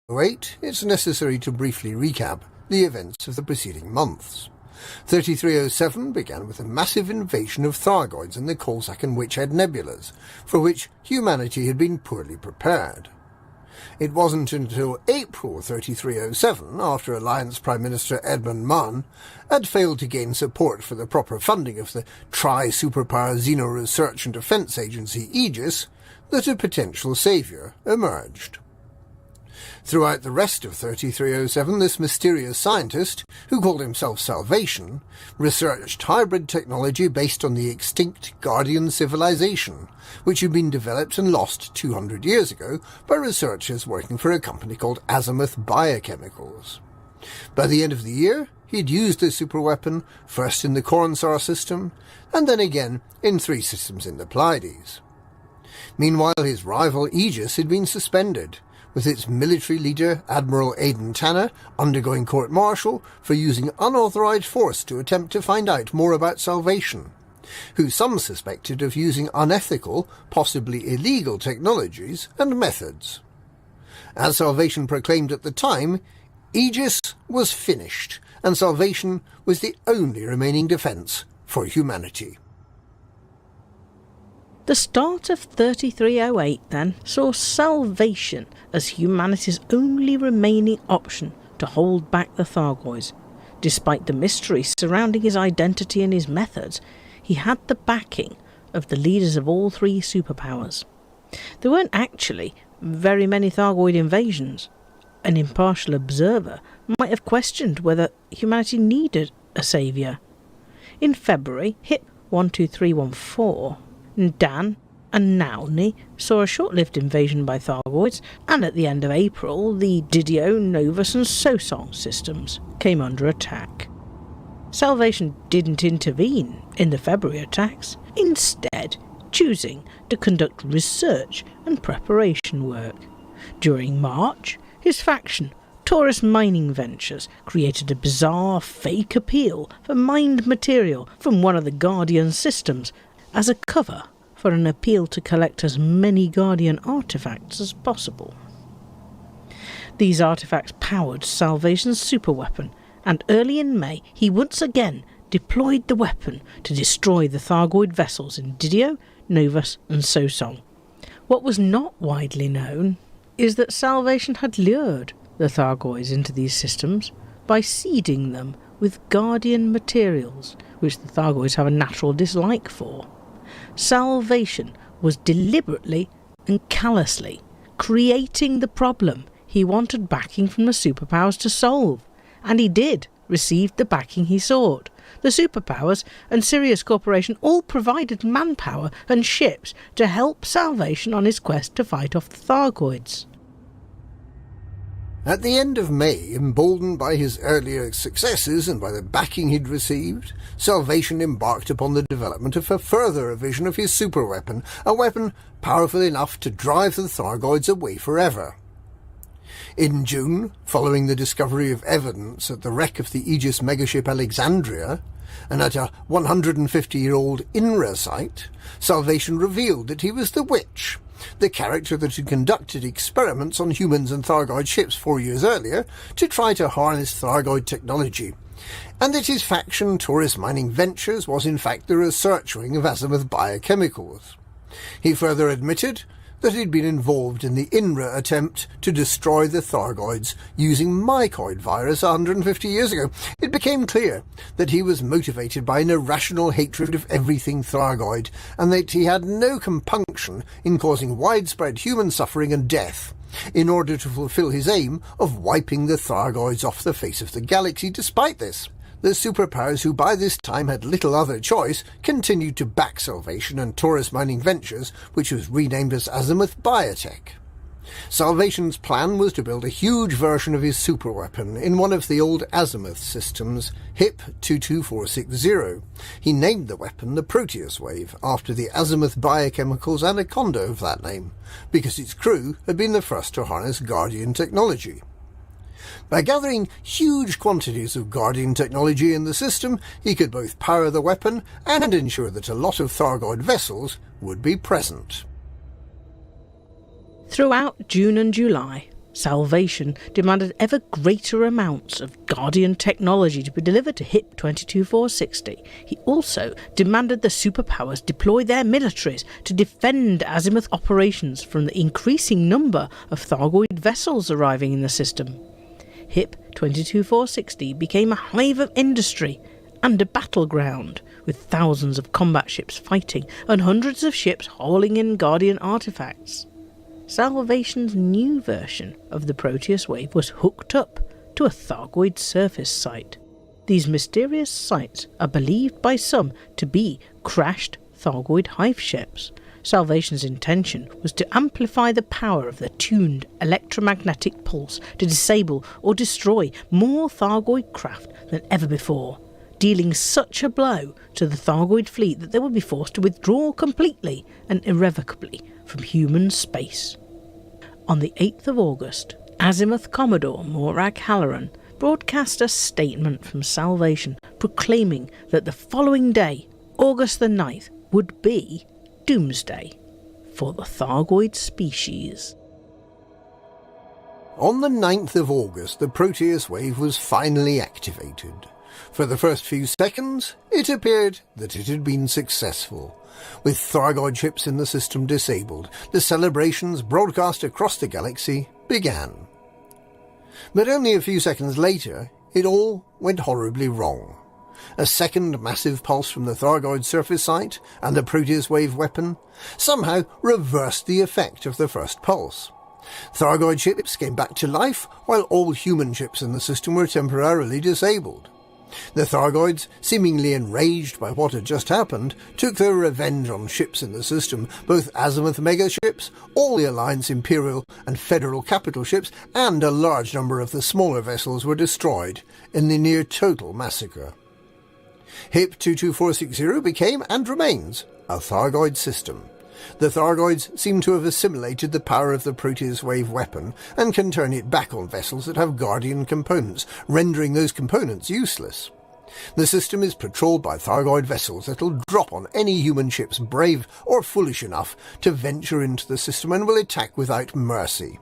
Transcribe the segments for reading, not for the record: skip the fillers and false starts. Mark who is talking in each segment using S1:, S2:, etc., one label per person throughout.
S1: 3308, it's necessary to briefly recap the events of the preceding months. 3307 began with a massive invasion of Thargoids in the Coalsack and Witchhead nebulas, for which humanity had been poorly prepared. It wasn't until April 3307, after Alliance Prime Minister Edmund Munn had failed to gain support for the proper funding of the Tri-Superpower Xeno Research and Defence Agency Aegis, that a potential saviour emerged. Throughout the rest of 3307, this mysterious scientist, who called himself Salvation, researched hybrid technology based on the extinct Guardian civilization, which had been developed and lost 200 years ago by researchers working for a company called Azimuth Biochemicals. By the end of the year, he had used the superweapon, first in the Cornsar system, and then again in 3 systems in the Pleiades. Meanwhile, his rival Aegis had been suspended, with its military leader, Admiral Aidan Tanner, undergoing court-martial for using unauthorized force to attempt to find out more about Salvation, who some suspected of using unethical, possibly illegal technologies and methods. As Salvation proclaimed at the time, Aegis was finished, and Salvation was the only remaining defence for humanity.
S2: The start of 3308, then, saw Salvation as humanity's only remaining option to hold back the Thargoids. Despite the mystery surrounding his identity and his methods, he had the backing of the leaders of all 3 superpowers. There weren't actually very many Thargoid invasions. An impartial observer might have questioned whether humanity needed a saviour. In February, HIP 12314, Dan and Nauni saw a short-lived invasion by Thargoids, and at the end of April, the Didio, Novus and Sosong systems came under attack. Salvation didn't intervene in the February attacks, instead choosing to conduct research and preparation work. During March, his faction, Taurus Mining Ventures, created a bizarre fake appeal for mined material from one of the Guardian systems as a cover for an appeal to collect as many Guardian artefacts as possible. These artefacts powered Salvation's superweapon, and early in May he once again deployed the weapon to destroy the Thargoid vessels in Didio, Novus and Sosong. What was not widely known is that Salvation had lured the Thargoids into these systems by seeding them with Guardian materials, which the Thargoids have a natural dislike for. Salvation was deliberately and callously creating the problem he wanted backing from the superpowers to solve, and he did receive the backing he sought. The superpowers and Sirius Corporation all provided manpower and ships to help Salvation on his quest to fight off the Thargoids.
S1: At the end of May, emboldened by his earlier successes and by the backing he'd received, Salvation embarked upon the development of a further revision of his superweapon, a weapon powerful enough to drive the Thargoids away forever. In June, following the discovery of evidence at the wreck of the Aegis megaship Alexandria, and at a 150-year-old INRA site, Salvation revealed that he was the Witch, the character that had conducted experiments on humans and Thargoid ships 4 years earlier to try to harness Thargoid technology, and that his faction, Taurus Mining Ventures, was in fact the research wing of Azimuth Biochemicals. He further admitted that he'd been involved in the INRA attempt to destroy the Thargoids using mycoid virus 150 years ago. It became clear that he was motivated by an irrational hatred of everything Thargoid, and that he had no compunction in causing widespread human suffering and death in order to fulfill his aim of wiping the Thargoids off the face of the galaxy. Despite this, the superpowers, who by this time had little other choice, continued to back Salvation and Taurus Mining Ventures, which was renamed as Azimuth Biotech. Salvation's plan was to build a huge version of his superweapon in one of the old Azimuth systems, HIP 22460. He named the weapon the Proteus Wave, after the Azimuth Biochemicals anaconda of that name, because its crew had been the first to harness Guardian technology. By gathering huge quantities of Guardian technology in the system, he could both power the weapon and ensure that a lot of Thargoid vessels would be present.
S2: Throughout June and July, Salvation demanded ever greater amounts of Guardian technology to be delivered to HIP 22460. He also demanded the superpowers deploy their militaries to defend azimuth operations from the increasing number of Thargoid vessels arriving in the system. HIP 22460 became a hive of industry and a battleground, with thousands of combat ships fighting and hundreds of ships hauling in Guardian artifacts. Salvation's new version of the Proteus wave was hooked up to a Thargoid surface site. These mysterious sites are believed by some to be crashed Thargoid hive ships. Salvation's intention was to amplify the power of the tuned electromagnetic pulse to disable or destroy more Thargoid craft than ever before, dealing such a blow to the Thargoid fleet that they would be forced to withdraw completely and irrevocably from human space. On the 8th of August, Azimuth Commodore Morag Halloran broadcast a statement from Salvation proclaiming that the following day, August the 9th, would be Doomsday for the Thargoid species.
S1: On the 9th of August, the Proteus wave was finally activated. For the first few seconds, it appeared that it had been successful. With Thargoid ships in the system disabled, the celebrations broadcast across the galaxy began. But only a few seconds later, it all went horribly wrong. A second massive pulse from the Thargoid surface site and the Proteus wave weapon somehow reversed the effect of the first pulse. Thargoid ships came back to life, while all human ships in the system were temporarily disabled. The Thargoids, seemingly enraged by what had just happened, took their revenge on ships in the system, both azimuth megaships, all the Alliance Imperial and Federal capital ships, and a large number of the smaller vessels were destroyed in the near-total massacre. HIP 22460 became, and remains, a Thargoid system. The Thargoids seem to have assimilated the power of the Proteus wave weapon and can turn it back on vessels that have Guardian components, rendering those components useless. The system is patrolled by Thargoid vessels that will drop on any human ships brave or foolish enough to venture into the system and will attack without mercy.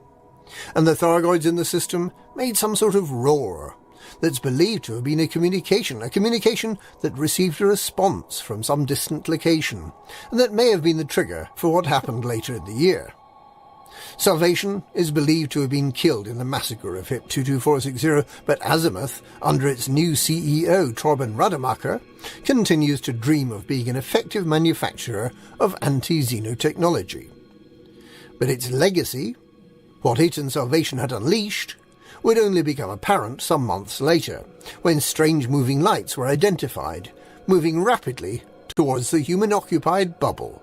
S1: And the Thargoids in the system made some sort of roar that's believed to have been a communication that received a response from some distant location, and that may have been the trigger for what happened later in the year. Salvation is believed to have been killed in the massacre of HIP 22460, but Azimuth, under its new CEO Torben Rademacher, continues to dream of being an effective manufacturer of anti-xenotechnology. But its legacy, what it and Salvation had unleashed, would only become apparent some months later, when strange moving lights were identified, moving rapidly towards the human-occupied bubble.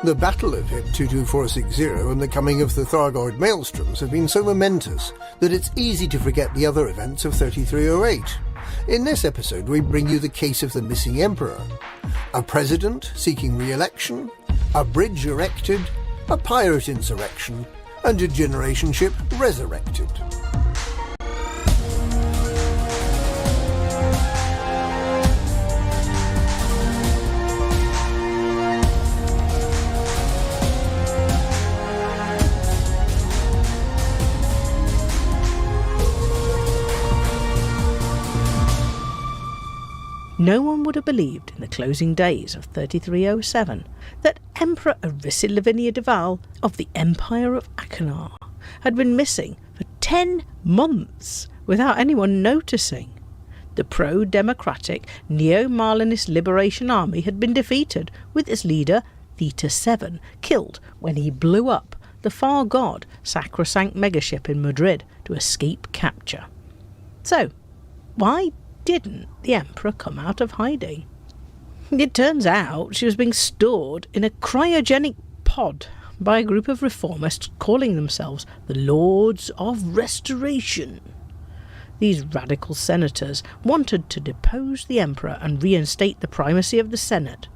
S1: The Battle of Hip 22460 and the coming of the Thargoid maelstroms have been so momentous that it's easy to forget the other events of 3308. In this episode we bring you the case of the missing emperor, a president seeking re-election, a bridge erected, a pirate insurrection, and a generation ship resurrected.
S2: No one would have believed in the closing days of 3307 that Emperor Arisi Lavinia Deval of the Empire of Achenar had been missing for 10 months without anyone noticing. The pro-democratic Neo-Marlinist Liberation Army had been defeated, with its leader, Theta 7, killed when he blew up the Thargoid sacrosanct megaship in Madrid to escape capture. So, why didn't the Emperor come out of hiding? It turns out she was being stored in a cryogenic pod by a group of reformists calling themselves the Lords of Restoration. These radical senators wanted to depose the Emperor and reinstate the primacy of the Senate.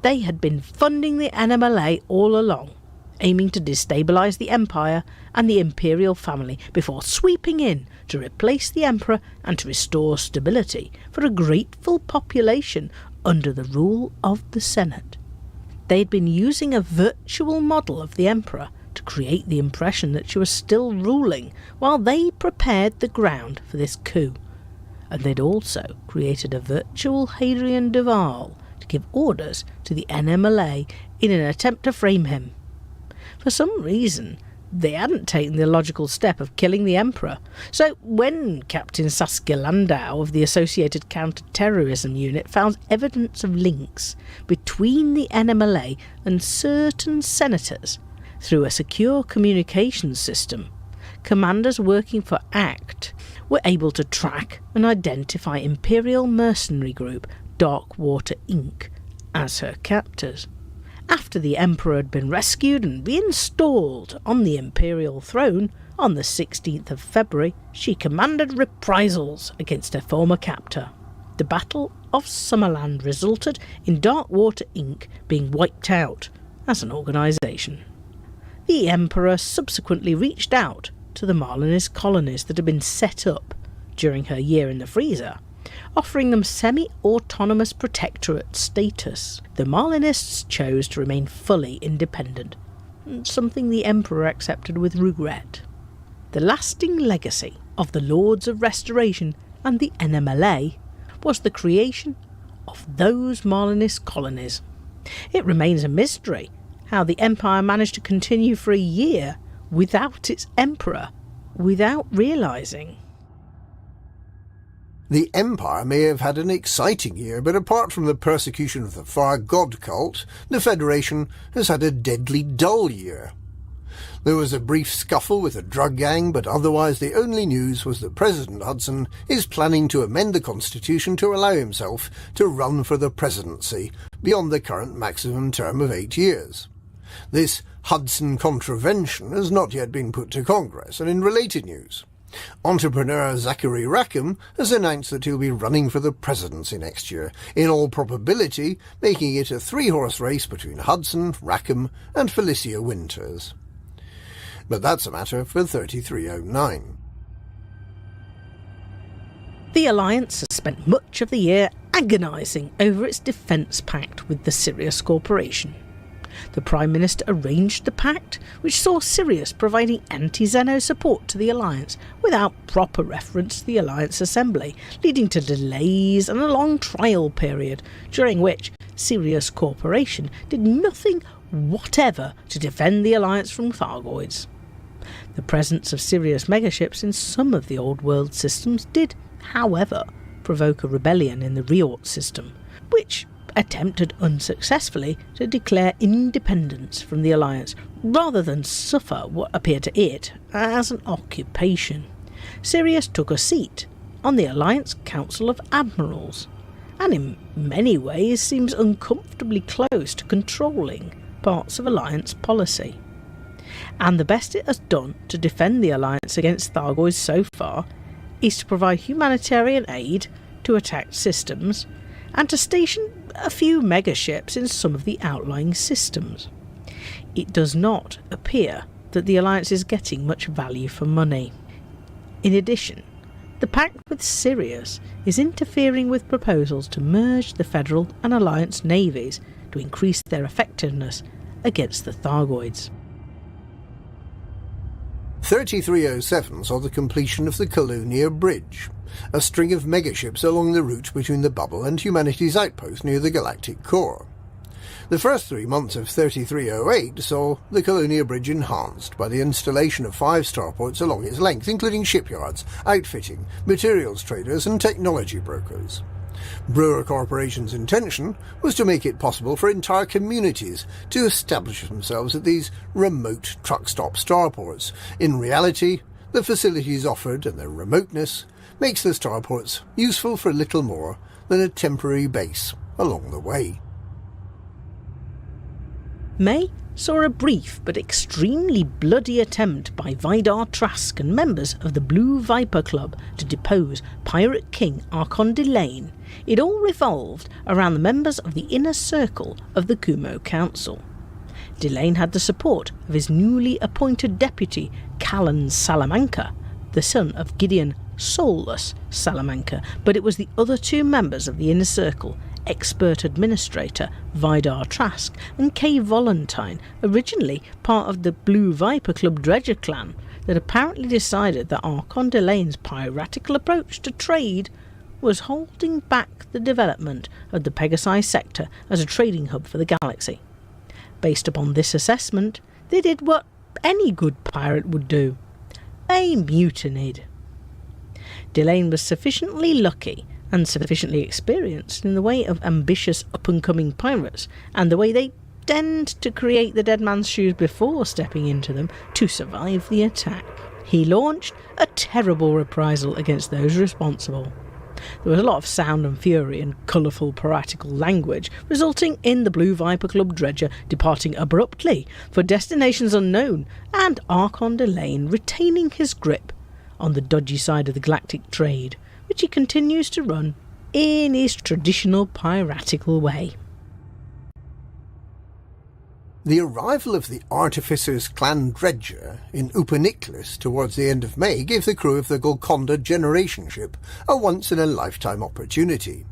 S2: They had been funding the NMLA all along, aiming to destabilise the Empire and the imperial family before sweeping in to replace the Emperor and to restore stability for a grateful population under the rule of the Senate. They had been using a virtual model of the Emperor to create the impression that she was still ruling while they prepared the ground for this coup. And they'd also created a virtual Hadrian Deval to give orders to the NMLA in an attempt to frame him. For some reason, they hadn't taken the logical step of killing the Emperor. So when Captain Saskia Landau of the Associated Counter-Terrorism Unit found evidence of links between the NMLA and certain senators through a secure communications system, commanders working for ACT were able to track and identify Imperial mercenary group Darkwater Inc. as her captors. After the Emperor had been rescued and reinstalled on the imperial throne on the 16th of February, she commanded reprisals against her former captor. The Battle of Summerland resulted in Darkwater Inc. being wiped out as an organisation. The Emperor subsequently reached out to the Marlinist colonies that had been set up during her year in the freezer, offering them semi-autonomous protectorate status. The Marlinists chose to remain fully independent, something the Emperor accepted with regret. The lasting legacy of the Lords of Restoration and the NMLA was the creation of those Marlinist colonies. It remains a mystery how the Empire managed to continue for a year without its Emperor, without realising.
S1: The Empire may have had an exciting year, but apart from the persecution of the Far God cult, the Federation has had a deadly dull year. There was a brief scuffle with a drug gang, but otherwise the only news was that President Hudson is planning to amend the Constitution to allow himself to run for the presidency beyond the current maximum term of 8 years. This Hudson contravention has not yet been put to Congress, and in related news, entrepreneur Zachary Rackham has announced that he'll be running for the presidency next year, in all probability making it a 3-horse race between Hudson, Rackham and Felicia Winters. But that's a matter for 3309.
S2: The Alliance has spent much of the year agonising over its defence pact with the Sirius Corporation. The Prime Minister arranged the pact, which saw Sirius providing anti-Xeno support to the Alliance without proper reference to the Alliance Assembly, leading to delays and a long trial period, during which Sirius Corporation did nothing whatever to defend the Alliance from Thargoids. The presence of Sirius megaships in some of the old world systems did, however, provoke a rebellion in the Riort system, which attempted unsuccessfully to declare independence from the Alliance rather than suffer what appeared to it as an occupation. Sirius took a seat on the Alliance Council of Admirals, and in many ways seems uncomfortably close to controlling parts of Alliance policy. And the best it has done to defend the Alliance against Thargoids so far is to provide humanitarian aid to attacked systems and to station a few megaships in some of the outlying systems. It does not appear that the Alliance is getting much value for money. In addition, the pact with Sirius is interfering with proposals to merge the Federal and Alliance navies to increase their effectiveness against the Thargoids.
S1: 3307 saw the completion of the Colonia Bridge, a string of megaships along the route between the Bubble and humanity's outpost near the galactic core. The first 3 months of 3308 saw the Colonia Bridge enhanced by the installation of 5 starports along its length, including shipyards, outfitting, materials traders and technology brokers. Brewer Corporation's intention was to make it possible for entire communities to establish themselves at these remote truck-stop starports. In reality, the facilities offered and their remoteness makes the starports useful for little more than a temporary base along the way.
S2: May saw a brief but extremely bloody attempt by Vidar Trask and members of the Blue Viper Club to depose Pirate King Archon Delane. It all revolved around the members of the inner circle of the Kumo Council. Delane had the support of his newly appointed deputy, Callan Salamanca, the son of Gideon Soulless Salamanca, but it was the other 2 members of the inner circle, expert administrator Vidar Trask and Kay Valentine, originally part of the Blue Viper Club Dredger clan, that apparently decided that Archon Delane's piratical approach to trade was holding back the development of the Pegasi sector as a trading hub for the galaxy. Based upon this assessment, they did what any good pirate would do. They mutinied. Delane was sufficiently lucky and sufficiently experienced in the way of ambitious up-and-coming pirates and the way they tend to create the dead man's shoes before stepping into them to survive the attack. He launched a terrible reprisal against those responsible. There was a lot of sound and fury and colourful piratical language, resulting in the Blue Viper Club Dredger departing abruptly for destinations unknown and Archon Delane retaining his grip on the dodgy side of the galactic trade, which he continues to run in his traditional piratical way.
S1: The arrival of the Artificer's clan Dredger in Upaniklis towards the end of May gave the crew of the Golconda generation ship a once-in-a-lifetime opportunity.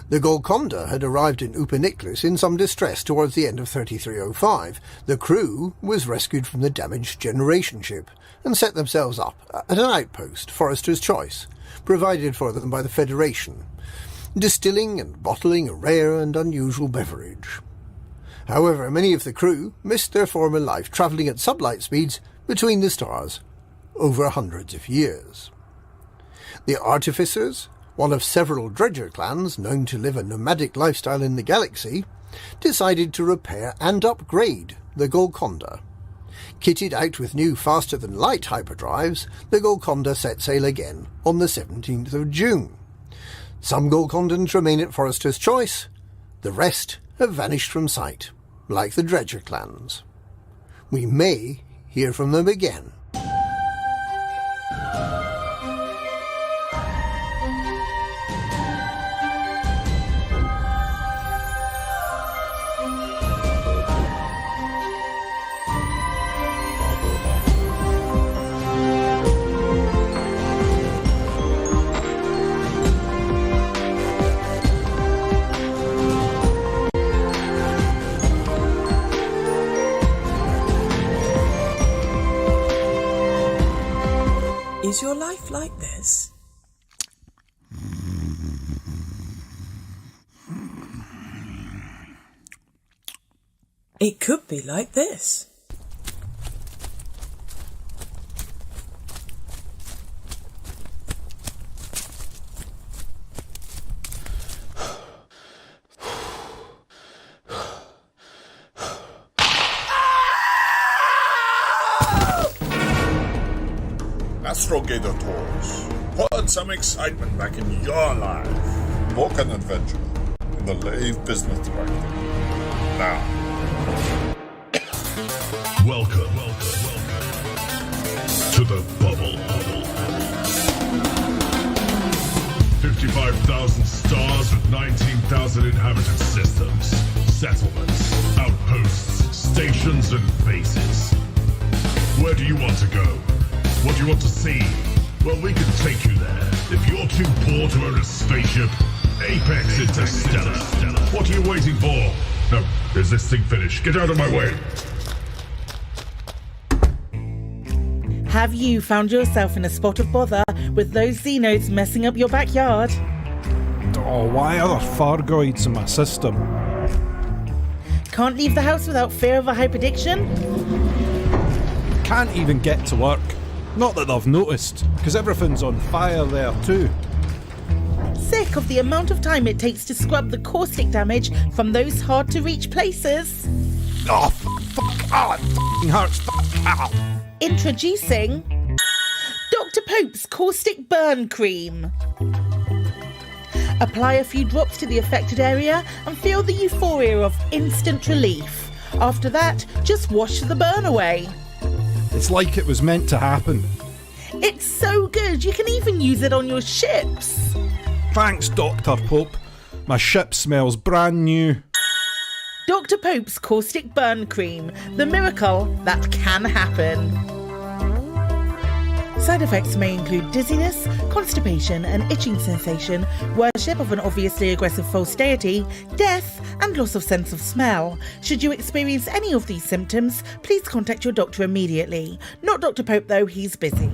S1: The Golconda had arrived in Upaniklis in some distress towards the end of 3305. The crew was rescued from the damaged generation ship and set themselves up at an outpost, Forester's Choice, provided for them by the Federation, distilling and bottling a rare and unusual beverage. However, many of the crew missed their former life travelling at sublight speeds between the stars over hundreds of years. The Artificers, one of several Dredger clans known to live a nomadic lifestyle in the galaxy, decided to repair and upgrade the Golconda. Kitted out with new faster-than-light hyperdrives, the Golconda set sail again on the 17th of June. Some Golcondans remain at Forester's Choice, the rest have vanished from sight, like the Dredger clans. We may hear from them again.
S3: Is your life like this? It could be like this.
S4: Astrogators, put some excitement back in your life. Book an adventure in the Lave Business Directory. Now. 1,000 stars with 19,000 inhabited systems, settlements, outposts, stations, and bases. Where do you want to go? What do you want to see? Well, we can take you there. If you're too poor to own a spaceship, Apex Interstellar. What are you waiting for? No, is this thing finished? Get out of my way.
S3: Have you found yourself in a spot of bother with those Xenos messing up your backyard?
S5: Oh, why are there Thargoids in my system?
S3: Can't leave the house without fear of a hyperdiction?
S5: Can't even get to work. Not that they've noticed, because everything's on fire there too.
S3: Sick of the amount of time it takes to scrub the caustic damage from those hard-to-reach places?
S5: Oh, fuck. Oh, it fucking hurts. Fuck. Ow.
S3: Introducing Dr. Pope's Caustic Burn Cream. Apply a few drops to the affected area and feel the euphoria of instant relief. After that, just wash the burn away.
S5: It's like it was meant to happen.
S3: It's so good, you can even use it on your ships.
S5: Thanks, Dr. Pope. My ship smells brand new.
S3: Dr. Pope's Caustic Burn Cream, the miracle that can happen. Side effects may include dizziness, constipation, an itching sensation, worship of an obviously aggressive false deity, death, and loss of sense of smell. Should you experience any of these symptoms, please contact your doctor immediately. Not Dr. Pope though, he's busy.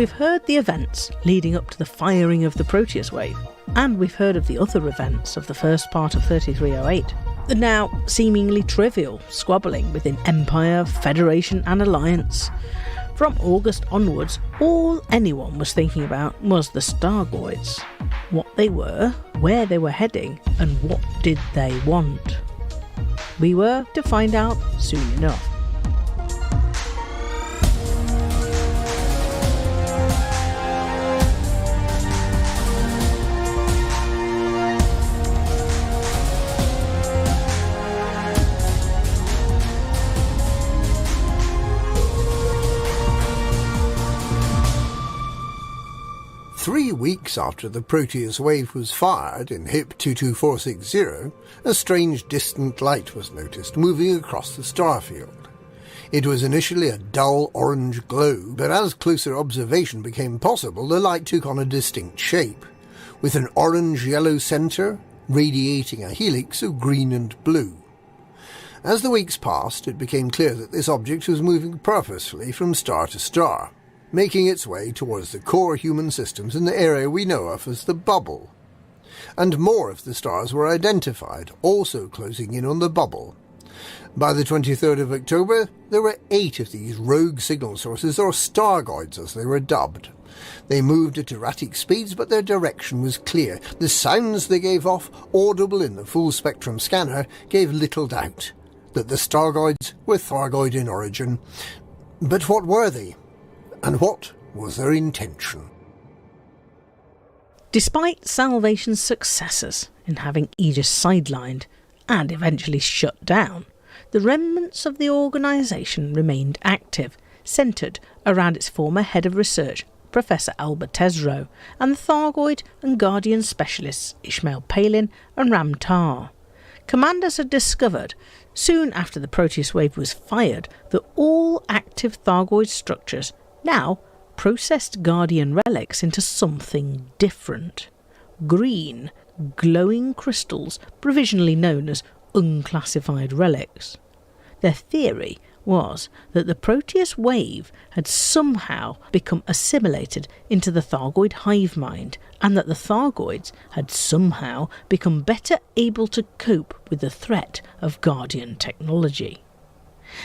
S2: We've heard the events leading up to the firing of the Proteus wave, and we've heard of the other events of the first part of 3308. The now seemingly trivial squabbling within Empire, Federation and Alliance. From August onwards, all anyone was thinking about was the Thargoids. What they were, where they were heading, and what did they want. We were to find out soon enough.
S1: Three weeks after the Proteus wave was fired in HIP 22460, a strange distant light was noticed moving across the starfield. It was initially a dull orange glow, but as closer observation became possible, the light took on a distinct shape, with an orange-yellow centre radiating a helix of green and blue. As the weeks passed, it became clear that this object was moving purposefully from star to star, making its way towards the core human systems in the area we know of as the bubble. And more of the stars were identified, also closing in on the bubble. By the 23rd of October, there were 8 of these rogue signal sources, or Thargoids as they were dubbed. They moved at erratic speeds, but their direction was clear. The sounds they gave off, audible in the full-spectrum scanner, gave little doubt that the Thargoids were Thargoid in origin. But what were they? And what was their intention?
S2: Despite Salvation's successes in having Aegis sidelined and eventually shut down, the remnants of the organisation remained active, centred around its former head of research, Professor Albert Tesreau, and the Thargoid and Guardian specialists Ishmael Palin and Ram Tar. Commanders had discovered, soon after the Proteus wave was fired, that all active Thargoid structures now processed Guardian relics into something different. Green, glowing crystals, provisionally known as unclassified relics. Their theory was that the Proteus wave had somehow become assimilated into the Thargoid hive mind, and that the Thargoids had somehow become better able to cope with the threat of Guardian technology.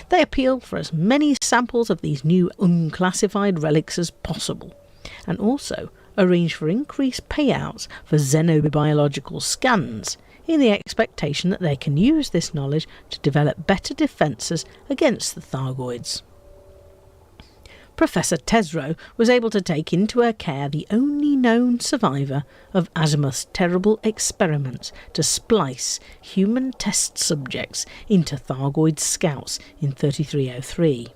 S2: They appealed for as many samples of these new unclassified relics as possible, and also arranged for increased payouts for xenobiological scans, in the expectation that they can use this knowledge to develop better defences against the Thargoids. Professor Tesreau was able to take into her care the only known survivor of Azimuth's terrible experiments to splice human test subjects into Thargoid scouts in 3303.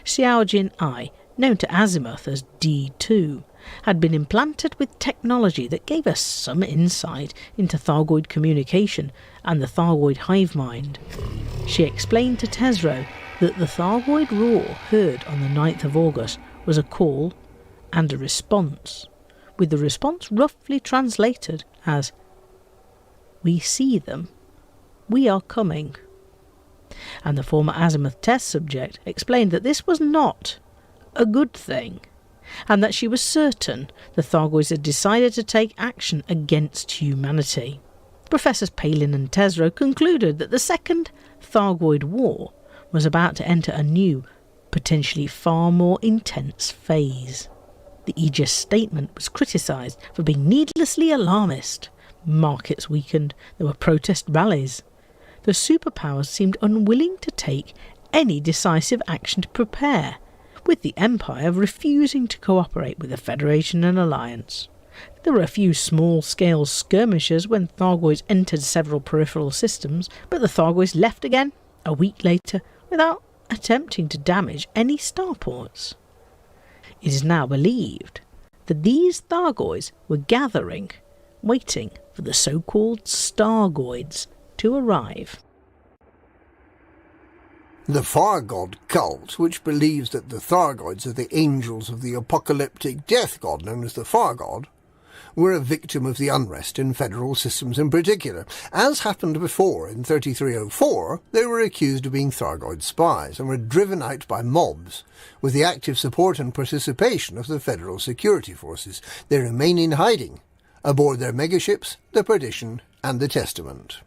S2: Xiaojin I, known to Azimuth as D2, had been implanted with technology that gave us some insight into Thargoid communication and the Thargoid hive mind. She explained to Tesreau that the Thargoid roar heard on the 9th of August was a call and a response, with the response roughly translated as, "We see them. We are coming." And the former Azimuth test subject explained that this was not a good thing, and that she was certain the Thargoids had decided to take action against humanity. Professors Palin and Tesreau concluded that the Second Thargoid War was about to enter a new, potentially far more intense phase. The Aegis statement was criticised for being needlessly alarmist. Markets weakened, there were protest rallies. The superpowers seemed unwilling to take any decisive action to prepare, with the Empire refusing to cooperate with the Federation and Alliance. There were a few small-scale skirmishes when Thargoids entered several peripheral systems, but the Thargoids left again a week later without attempting to damage any starports. It is now believed that these Thargoids were gathering, waiting for the so-called Thargoids to arrive.
S1: The Thargod cult, which believes that the Thargoids are the angels of the apocalyptic death god known as the Thargod, were a victim of the unrest in federal systems in particular. As happened before in 3304, they were accused of being Thargoid spies and were driven out by mobs, with the active support and participation of the federal security forces. They remain in hiding, aboard their megaships, the Perdition and the Testament.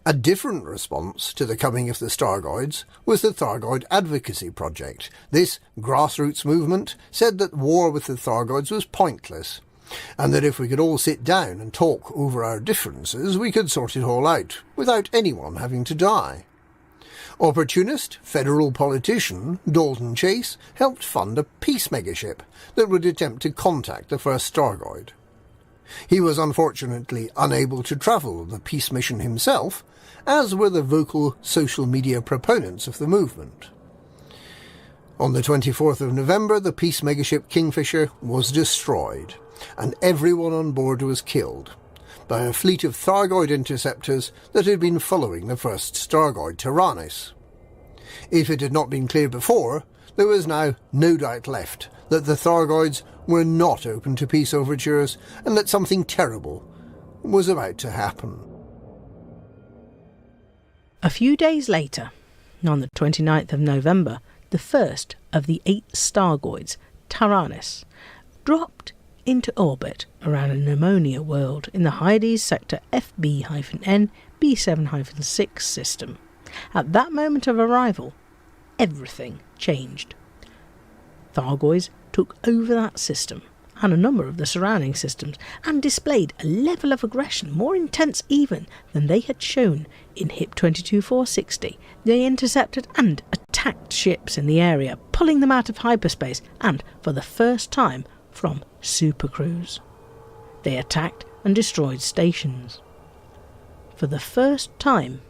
S1: A different response to the coming of the Thargoids was the Thargoid Advocacy Project. This grassroots movement said that war with the Thargoids was pointless, and that if we could all sit down and talk over our differences, we could sort it all out, without anyone having to die. Opportunist federal politician Dalton Chase helped fund a peace megaship that would attempt to contact the first Thargoid. He was unfortunately unable to travel the peace mission himself, as were the vocal social media proponents of the movement. On the 24th of November, the peace megaship Kingfisher was destroyed, and everyone on board was killed by a fleet of Thargoid interceptors that had been following the first Thargoid, Tyrannus. If it had not been clear before, there was now no doubt left that the Thargoids were not open to peace overtures and that something terrible was about to happen.
S2: A few days later, on the 29th of November, the first of the 8 Thargoids, Tyrannus, dropped into orbit around a pneumonia world in the Hyades sector FB-N B7-6 system. At that moment of arrival, everything changed. Thargoids took over that system and a number of the surrounding systems and displayed a level of aggression more intense even than they had shown in HIP 22460. They intercepted and attacked ships in the area, pulling them out of hyperspace and, for the first time, from supercruise. They attacked and destroyed stations. For the first time,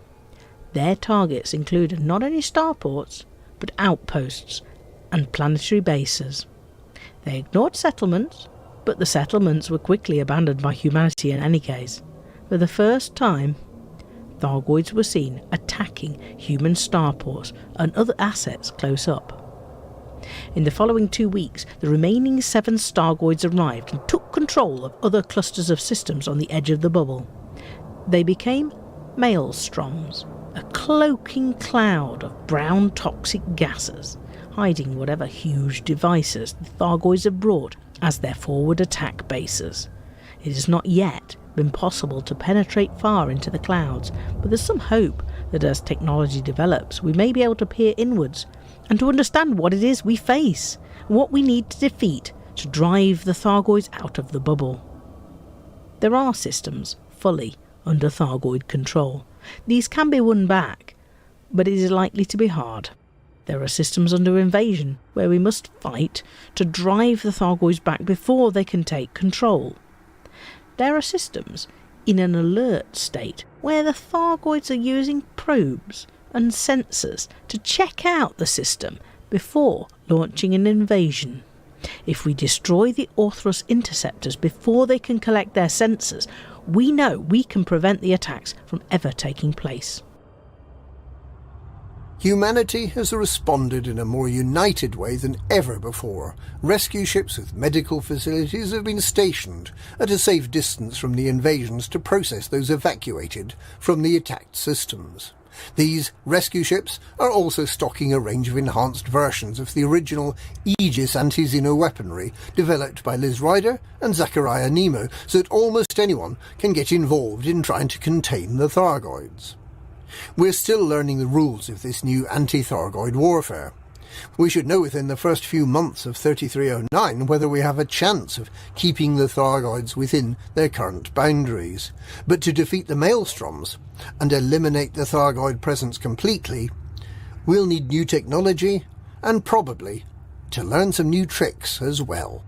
S2: their targets included not only starports, but outposts and planetary bases. They ignored settlements, but the settlements were quickly abandoned by humanity in any case. For the first time, Thargoids were seen attacking human starports and other assets close up. In the following 2 weeks, the remaining 7 Thargoids arrived and took control of other clusters of systems on the edge of the bubble. They became maelstroms, a cloaking cloud of brown toxic gases, hiding whatever huge devices the Thargoids have brought as their forward attack bases. It has not yet been possible to penetrate far into the clouds, but there's some hope that as technology develops, we may be able to peer inwards and to understand what it is we face, what we need to defeat to drive the Thargoids out of the bubble. There are systems fully under Thargoid control. These can be won back, but it is likely to be hard. There are systems under invasion where we must fight to drive the Thargoids back before they can take control. There are systems in an alert state where the Thargoids are using probes and sensors to check out the system before launching an invasion. If we destroy the Orthros interceptors before they can collect their sensors, we know we can prevent the attacks from ever taking place.
S1: Humanity has responded in a more united way than ever before. Rescue ships with medical facilities have been stationed at a safe distance from the invasions to process those evacuated from the attacked systems. These rescue ships are also stocking a range of enhanced versions of the original Aegis anti-Xeno weaponry developed by Liz Ryder and Zachariah Nemo, so that almost anyone can get involved in trying to contain the Thargoids. We're still learning the rules of this new anti-Thargoid warfare. We should know within the first few months of 3309 whether we have a chance of keeping the Thargoids within their current boundaries. But to defeat the Maelstroms and eliminate the Thargoid presence completely, we'll need new technology and probably to learn some new tricks as well.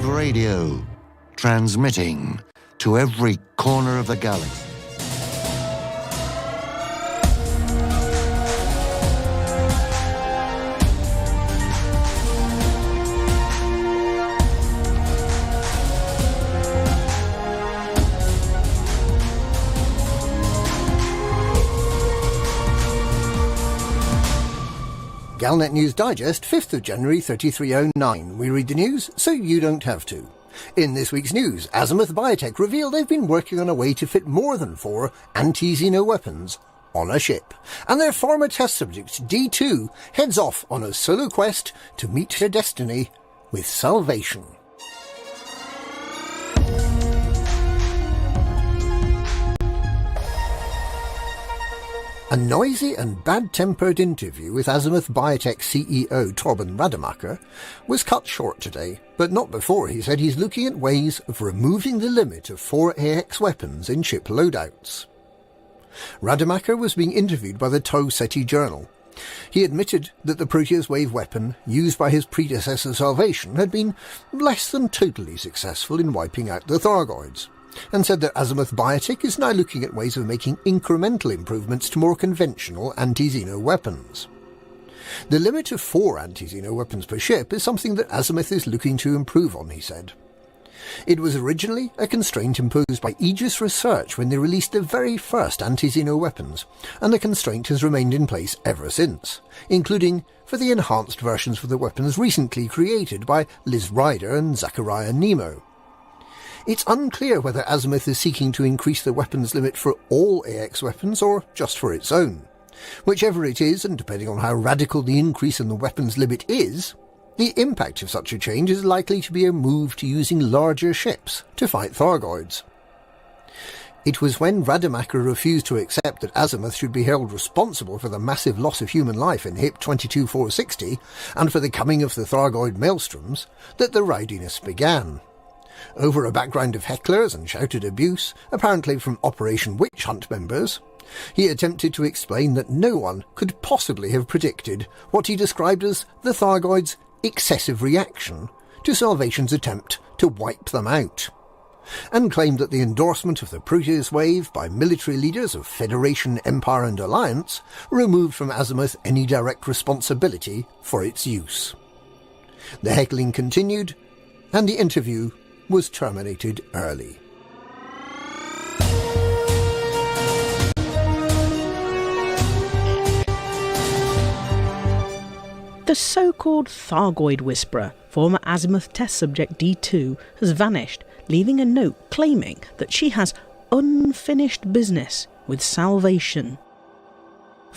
S6: Radio, transmitting to every corner of the galaxy.
S1: Galnet News Digest, 5th of January 3309. We read the news so you don't have to. In this week's news, Azimuth Biotech revealed they've been working on a way to fit more than 4 anti-Xeno weapons on a ship. And their former test subject, D2, heads off on a solo quest to meet her destiny with salvation. A noisy and bad-tempered interview with Azimuth Biotech CEO Torben Rademacher was cut short today, but not before he said he's looking at ways of removing the limit of 4 AX weapons in ship loadouts. Rademacher was being interviewed by the Tau Ceti Journal. He admitted that the Proteus Wave weapon used by his predecessor Salvation had been less than totally successful in wiping out the Thargoids, and said that Azimuth Biotech is now looking at ways of making incremental improvements to more conventional anti-Xeno weapons. The limit of 4 anti-Xeno weapons per ship is something that Azimuth is looking to improve on, he said. It was originally a constraint imposed by Aegis Research when they released the very first anti-Xeno weapons, and the constraint has remained in place ever since, including for the enhanced versions of the weapons recently created by Liz Ryder and Zachariah Nemo. It's unclear whether Azimuth is seeking to increase the weapons limit for all AX weapons or just for its own. Whichever it is, and depending on how radical the increase in the weapons limit is, the impact of such a change is likely to be a move to using larger ships to fight Thargoids. It was when Rademacher refused to accept that Azimuth should be held responsible for the massive loss of human life in HIP 22460 and for the coming of the Thargoid maelstroms that the rowdiness began. Over a background of hecklers and shouted abuse, apparently from Operation Witch Hunt members, he attempted to explain that no one could possibly have predicted what he described as the Thargoids' excessive reaction to Salvation's attempt to wipe them out, and claimed that the endorsement of the Proteus Wave by military leaders of Federation, Empire and Alliance removed from Azimuth any direct responsibility for its use. The heckling continued, and the interview was terminated early.
S2: The so-called Thargoid Whisperer, former Azimuth test subject D2, has vanished, leaving a note claiming that she has unfinished business with Salvation.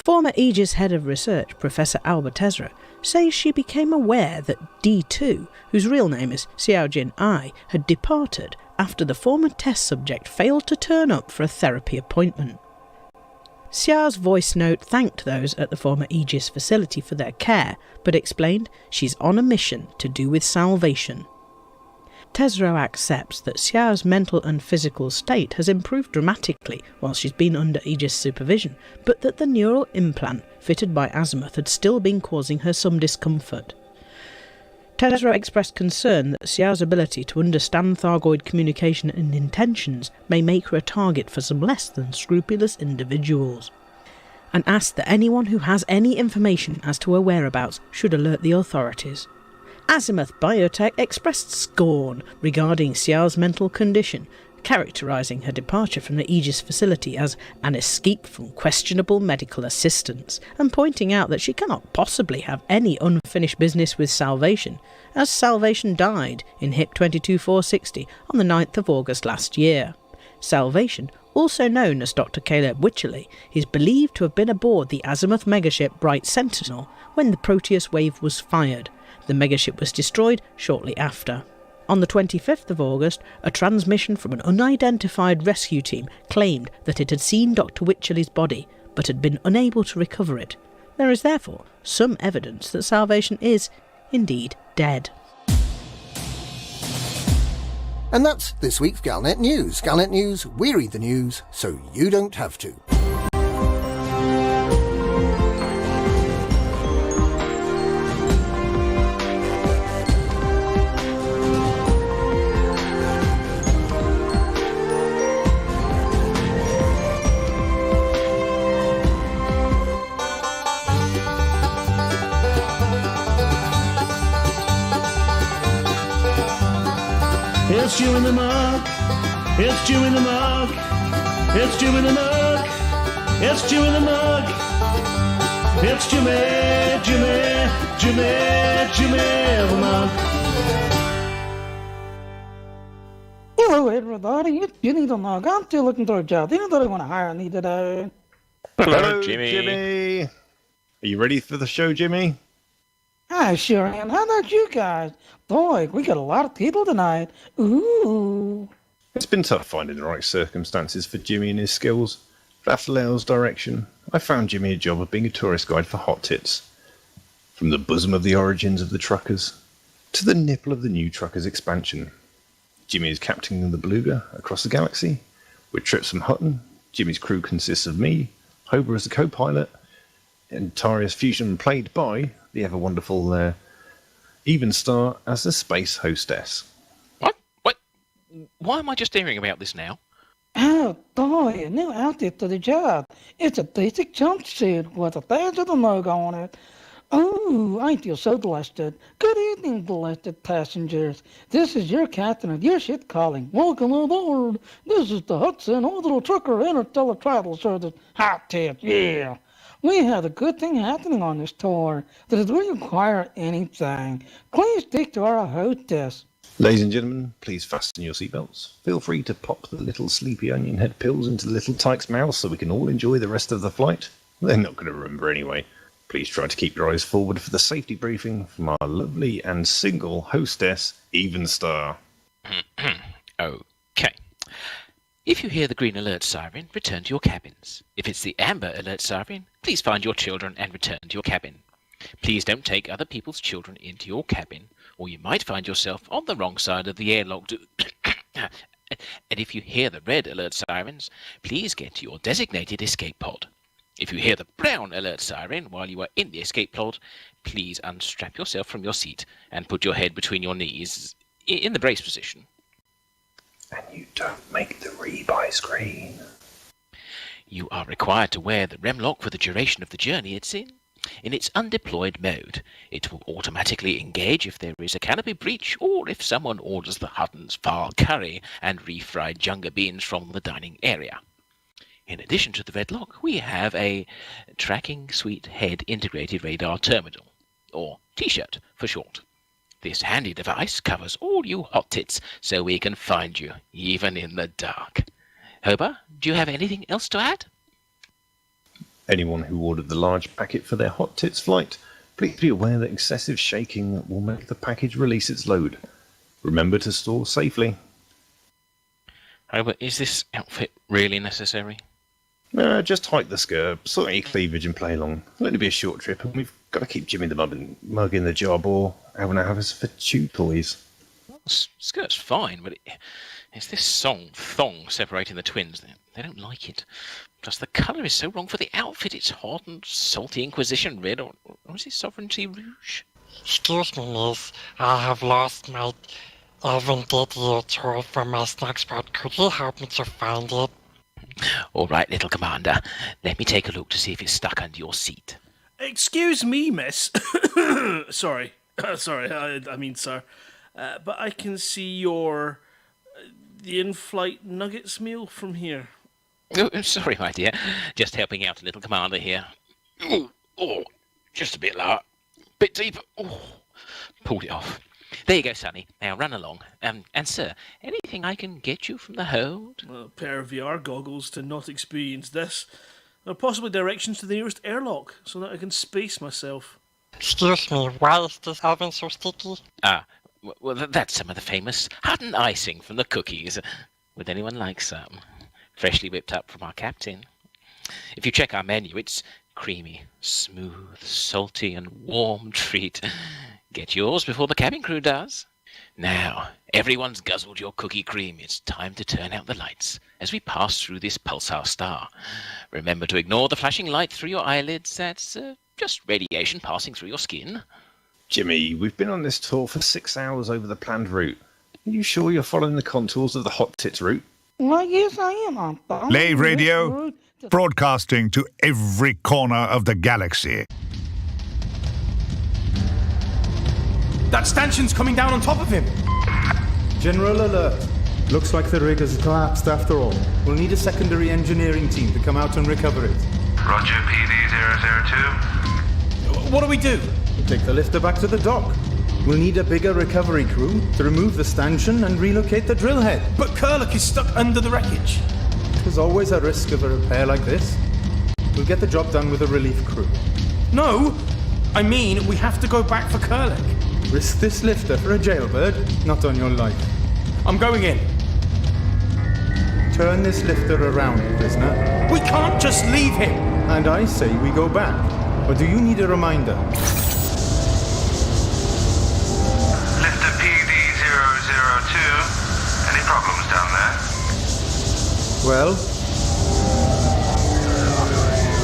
S2: Former Aegis head of research, Professor Albert Ezra, says she became aware that D2, whose real name is Xiaojin Ai, had departed after the former test subject failed to turn up for a therapy appointment. Xiao's voice note thanked those at the former Aegis facility for their care, but explained she's on a mission to do with Salvation. Tesro accepts that Xiao's mental and physical state has improved dramatically while she's been under Aegis supervision, but that the neural implant fitted by Azimuth had still been causing her some discomfort. Tesro expressed concern that Xiao's ability to understand Thargoid communication and intentions may make her a target for some less than scrupulous individuals, and asked that anyone who has any information as to her whereabouts should alert the authorities. Azimuth Biotech expressed scorn regarding Xiao's mental condition, characterising her departure from the Aegis facility as an escape from questionable medical assistance, and pointing out that she cannot possibly have any unfinished business with Salvation, as Salvation died in HIP 22460 on the 9th of August last year. Salvation, also known as Dr. Caleb Wycherley, is believed to have been aboard the Azimuth megaship Bright Sentinel when the Proteus Wave was fired. The megaship was destroyed shortly after. On the 25th of August, a transmission from an unidentified rescue team claimed that it had seen Dr. Wycherley's body, but had been unable to recover it. There is therefore some evidence that Salvation is, indeed, dead.
S1: And that's this week's Galnet News. Galnet News, we read the news so you don't have to.
S7: It's Stew in the Mug. It's Stew in the Mug. It's Stew in the Mug. It's Stew in the Mug. It's Jimmy, Jimmy, Jimmy, Jimmy the Mug.
S8: Hello everybody, it's Jimmy the Mug. I'm still looking for a job. Anybody want to hire me today?
S9: Hello, Jimmy. Are you ready for the show, Jimmy?
S8: I sure am. How about you guys? Boy, we got a lot of people tonight. Ooh.
S9: It's been tough finding the right circumstances for Jimmy and his skills. But after Leo's direction, I found Jimmy a job of being a tourist guide for hot tits. From the bosom of the origins of the truckers, to the nipple of the new truckers expansion. Jimmy is captaining the Beluga across the galaxy, with trips from Hutton. Jimmy's crew consists of me, Hober as the co-pilot, and Taria's Fusion played by the ever-wonderful Evenstar as the space hostess.
S10: What? Why am I just hearing about this now?
S8: Oh boy, a new outfit for the job. It's a basic jumpsuit with a badge of the logo on it. Oh, I feel so blessed. Good evening, blessed passengers. This is your captain of your ship calling. Welcome aboard. This is the Hudson Orbital Trucker Interstellar Travel Service. Hot tip, yeah. We have a good thing happening on this tour. That if we require anything, please stick to our hostess.
S9: Ladies and gentlemen, please fasten your seatbelts. Feel free to pop the little sleepy onion head pills into the little tyke's mouth so we can all enjoy the rest of the flight. They're not going to remember anyway. Please try to keep your eyes forward for the safety briefing from our lovely and single hostess, Evenstar.
S10: Okay. If you hear the green alert siren, return to your cabins. If it's the amber alert siren, please find your children and return to your cabin. Please don't take other people's children into your cabin, or you might find yourself on the wrong side of the airlock. And if you hear the red alert sirens, please get to your designated escape pod. If you hear the brown alert siren while you are in the escape pod, please unstrap yourself from your seat and put your head between your knees in the brace position.
S9: And you don't make the rebuy screen.
S10: You are required to wear the REM lock for the duration of the journey it's in. In its undeployed mode, it will automatically engage if there is a canopy breach or if someone orders the Hutton's foul curry and refried junga beans from the dining area. In addition to the red lock, we have a tracking suite head integrated radar terminal, or T-shirt for short. This handy device covers all you hot tits so we can find you, even in the dark. Hober, do you have anything else to add?
S9: Anyone who ordered the large packet for their hot tits flight, please be aware that excessive shaking will make the package release its load. Remember to store safely.
S10: Hober, is this outfit really necessary?
S9: Just hike the skirt, sort out your cleavage and play along. Let it be a short trip, and we've got to keep Jimmy the mug in the job, or I want to have us for chew toys.
S10: Skirt's fine, but it's this song, thong, separating the twins. They don't like it. Plus, the colour is so wrong for the outfit. It's hot and salty Inquisition red, or is it Sovereignty Rouge?
S11: Excuse me, miss. I have lost my Aventador toy from my snack spot. Could you help me to find it?
S10: All right, little commander. Let me take a look to see if it's stuck under your seat.
S7: Excuse me, miss. Sorry. I mean, sir. But I can see your... the in-flight nuggets meal from here.
S10: Oh, sorry, my dear. Just helping out a little commander here. Oh, just a bit lower. Bit deeper. Oh, pulled it off. There you go, Sonny. Now run along. And sir, anything I can get you from the hold?
S7: A pair of VR goggles to not experience this. Or possibly directions to the nearest airlock, so that I can space myself.
S11: Excuse me, why is this oven so sticky?
S10: Well, that's some of the famous Hutton icing from the cookies. Would anyone like some? Freshly whipped up from our captain. If you check our menu, it's creamy, smooth, salty, and warm treat. Get yours before the cabin crew does. Now, everyone's guzzled your cookie cream. It's time to turn out the lights as we pass through this pulsar star. Remember to ignore the flashing light through your eyelids. That's just radiation passing through your skin.
S9: Jimmy, we've been on this tour for 6 hours over the planned route. Are you sure you're following the contours of the hot tits route?
S8: Well, yes, I am.
S12: Lave Radio, broadcasting to every corner of the galaxy.
S13: That stanchion's coming down on top of him. General alert. Looks like the rig has collapsed after all. We'll need a secondary engineering team to come out and recover it.
S14: Roger, PD-002.
S13: What do we do? We'll take the lifter back to the dock. We'll need a bigger recovery crew to remove the stanchion and relocate the drill head.
S5: But Kurlik is stuck under the wreckage.
S13: There's always a risk of a repair like this. We'll get the job done with a relief crew.
S5: No! I mean, we have to go back for Kurlik.
S13: Risk this lifter for a jailbird? Not on your life.
S5: I'm going in.
S13: Turn this lifter around, prisoner.
S5: We can't just leave him!
S13: And I say we go back. Or do you need a reminder?
S14: Lifter PD-002. Any problems down there?
S13: Well,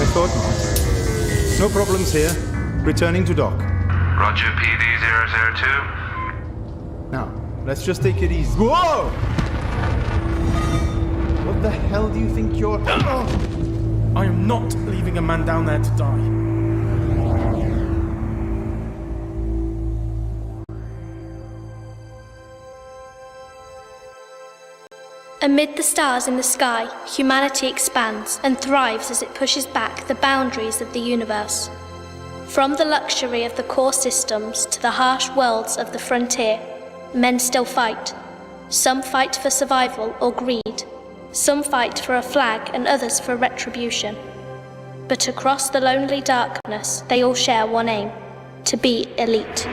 S13: I thought not. No problems here. Returning to dock.
S14: Roger, PD-002.
S13: Now, let's just take it easy. Whoa! What the hell do you think you're...
S5: I am not leaving a man down there to die.
S15: Amid the stars in the sky, humanity expands and thrives as it pushes back the boundaries of the universe. From the luxury of the core systems to the harsh worlds of the frontier, men still fight. Some fight for survival or greed. Some fight for a flag and others for retribution. But across the lonely darkness, they all share one aim: to be elite.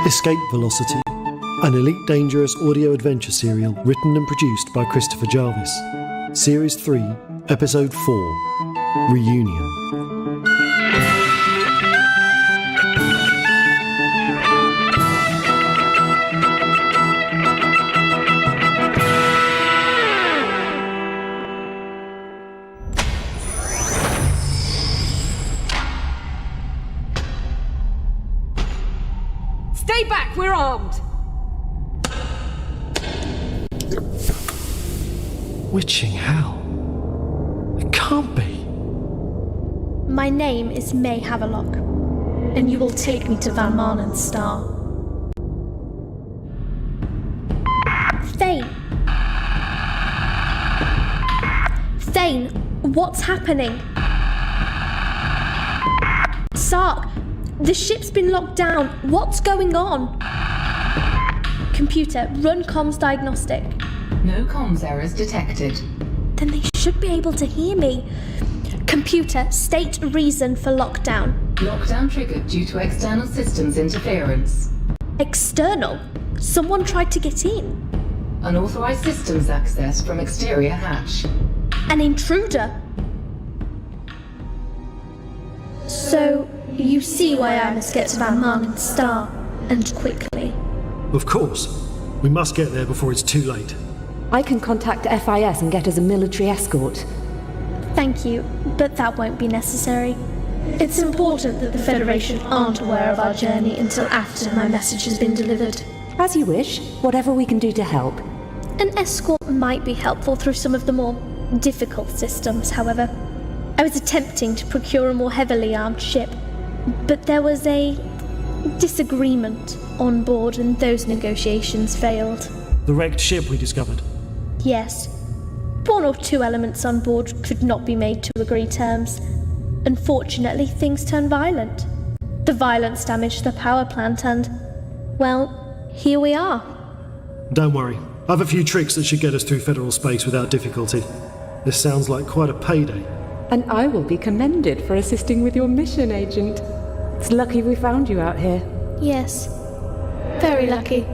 S16: Escape Velocity, an Elite Dangerous audio adventure serial written and produced by Christopher Jarvis. Series 3, Episode 4, Reunion.
S17: Stay back, we're armed!
S16: Witching hell. It can't be.
S15: My name is May Havelock, and you will take me to Van Marnen's star. Thane! Thane, what's happening? Sark, the ship's been locked down. What's going on? Computer, run comms diagnostic.
S18: No comms errors detected.
S15: Then they should be able to hear me. Computer, state reason for lockdown.
S18: Lockdown triggered due to external systems interference.
S15: External? Someone tried to get in.
S18: Unauthorized systems access from exterior hatch.
S15: An intruder? So, you see why I must get to Van Marnen's star, and quickly.
S16: Of course. We must get there before it's too late.
S19: I can contact FIS and get us a military escort.
S15: Thank you, but that won't be necessary. It's important that the Federation aren't aware of our journey until after my message has been delivered.
S19: As you wish. Whatever we can do to help.
S15: An escort might be helpful through some of the more difficult systems, however. I was attempting to procure a more heavily armed ship, but there was a disagreement on board and those negotiations failed.
S16: The wrecked ship we discovered?
S15: Yes. One or two elements on board could not be made to agree terms. Unfortunately, things turned violent. The violence damaged the power plant and, well, here we are.
S16: Don't worry. I have a few tricks that should get us through Federal space without difficulty. This sounds like quite a payday.
S19: And I will be commended for assisting with your mission, Agent. It's lucky we found you out here.
S15: Yes. Very lucky.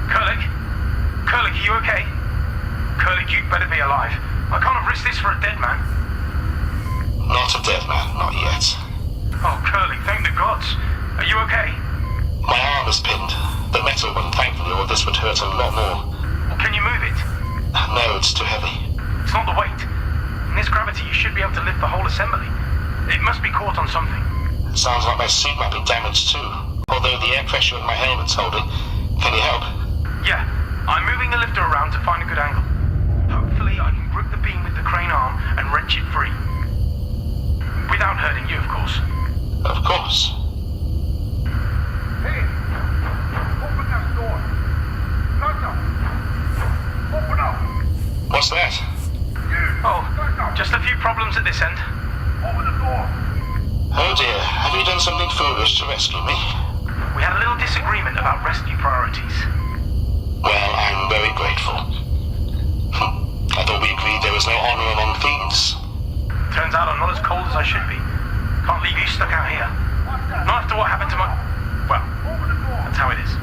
S14: Kurlik, are you okay? Kurlik, you'd better be alive. I can't have risked this for a dead man.
S20: Not a dead man, not yet.
S14: Oh, Kurlik, thank the gods. Are you okay?
S20: My arm is pinned. The metal one, thankfully, or this would hurt a lot more.
S14: Can you move it?
S20: No, it's too heavy.
S14: It's not the weight. In this gravity, you should be able to lift the whole assembly. It must marked on something.
S20: Sounds like my suit might be damaged too. Although the air pressure in my helmet's holding. Can you help?
S14: Yeah, I'm moving the lifter around to find a good angle. Hopefully I can grip the beam with the crane arm and wrench it free. Without hurting you, of course.
S20: Of course.
S14: Hey! Open that door! Thunder! Open up!
S20: What's that?
S14: Oh, just a few problems at this end. Open the door!
S20: Oh dear, have you done something foolish to rescue me?
S14: We had a little disagreement about rescue priorities.
S20: Well, I'm very grateful. I thought we agreed there was no honor among thieves.
S14: Turns out I'm not as cold as I should be. Can't leave you stuck out here. Not after what happened to my... Well, that's how it is.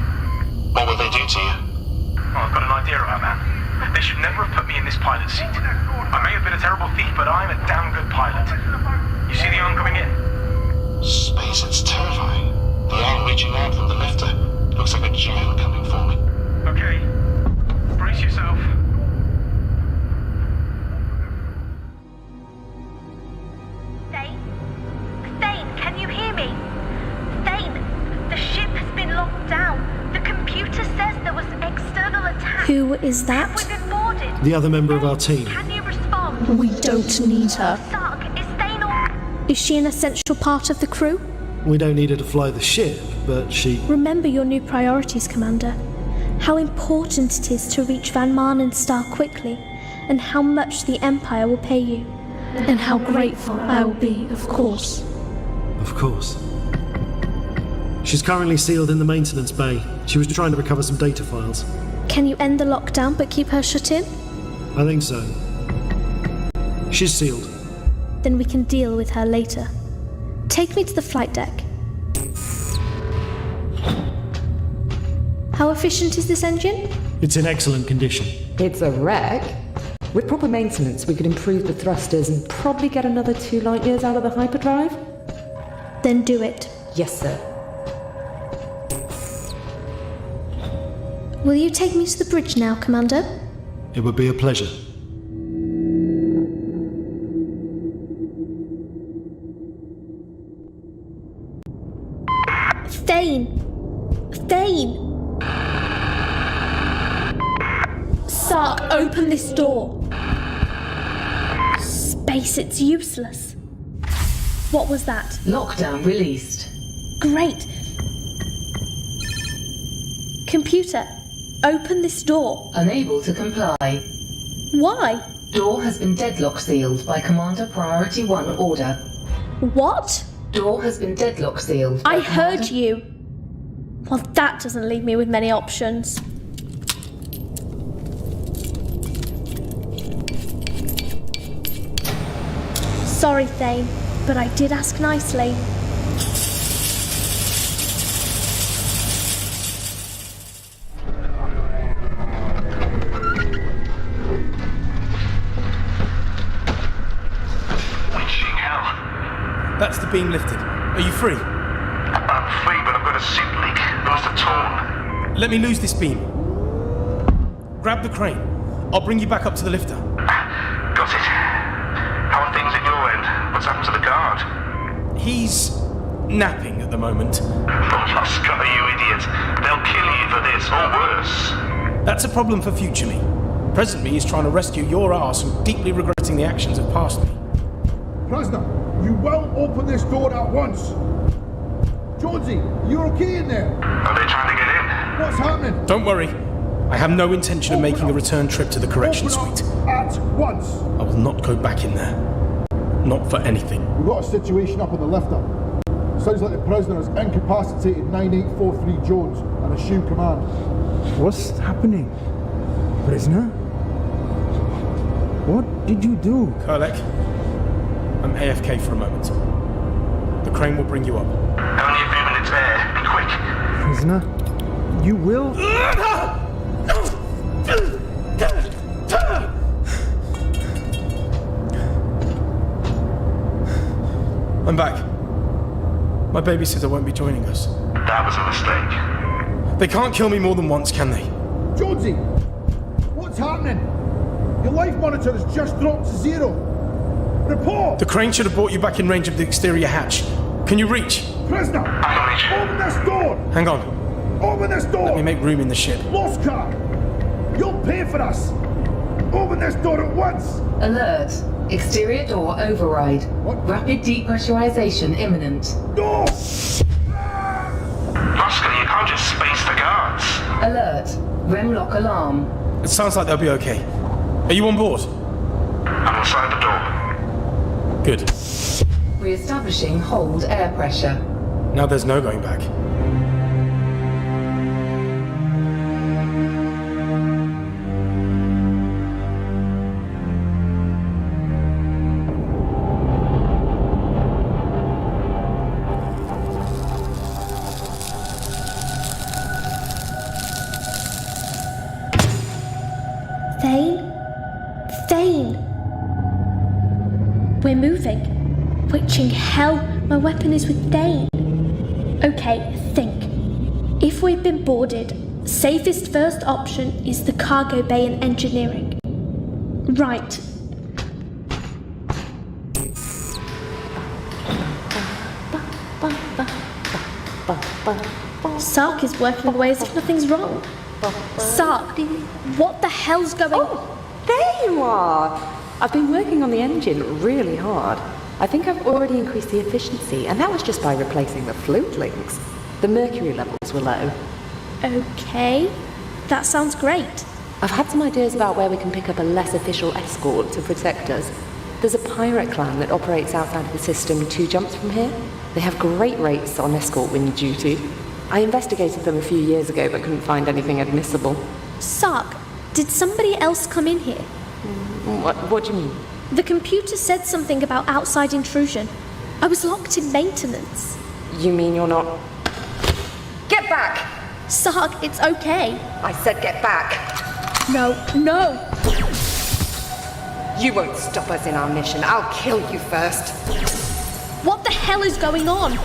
S20: What will they do to you?
S14: Well, I've got an idea about that. They should never have put me in this pilot seat. I may have been a terrible thief, but I'm a damn good pilot. You see the arm coming in?
S20: Space, it's terrifying. The arm reaching out from the lifter. Looks like a giant coming for me.
S14: Okay. Brace yourself.
S15: Thane, can you hear me? Thane, the ship has been locked down. The computer says there was external attack. Who is that? We've been boarded.
S16: The other member of our team.
S15: Can you respond?
S2: We don't need her.
S15: Sark, is Thane all... Is she an essential part of the crew?
S16: We don't need her to fly the ship, but she...
S15: Remember your new priorities, Commander. How important it is to reach Van Marnen's star quickly, and how much the Empire will pay you.
S2: And how grateful I will be, of course.
S16: Of course. She's currently sealed in the maintenance bay. She was trying to recover some data files.
S15: Can you end the lockdown but keep her shut in?
S16: I think so. She's sealed.
S15: Then we can deal with her later. Take me to the flight deck. How efficient is this engine?
S16: It's in excellent condition.
S19: It's a wreck. With proper maintenance, we could improve the thrusters and probably get another 2 light years out of the hyperdrive.
S15: Then do it.
S19: Yes, sir.
S15: Will you take me to the bridge now, Commander?
S16: It would be a pleasure.
S15: Thane! Thane! Sark, open this door! Space, it's useless. What was that?
S18: Lockdown released.
S15: Great! Computer, open this door.
S18: Unable to comply.
S15: Why?
S18: Door has been deadlock sealed by Commander Priority 1 order.
S15: What?
S18: Door has been deadlock sealed.
S15: I heard you. Well, that doesn't leave me with many options. Sorry, Thane, but I did ask nicely.
S14: Witching hell.
S17: That's the beam lifted. Are you free?
S14: I'm free, but I've got a suit leak. It must have torn.
S17: Let me lose this beam. Grab the crane. I'll bring you back up to the lifter.
S14: Got it. How are things at your end? What's happened to the guard?
S17: He's napping at the moment.
S14: Oh, Scott, you idiot. They'll kill you for this, or worse.
S17: That's a problem for future me. Present me is trying to rescue your arse from deeply regretting the actions of past me.
S21: Prisoner, you will open this door at once. Jonesy, you okay in there?
S14: Are they trying to get in?
S21: What's happening?
S17: Don't worry. I have no intention of making a return trip to the correction suite.
S21: At once.
S17: I will not go back in there. Not for anything.
S21: We've got a situation up on the lifter. Sounds like the prisoner has incapacitated 9843 Jones and assumed command.
S13: What's happening? Prisoner? What did you do?
S17: Kurlek, I'm AFK for a moment. The crane will bring you up.
S14: Only a few minutes there. Be quick.
S13: Prisoner? You will?
S17: I'm back. My babysitter won't be joining us.
S14: That was a mistake.
S17: They can't kill me more than once, can they?
S21: Jonesy, what's happening? Your life monitor has just dropped to 0. Report!
S17: The crane should have brought you back in range of the exterior hatch. Can you reach?
S21: Prisoner! Open this door!
S17: Hang on.
S21: Open this door!
S17: Let me make room in the ship.
S21: Loska! You'll pay for us! Open this door at once!
S18: Alert. Exterior door override. Rapid depressurization imminent.
S21: No!
S14: Oscar, you can't just space the guards.
S18: Alert. Remlock alarm.
S17: It sounds like they'll be okay. Are you on board?
S14: I'm inside the door.
S17: Good.
S18: Re-establishing hold air pressure.
S17: Now there's no going back.
S15: Thane! We're moving. Witching hell, my weapon is with Thane. Okay, think. If we've been boarded, safest first option is the cargo bay and engineering. Right. Sark is working away as if nothing's wrong. Sark, what the hell's going on?
S19: Oh, there you are! I've been working on the engine really hard. I think I've already increased the efficiency, and that was just by replacing the floatlings. The mercury levels were low.
S15: Okay, that sounds great.
S19: I've had some ideas about where we can pick up a less official escort to protect us. There's a pirate clan that operates outside of the system 2 jumps from here. They have great rates on escort wind duty. I investigated them a few years ago but couldn't find anything admissible.
S15: Sark, did somebody else come in here?
S19: What do you mean?
S15: The computer said something about outside intrusion. I was locked in maintenance.
S19: You mean you're not... Get back!
S15: Sark, it's okay.
S19: I said get back.
S15: No.
S19: You won't stop us in our mission. I'll kill you first.
S15: What the hell is going on?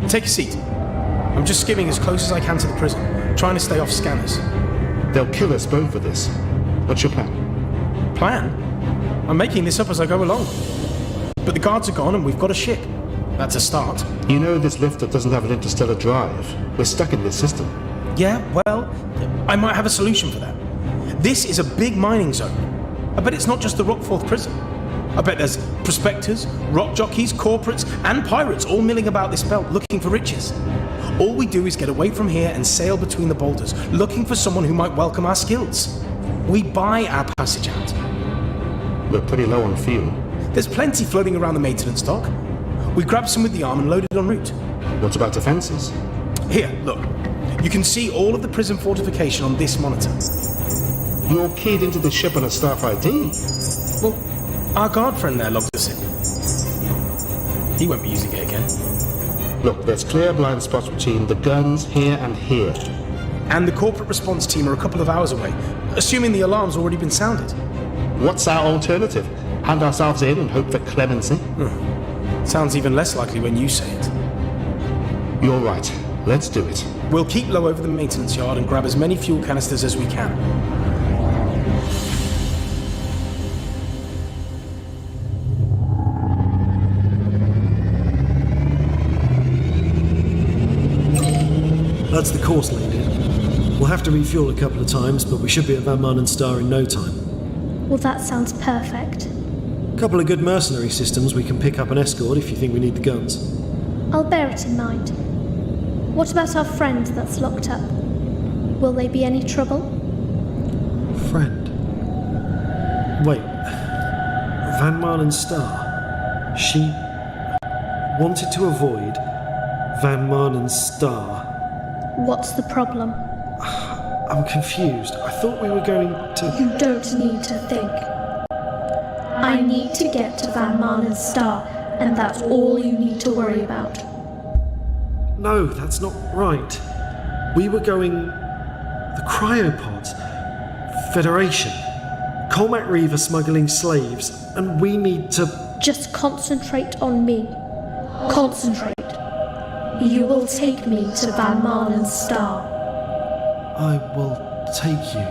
S17: Take a seat. I'm just skimming as close as I can to the prison, trying to stay off scanners.
S21: They'll kill us both for this. What's your plan?
S17: Plan? I'm making this up as I go along. But the guards are gone and we've got a ship. That's a start.
S21: You know this lifter doesn't have an interstellar drive. We're stuck in this system.
S17: Yeah, well, I might have a solution for that. This is a big mining zone. I bet it's not just the Rockforth prison. I bet there's prospectors, rock jockeys, corporates, and pirates all milling about this belt looking for riches. All we do is get away from here and sail between the boulders, looking for someone who might welcome our skills. We buy our passage out.
S21: We're pretty low on fuel.
S17: There's plenty floating around the maintenance dock. We grab some with the arm and load it en route.
S21: What about defences?
S17: Here, look. You can see all of the prison fortification on this monitor.
S21: You're keyed into the ship on a staff ID.
S17: Well, our guard friend there logged us in. He won't be using it again.
S21: Look, there's clear blind spots between the guns here and here.
S17: And the corporate response team are a couple of hours away, assuming the alarm's already been sounded.
S21: What's our alternative? Hand ourselves in and hope for clemency?
S17: Sounds even less likely when you say it.
S21: You're right. Let's do it.
S17: We'll keep low over the maintenance yard and grab as many fuel canisters as we can.
S16: That's the course landed. We'll have to refuel a couple of times, but we should be at Van Marnen Star in no time.
S15: Well, that sounds perfect.
S16: Couple of good mercenary systems we can pick up an escort if you think we need the guns.
S15: I'll bear it in mind. What about our friend that's locked up? Will they be any trouble?
S16: Friend? Wait. Van Marnen Star? She wanted to avoid Van Marnen Star.
S15: What's the problem?
S16: I'm confused. I thought we were going to...
S15: You don't need to think. I need to get to Van Marnen Star, and that's all you need to worry about.
S16: No, that's not right. We were going... The cryopods. Federation. Colmac Reeve are smuggling slaves, and we need to...
S15: Just concentrate on me. Concentrate. You will take me to Van Marlen's star.
S16: I will take you.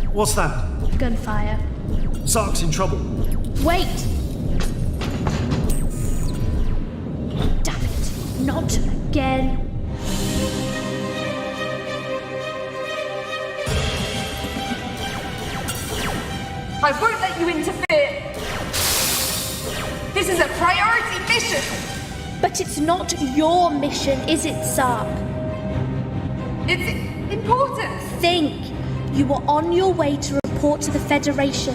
S16: What's that?
S15: Gunfire.
S16: Sark's in trouble.
S15: Wait! Damn it. Not again.
S4: I won't let you interfere. This is a priority mission.
S15: But it's not your mission, is it, Sark?
S4: It's important.
S15: Think. You were on your way to report to the Federation.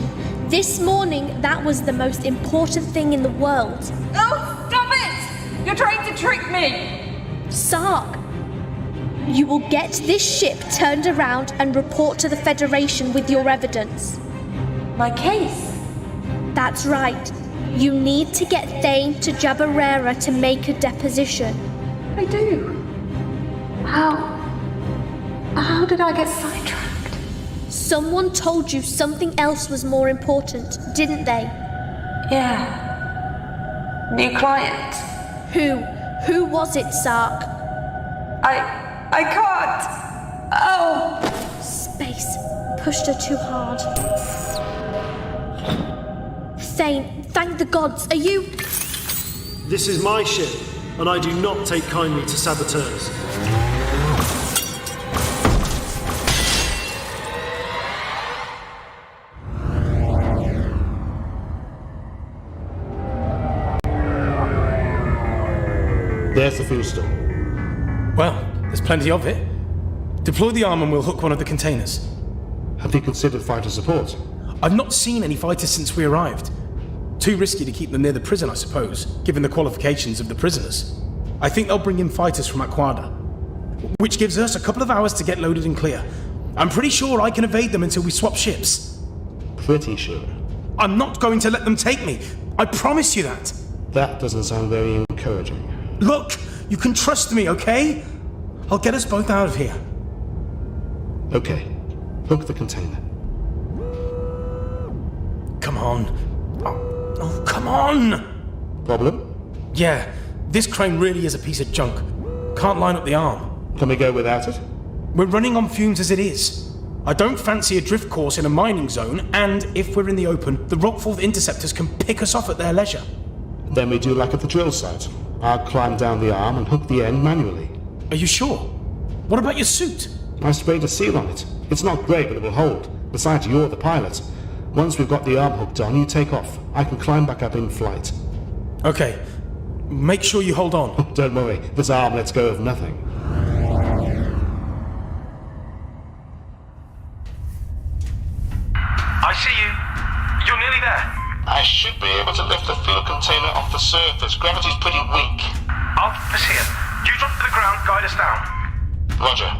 S15: This morning, that was the most important thing in the world.
S4: Oh, stop it! You're trying to trick me.
S15: Sark, you will get this ship turned around and report to the Federation with your evidence.
S4: My case?
S15: That's right. You need to get Thane to Jabarera to make a deposition.
S4: I do. How did I get sidetracked?
S15: Someone told you something else was more important, didn't they?
S4: Yeah. New client.
S15: Who was it, Sark?
S4: I can't. Oh!
S15: Space. Pushed her too hard. Thane, thank the gods. Are you...
S16: This is my ship, and I do not take kindly to saboteurs.
S13: There's the fuel store.
S17: Well, there's plenty of it. Deploy the arm and we'll hook one of the containers.
S13: Have you considered fighter support?
S17: I've not seen any fighters since we arrived. Too risky to keep them near the prison, I suppose, given the qualifications of the prisoners. I think they'll bring in fighters from Aquada, which gives us a couple of hours to get loaded and clear. I'm pretty sure I can evade them until we swap ships.
S13: Pretty sure?
S17: I'm not going to let them take me. I promise you that.
S13: That doesn't sound very encouraging.
S17: Look, you can trust me, okay? I'll get us both out of here.
S13: Okay. Hook the container.
S17: Come on. Oh, come on!
S13: Problem?
S17: Yeah, this crane really is a piece of junk. Can't line up the arm.
S13: Can we go without it?
S17: We're running on fumes as it is. I don't fancy a drift course in a mining zone, and if we're in the open, the Rockforth interceptors can pick us off at their leisure.
S13: Then we do like at the drill site. I'll climb down the arm and hook the end manually.
S17: Are you sure? What about your suit?
S13: I sprayed a seal on it. It's not great, but it will hold. Besides, you're the pilot. Once we've got the arm hooked on, you take off. I can climb back up in flight.
S17: Okay. Make sure you hold on.
S13: Don't worry. This arm lets go of nothing.
S14: I see you. You're nearly there.
S20: I should be able to lift the fuel container off the surface. Gravity's pretty weak.
S14: I'll keep us here. You drop to the ground, guide us down.
S20: Roger.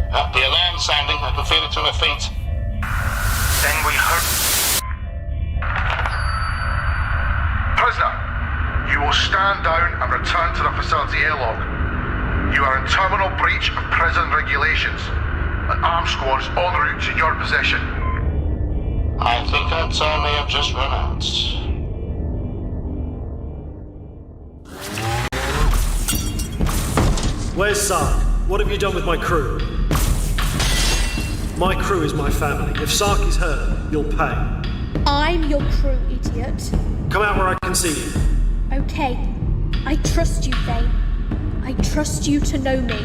S20: The alarm's sounding. I can feel it to my feet.
S14: Then we hurt. Prisoner, you will stand down and return to the facility airlock. You are in terminal breach of prison regulations. An armed squad is en route to your position.
S20: I think our time may have just run out.
S16: Where's Sark? What have you done with my crew? My crew is my family. If Sark is hurt, you'll pay.
S15: I'm your crew, idiot.
S16: Come out where I can see you.
S15: Okay. I trust you, Thane. I trust you to know me.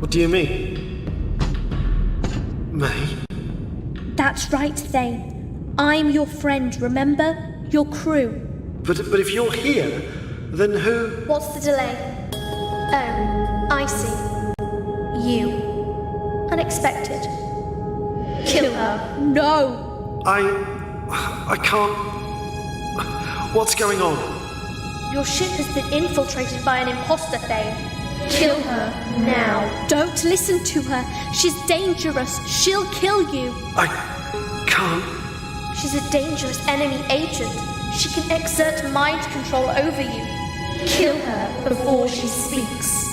S16: What do you mean? May?
S15: That's right, Thane. I'm your friend, remember? Your crew.
S16: But if you're here, then who...
S15: What's the delay? Oh, I see. You. Unexpected. Kill her. No!
S16: I can't... What's going on?
S15: Your ship has been infiltrated by an imposter, Thane. Kill her now. Don't listen to her. She's dangerous. She'll kill you.
S16: I can't...
S15: She's a dangerous enemy agent. She can exert mind control over you. Kill her before she speaks.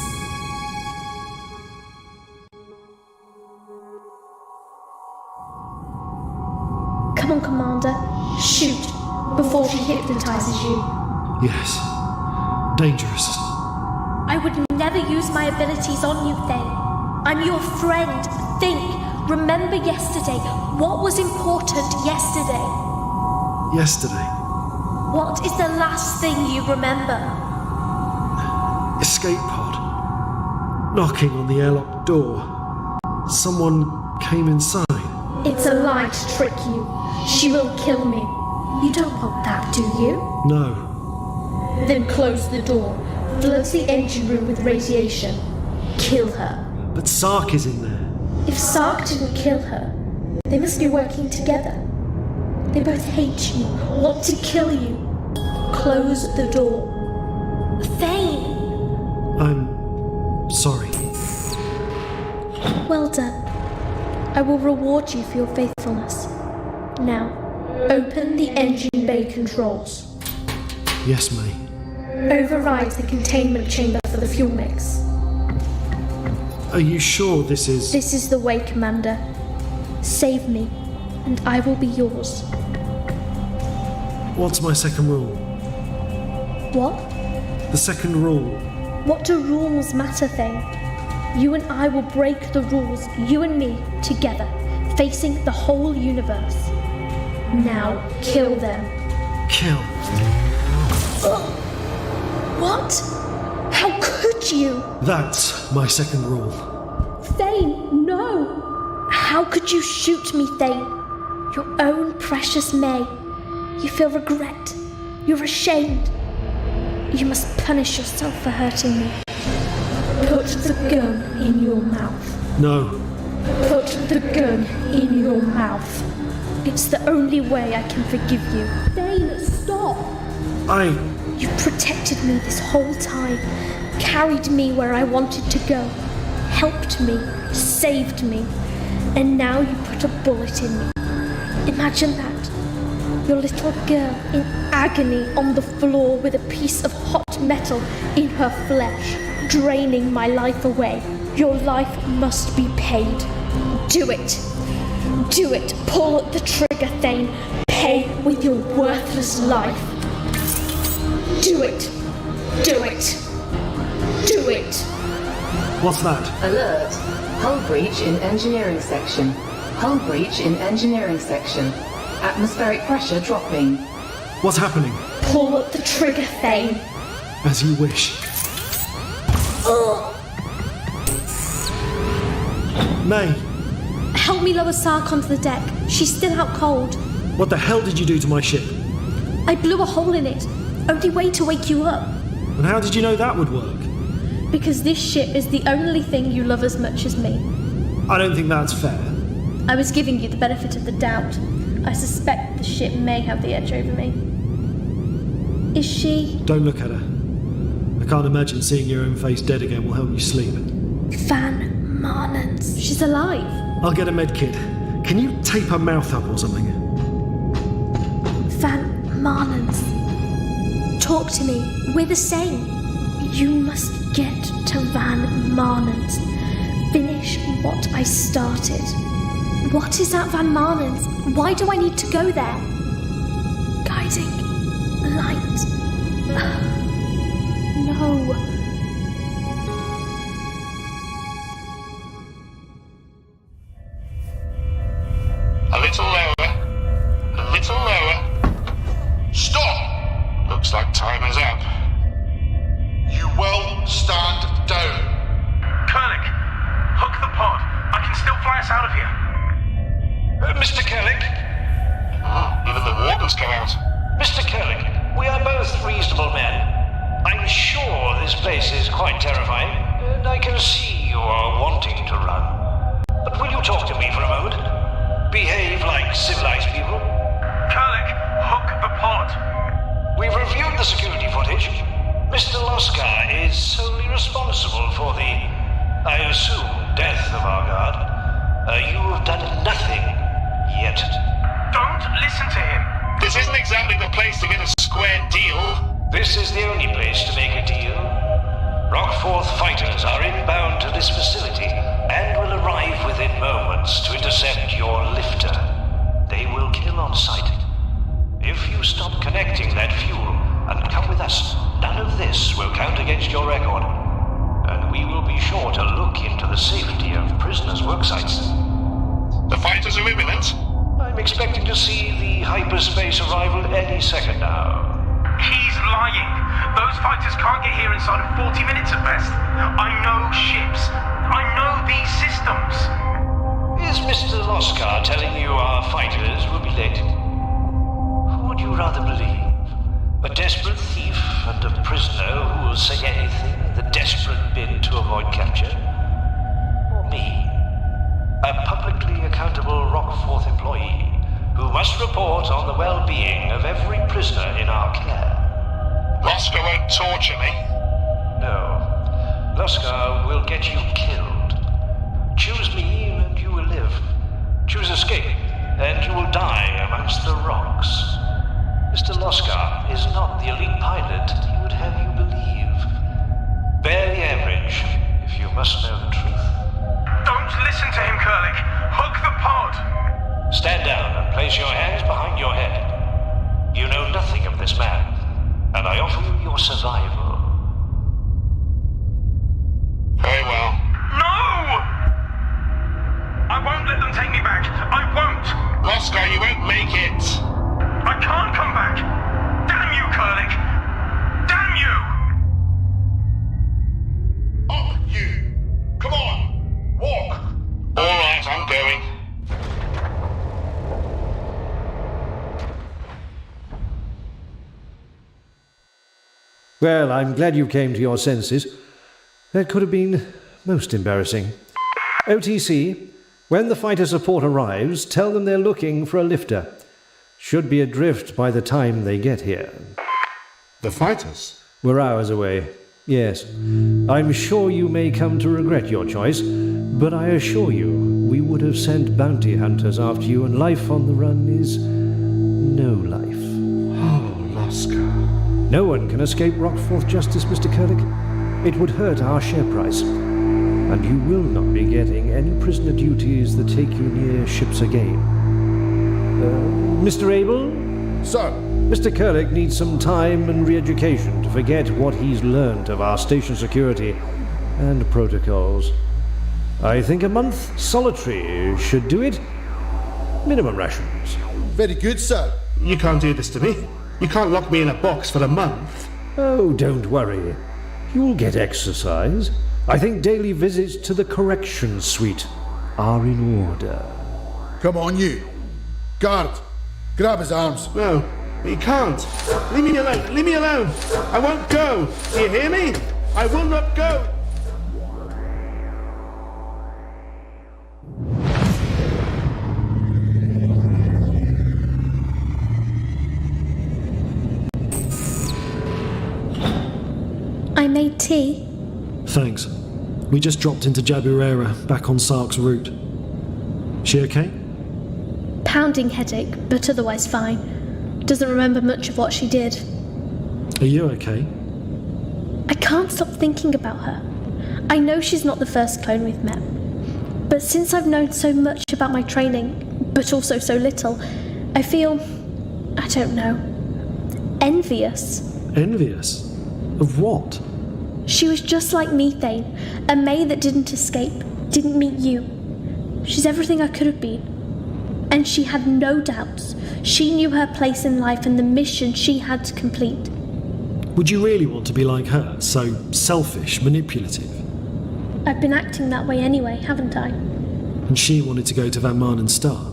S15: Come on, Commander. Shoot before she hypnotizes you.
S16: Yes. Dangerous.
S15: I would never use my abilities on you, Thane. I'm your friend. Think. Remember yesterday. What was important yesterday?
S16: Yesterday?
S15: What is the last thing you remember?
S16: Escape pod. Knocking on the airlock door. Someone came inside.
S15: It's a lie to trick you. She will kill me. You don't want that, do you?
S16: No.
S15: Then close the door. Flood the engine room with radiation. Kill her.
S16: But Sark is in there.
S15: If Sark didn't kill her, they must be working together. They both hate you, want to kill you. Close the door. Thane!
S16: I'm sorry.
S15: Well done. I will reward you for your faithfulness. Now, open the engine bay controls.
S16: Yes, May.
S15: Override the containment chamber for the fuel mix.
S16: Are you sure this is...
S15: This is the way, Commander. Save me, and I will be yours.
S16: What's my second rule?
S15: What?
S16: The second rule.
S15: What do rules matter, Thane? You and I will break the rules, you and me, together, facing the whole universe. Now, kill them.
S16: Kill?
S15: What? How could you?
S16: That's my second rule.
S15: Thane, no! How could you shoot me, Thane? Your own precious May. You feel regret. You're ashamed. You must punish yourself for hurting me. Put the gun in your mouth.
S16: No.
S15: Put the gun in your mouth. It's the only way I can forgive you. Thane, stop! You protected me this whole time, carried me where I wanted to go, helped me, saved me, and now you put a bullet in me. Imagine that. Your little girl in agony on the floor with a piece of hot metal in her flesh, draining my life away. Your life must be paid. Do it. Do it. Pull the trigger, Thane. Pay with your worthless life. Do it. Do it. Do it.
S16: What's that?
S18: Alert. Hull breach in engineering section. Hull breach in engineering section. Atmospheric pressure dropping.
S16: What's happening?
S15: Pull the trigger, Thane.
S16: As you wish. May.
S15: Help me lower Sark onto the deck. She's still out cold.
S16: What the hell did you do to my ship?
S15: I blew a hole in it. Only way to wake you up.
S16: And how did you know that would work?
S15: Because this ship is the only thing you love as much as me.
S16: I don't think that's fair.
S15: I was giving you the benefit of the doubt. I suspect the ship may have the edge over me. Is she...
S16: Don't look at her. I can't imagine seeing your own face dead again will help you sleep.
S15: Van Marnans. She's alive.
S16: I'll get a med kit. Can you tape her mouth up or something?
S15: Van Marnans. Talk to me. We're the same. You must get to Van Marnans. Finish what I started. What is at Van Marnans? Why do I need to go there? Guiding light. No.
S20: A little lower. A little lower. Stop! Looks like time is up. You will stand down.
S17: Kerlick, hook the pod. I can still fly us out of here.
S20: Mr. Kerlick? Even the warden's come out.
S3: Mr. Kerlick, we are both reasonable men. I'm sure this place is quite terrifying, and I can see you are wanting to run. But will you talk to me for a moment? Behave like civilized people.
S17: Kerlick, hook the pod.
S3: We've reviewed the security footage. Mr. Loskar is solely responsible for the, I assume, death of our guard. You have done nothing yet.
S17: Don't listen to him.
S20: This isn't exactly the place to get a square deal.
S3: This is the only place to make a deal. Rockforth fighters are inbound to this facility and will arrive within moments to intercept your lifter. They will kill on sight. If you stop connecting that fuel and come with us, none of this will count against your record. and we will be sure to look into the safety of prisoners' worksites.
S20: The fighters are imminent?
S3: I'm expecting to see the hyperspace arrival any second now.
S17: He's lying. Those fighters can't get here inside of 40 minutes at best. I know ships. I know these systems.
S3: Is Mr. Loskar telling you our fighters will be late? Who would you rather believe? A desperate thief and a prisoner who will say anything in the desperate bid to avoid capture? Or me? A publicly accountable Rockforth employee who must report on the well-being of every prisoner in our care.
S20: Loskar won't torture me.
S3: No. Loskar will get you killed. Choose me and you will live. Choose escape and you will die amongst the rocks. Mr. Loskar is not the elite pilot he would have you believe. Barely average, if you must know the truth.
S17: Don't listen to him, Kurlik. Hook the pod.
S3: Stand down and place your hands behind your head. You know nothing of this man, and I offer you your survival.
S20: Very well.
S17: No! I won't let them take me back. I won't.
S20: Loskar, you won't make it.
S17: I can't come back. Damn you, Kurlik. Damn you!
S20: Up, you! Come on! Walk! All right, I'm going.
S6: Well, I'm glad you came to your senses. That could have been most embarrassing. OTC, when the fighter support arrives, tell them they're looking for a lifter. Should be adrift by the time they get here.
S13: The fighters?
S6: We're hours away. Yes. I'm sure you may come to regret your choice, but I assure you, we would have sent bounty hunters after you, and life on the run is no life.
S13: Oh, Loskar.
S6: No one can escape Rockforth justice, Mr. Kurlik. It would hurt our share price. And you will not be getting any prisoner duties that take you near ships again. Mr. Abel?
S21: Sir?
S6: Mr. Kurlik needs some time and re-education to forget what he's learned of our station security and protocols. I think a month solitary should do it. Minimum rations.
S21: Very good, sir.
S13: You can't do this to me. You can't lock me in a box for a month.
S6: Oh, don't worry. You'll get exercise. I think daily visits to the correction suite are in order.
S21: Come on, you. Guard, grab his arms.
S13: No, you can't. Leave me alone. Leave me alone. I won't go. Do you hear me? I will not go.
S15: I made tea.
S16: Thanks. We just dropped into Jaburera, back on Sark's route. She okay?
S15: Pounding headache, but otherwise fine. Doesn't remember much of what she did.
S16: Are you okay?
S15: I can't stop thinking about her. I know she's not the first clone we've met. But since I've known so much about my training, but also so little, I feel, I don't know, envious.
S16: Envious? Of what?
S15: She was just like Methane, a May that didn't escape, didn't meet you. She's everything I could have been. And she had no doubts. She knew her place in life and the mission she had to complete.
S16: Would you really want to be like her, so selfish, manipulative?
S15: I've been acting that way anyway, haven't I?
S16: And she wanted to go to Van Marnen's Star.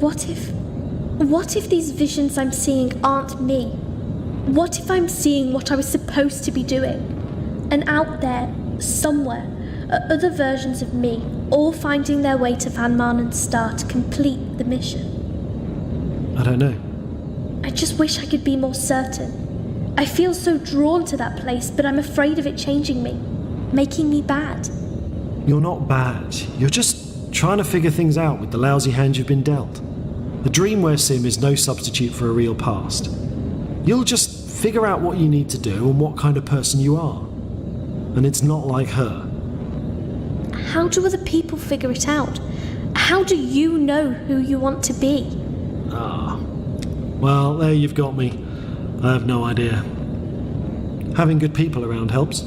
S15: What if these visions I'm seeing aren't me? What if I'm seeing what I was supposed to be doing? And out there, somewhere, are other versions of me, all finding their way to Van Marnen's Star to complete the mission.
S16: I don't know.
S15: I just wish I could be more certain. I feel so drawn to that place, but I'm afraid of it changing me, making me bad.
S16: You're not bad. You're just trying to figure things out with the lousy hand you've been dealt. The Dreamware sim is no substitute for a real past. You'll just figure out what you need to do and what kind of person you are. And it's not like her.
S15: How do other people figure it out? How do you know who you want to be?
S16: Well, there you've got me. I have no idea. Having good people around helps.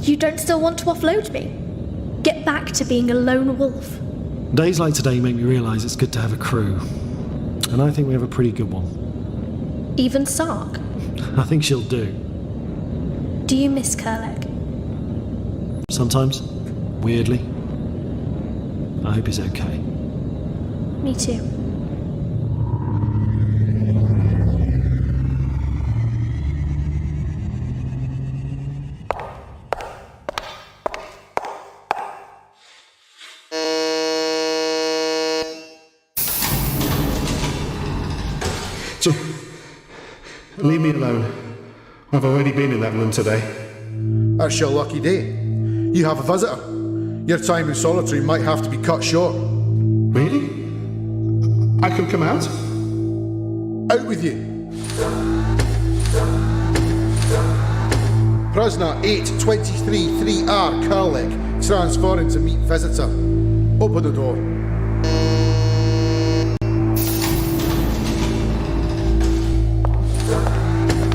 S15: You don't still want to offload me? Get back to being a lone wolf.
S16: Days like today make me realise it's good to have a crew. And I think we have a pretty good one.
S15: Even Sark?
S16: I think she'll do.
S15: Do you miss Kurlek?
S16: Sometimes. Weirdly. I hope he's okay.
S15: Me too.
S13: Leave me alone. I've already been in that room today.
S21: That's your lucky day. You have a visitor. Your time in solitary might have to be cut short.
S13: Really? I can come out?
S21: Out with you. Prisoner 823-3R Kurlek transferring to meet visitor. Open the door.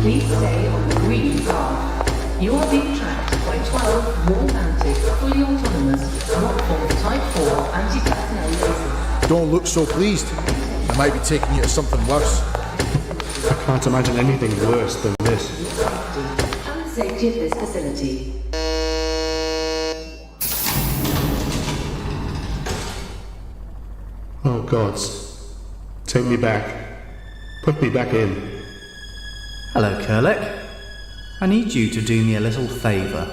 S18: Please stay on the green path. You are being tracked by 12 wall-mounted, fully autonomous, Rockford Type 4 anti-personnel lasers.
S21: Don't look so pleased. I might be taking you to something worse.
S13: I can't imagine anything worse than this.
S18: And the safety of this facility.
S13: Oh, gods. Take me back. Put me back in.
S1: Hello, Kurlek. I need you to do me a little favour.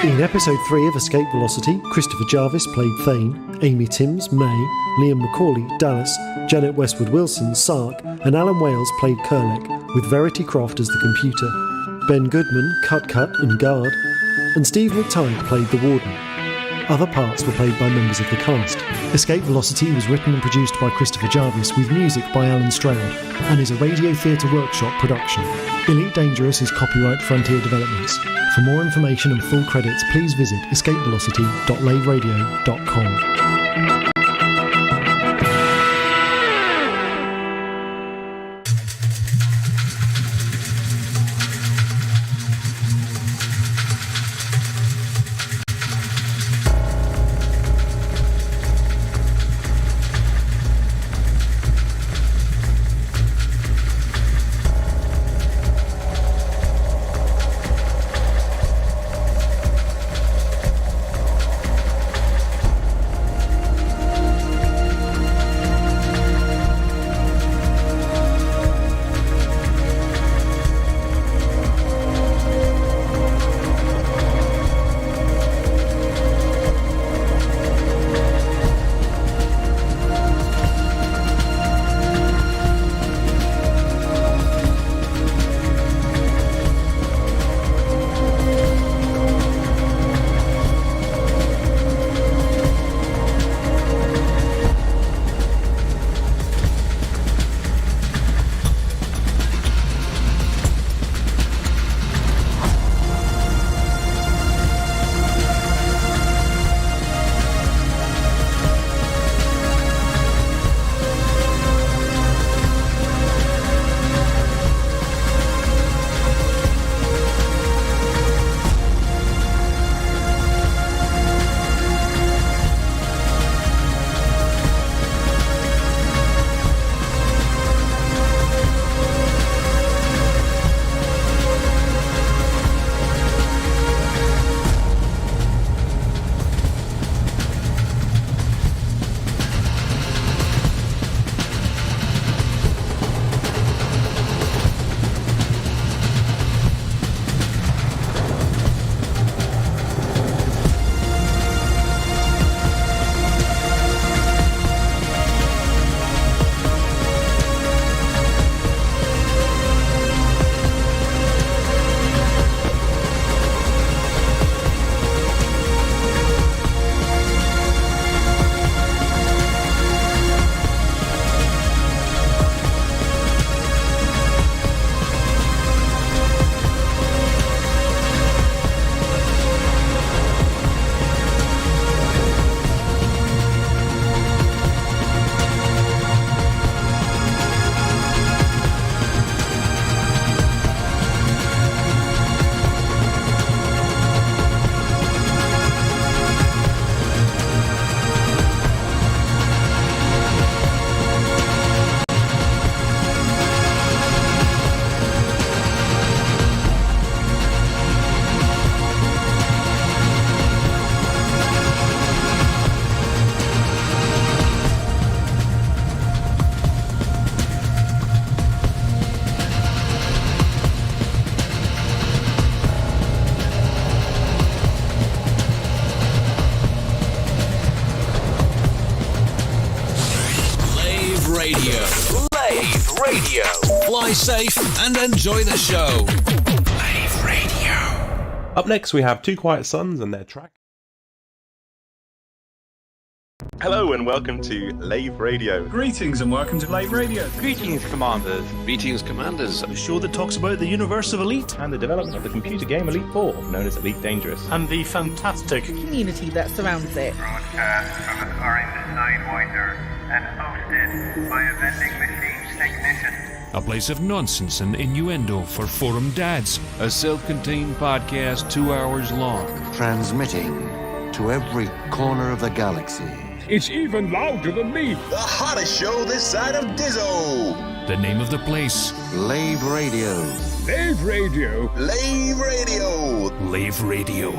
S16: In episode 3 of Escape Velocity, Christopher Jarvis played Thane, Amy Timms, May, Liam Macaulay, Dallas, Janet Westwood Wilson, Sark, and Alan Wales played Kurlek, with Verity Croft as the computer. Ben Goodman, Cut and Guard, and Steve McTighe played the Warden. Other parts were played by members of the cast. Escape Velocity was written and produced by Christopher Jarvis with music by Alan Stroud and is a Radio Theatre Workshop production. Elite Dangerous is copyright Frontier Developments. For more information and full credits, please visit escapevelocity.laveradio.com.
S7: Radio. Fly safe and enjoy the show. Lave Radio.
S22: Up next, we have Two Quiet Sons and their track.
S23: Hello and welcome to Lave Radio.
S1: Greetings and welcome to Lave Radio.
S23: Greetings, Commanders.
S10: Greetings, Commanders.
S1: The show that talks about the universe of Elite.
S22: And the development of the computer game Elite 4, known as Elite Dangerous.
S1: And the fantastic
S2: community that surrounds it.
S24: Broadcast from an orange Sidewinder and hosted by a vending machine technician.
S25: A place of nonsense and innuendo for forum dads. A self-contained podcast 2 hours long.
S26: Transmitting to every corner of the galaxy.
S25: It's even louder than me.
S7: The hottest show this side of Dizzo.
S25: The name of the place.
S26: Lave Radio.
S25: Lave Radio.
S7: Lave Radio.
S25: Lave Radio.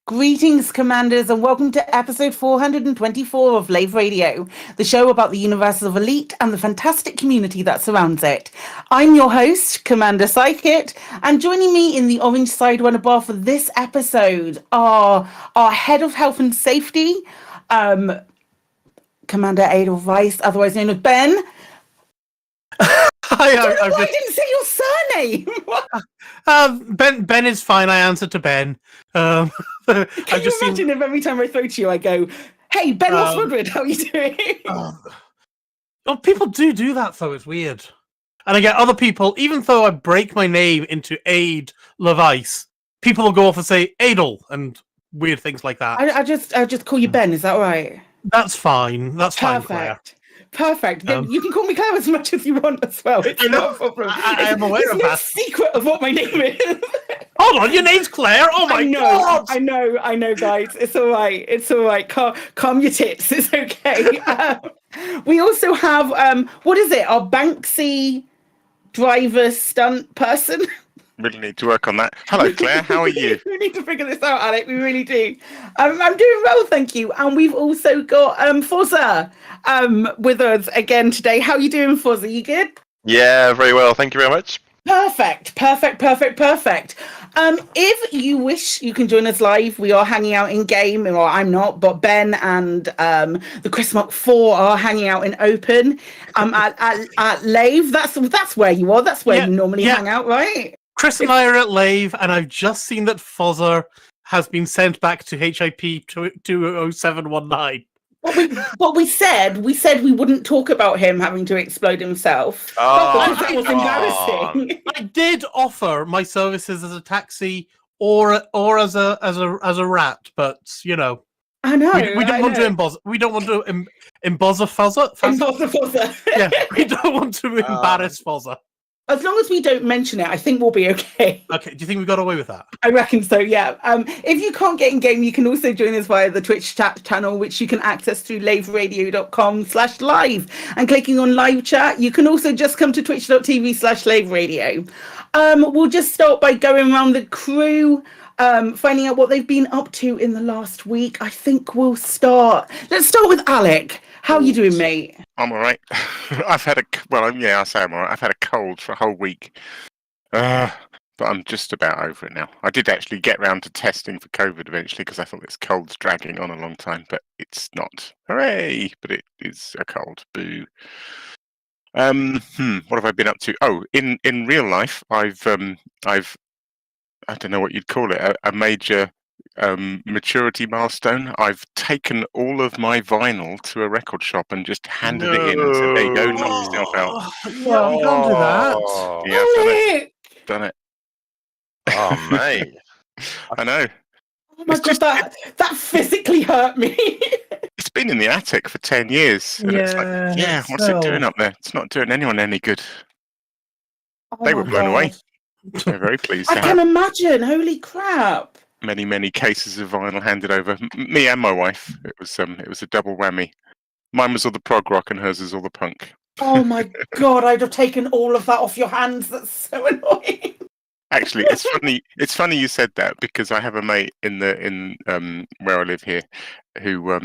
S27: Greetings, Commanders, and welcome to episode 424 of Lave Radio, the show about the universe of Elite and the fantastic community that surrounds it. I'm your host, Commander Psychit, and joining me in the Orange Sidewinder bar for this episode are our Head of Health and Safety, Commander Edelweiss, otherwise known as Ben. I didn't say your
S17: surname. Ben is fine. I answered to Ben.
S27: Can you imagine if every time I throw to you, I go, "Hey, Ben Woodward, how are you doing?"
S17: People do that, though. It's weird. And I get other people, even though I break my name into Aid Levice, people will go off and say Adel and weird things like that.
S27: I just call you Ben. Is that right?
S17: That's fine. That's fine, Claire.
S27: Perfect. Then you can call me Claire as much as you want as well. It's not a problem.
S17: I am aware of
S27: no
S17: that.
S27: Secret of what my name is.
S17: Hold on, your name's Claire. Oh my God!
S27: I know, guys. It's all right. It's all right. Calm your tits. It's okay. We also have what is it? Our Banksy driver stunt person.
S23: Really need to work on that. Hello, Claire. How are you?
S27: We need to figure this out, Alec. We really do. I'm doing well, thank you. And we've also got Fozza with us again today. How are you doing, Fozza? You good?
S23: Yeah, very well. Thank you very much.
S27: Perfect. If you wish, you can join us live. We are hanging out in game, or I'm not, but Ben and the Chris Mark 4 are hanging out in open at Lave. That's where you are. That's where you normally hang out, right?
S17: Chris and I are at Lave, and I've just seen that Fozzer has been sent back to HIP 20719.
S27: What we said we wouldn't talk about him having to explode himself. Because that was embarrassing.
S17: I did offer my services as a taxi or as a rat, but you know.
S27: I know.
S17: We don't want to emboss. We don't want to emboss a Fozzer. Yeah, we don't want to embarrass Fozzer.
S27: As long as we don't mention it, I think we'll be okay.
S17: Okay, do you think we got away with that?
S27: I reckon so, yeah. If you can't get in game, you can also join us via the Twitch chat channel, which you can access through laveradio.com/live. And clicking on live chat, you can also just come to twitch.tv/laveradio. We'll just start by going around the crew, finding out what they've been up to in the last week. I think let's start with Alec. How are you doing, mate?
S23: I'm all right. I've had I say I'm all right. I've had a cold for a whole week. But I'm just about over it now. I did actually get round to testing for COVID eventually because I thought this cold's dragging on a long time, but it's not. Hooray! But it is a cold. Boo. What have I been up to? Oh, in real life, I've I don't know what you'd call it, a major maturity milestone. I've taken all of my vinyl to a record shop and just handed it in and said, "There you go, knock yourself out."
S4: Yeah, you can't do that.
S23: Yeah, I've done it.
S5: Oh, mate.
S23: I know.
S27: Oh my god, that physically hurt me.
S23: It's been in the attic for 10 years. And it's like, what's it doing up there? It's not doing anyone any good. They were blown away. They're very pleased.
S27: I can imagine. Holy crap.
S23: Many, many cases of vinyl handed over. Me and my wife. It was a double whammy. Mine was all the prog rock and hers is all the punk.
S27: Oh my god, I'd have taken all of that off your hands. That's so annoying.
S23: Actually, it's funny. It's funny you said that because I have a mate in where I live here, who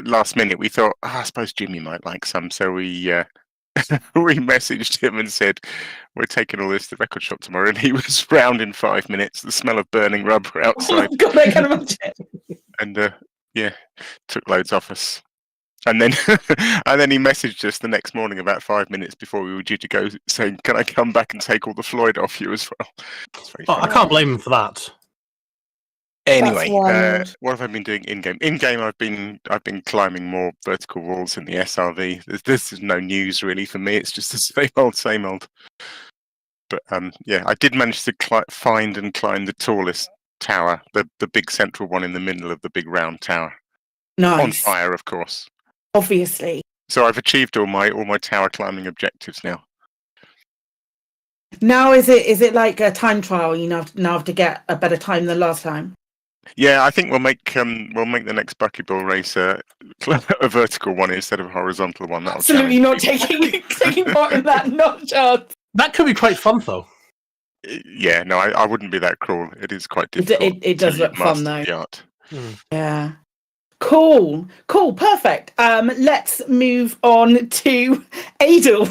S23: last minute we thought, I suppose Jimmy might like some, so we we messaged him and said we're taking all this to the record shop tomorrow, and he was round in 5 minutes. The smell of burning rubber outside.
S27: Oh god, I can imagine.
S23: And took loads off us. And then and then he messaged us the next morning about 5 minutes before we were due to go, saying, "Can I come back and take all the Floyd off you as well?"
S4: I can't blame him for that.
S23: Anyway, what have I been doing in game? In game, I've been climbing more vertical walls in the SRV. This is no news really for me. It's just the same old. But I did manage to find and climb the tallest tower, the big central one in the middle of the big round tower.
S27: Nice.
S23: On fire, of course.
S27: Obviously.
S23: So I've achieved all my tower climbing objectives now.
S27: Now is it like a time trial? You now have to get a better time than last time.
S23: Yeah, I think we'll make the next bucketball race a vertical one instead of a horizontal one. That'll
S27: Absolutely not taking part in that. Not chance.
S4: That could be quite fun, though.
S23: Yeah, no, I wouldn't be that cruel. It is quite difficult.
S27: It does look fun though.
S23: The art.
S27: Yeah. Cool, perfect. Let's move on to Adel.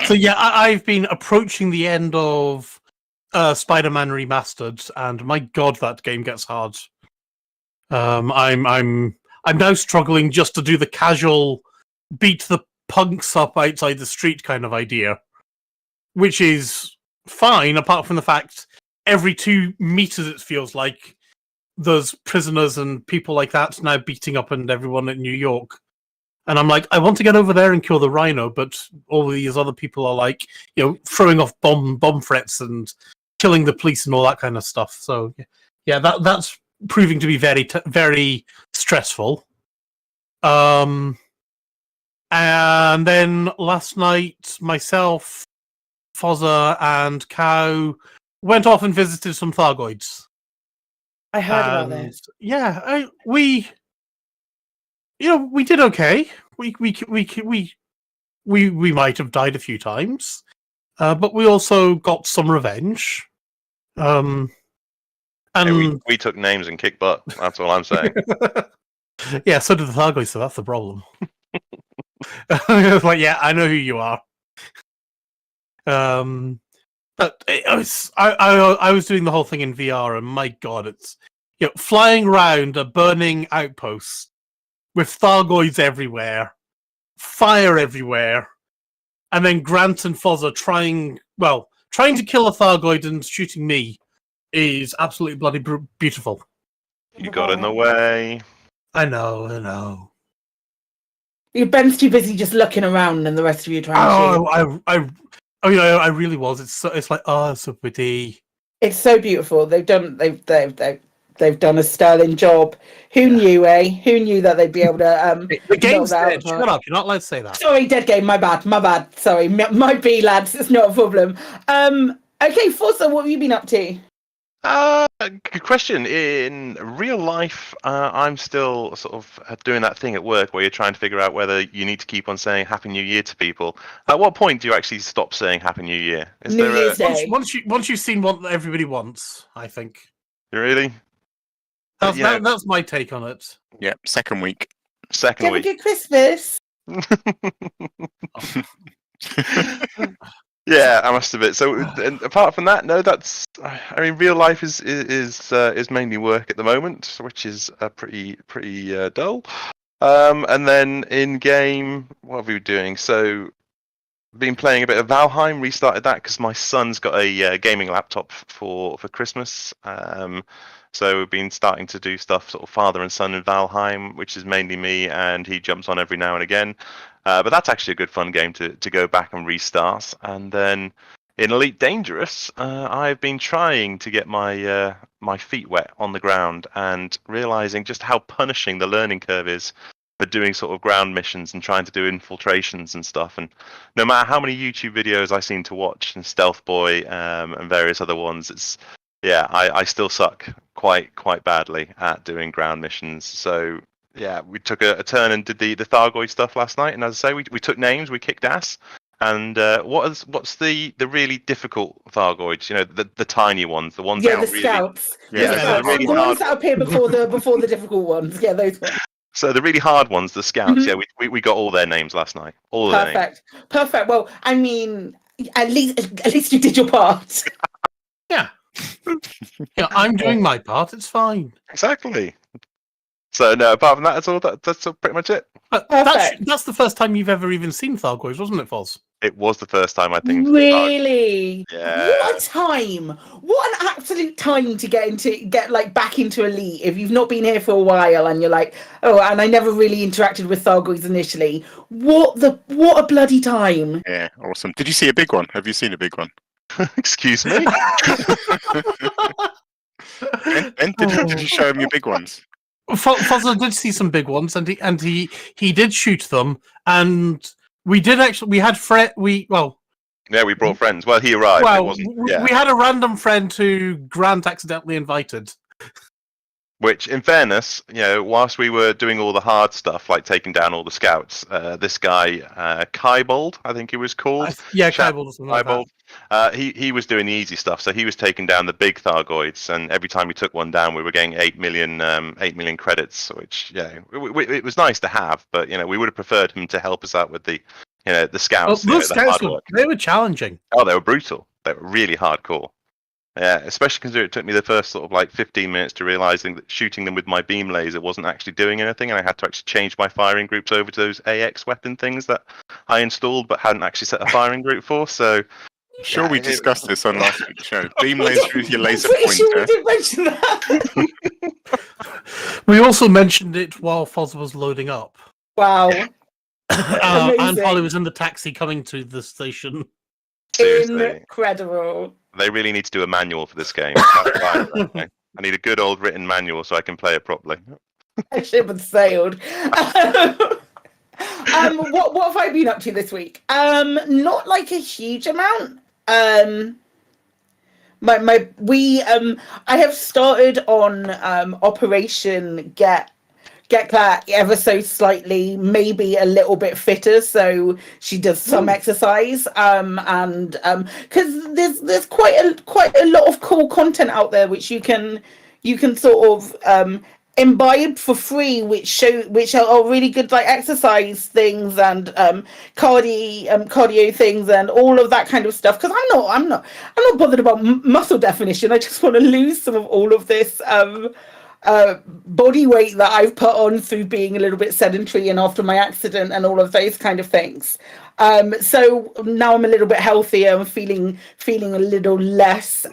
S4: So yeah, I've been approaching the end of Spider-Man Remastered, and my god, that game gets hard. I'm now struggling just to do the casual beat the punks up outside the street kind of idea, which is fine, apart from the fact every 2 meters it feels like there's prisoners and people like that now beating up and everyone in New York. And I'm like, I want to get over there and kill the Rhino, but all these other people are like, throwing off bomb threats and killing the police and all that kind of stuff. So yeah, that's proving to be very very stressful. And then last night, myself, Fozza, and Cow went off and visited some Thargoids.
S27: I heard about this.
S4: Yeah, we did okay. We might have died a few times, but we also got some revenge. And
S5: we took names and kicked butt. That's all I'm saying.
S4: Yeah, so did the Thargoids, so that's the problem. I was like, yeah, I know who you are. But I was doing the whole thing in VR, and my god, it's flying around a burning outpost with Thargoids everywhere, fire everywhere, and then Grant and Fozza trying to kill a Thargoid and shooting me is absolutely bloody beautiful.
S5: You got in the way.
S4: I know.
S27: Ben's too busy just looking around, and the rest of you trying to shoot.
S4: I really was. It's like, oh, it's so pretty.
S27: It's so beautiful. They've done a sterling job. Who knew, eh? Who knew that they'd be able to
S4: the game's dead. Shut up, you're not allowed to say that.
S27: Sorry, dead game, my bad. Sorry. Might be, lads, it's not a problem. Okay, Fozza, what have you been up to?
S5: Good question. In real life, I'm still sort of doing that thing at work where you're trying to figure out whether you need to keep on saying Happy New Year to people. At what point do you actually stop saying Happy New Year?
S27: New Year's Day.
S4: Once you've seen what everybody wants, I think.
S5: Really?
S4: That's my take on it.
S23: Yeah, second week.
S5: Second week.
S27: Have a good Christmas.
S5: Yeah, I must admit. So, and apart from that, no, real life is mainly work at the moment, which is pretty dull. And then in game, what are we doing? So, been playing a bit of Valheim. Restarted that because my son's got a gaming laptop for Christmas. So we've been starting to do stuff sort of father and son in Valheim, which is mainly me, and he jumps on every now and again. But that's actually a good fun game to go back and restart. And then in Elite Dangerous, I've been trying to get my my feet wet on the ground and realizing just how punishing the learning curve is for doing sort of ground missions and trying to do infiltrations and stuff. And no matter how many YouTube videos I seem to watch, and Stealth Boy and various other ones, I still suck quite badly at doing ground missions. So yeah, we took a turn and did the Thargoid stuff last night. And as I say, we took names, we kicked ass. And what's the really difficult Thargoids? You know, the tiny ones, the ones that
S27: the scouts.
S5: The really
S27: the
S5: hard
S27: ones that appear before the difficult ones. Yeah, those ones.
S5: So the really hard ones, the scouts. Yeah, we got all their names last night. All of their names.
S27: Perfect. Well, I mean, at least you did your part.
S4: Yeah. Yeah, I'm doing my part. It's fine.
S5: Exactly. So no, apart from that, that's pretty much it.
S4: That's the first time you've ever even seen Thargoids, wasn't it, Foz?
S5: It was the first time, I think.
S27: Really?
S5: Yeah.
S27: What a time! What an absolute time to get back into Elite if you've not been here for a while and you're like, oh, and I never really interacted with Thargoids initially. What a bloody time!
S23: Yeah, awesome. Did you see a big one? Have you seen a big one?
S5: Excuse me.
S23: And did you show him your big ones?
S4: Fozza did see some big ones, and he did shoot them, and we did actually. We had we
S5: brought friends. Well, he arrived.
S4: Well,
S5: it wasn't, yeah.
S4: We had a random friend who Grant accidentally invited.
S5: Which, in fairness, you know, whilst we were doing all the hard stuff, like taking down all the scouts, this guy, Kaibold, I think he was called.
S4: Kaibold.
S5: He was doing the easy stuff, so he was taking down the big Thargoids, and every time we took one down, we were getting 8 million credits, which, it was nice to have, but, you know, we would have preferred him to help us out with the scouts.
S4: Well, those scouts they were challenging.
S5: Oh, they were brutal. They were really hardcore. Yeah, especially considering it took me the first sort of 15 minutes to realizing that shooting them with my beam laser wasn't actually doing anything, and I had to actually change my firing groups over to those AX weapon things that I installed but hadn't actually set a firing group for. So,
S23: I'm sure we discussed this on last week's show. Beam laser with your laser
S27: Pretty sure we
S23: pointer.
S27: did mention that.
S4: We also mentioned it while Foz was loading up.
S27: Wow.
S5: Uh,
S4: and while he was in the taxi coming to the station.
S5: Seriously.
S27: Incredible.
S5: They really need to do a manual for this game. I need a good old written manual so I can play it properly.
S27: I ship had sailed. What have I been up to this week? Not like a huge amount. I have started on Operation Get that ever so slightly, maybe a little bit fitter, so she does some exercise, and because there's quite a lot of cool content out there which you can sort of imbibe for free, which are really good, like exercise things and cardio things and all of that kind of stuff. Because I'm not bothered about muscle definition. I just want to lose some of all of this body weight that I've put on through being a little bit sedentary and after my accident and all of those kind of things. So now I'm a little bit healthier. I'm feeling a little less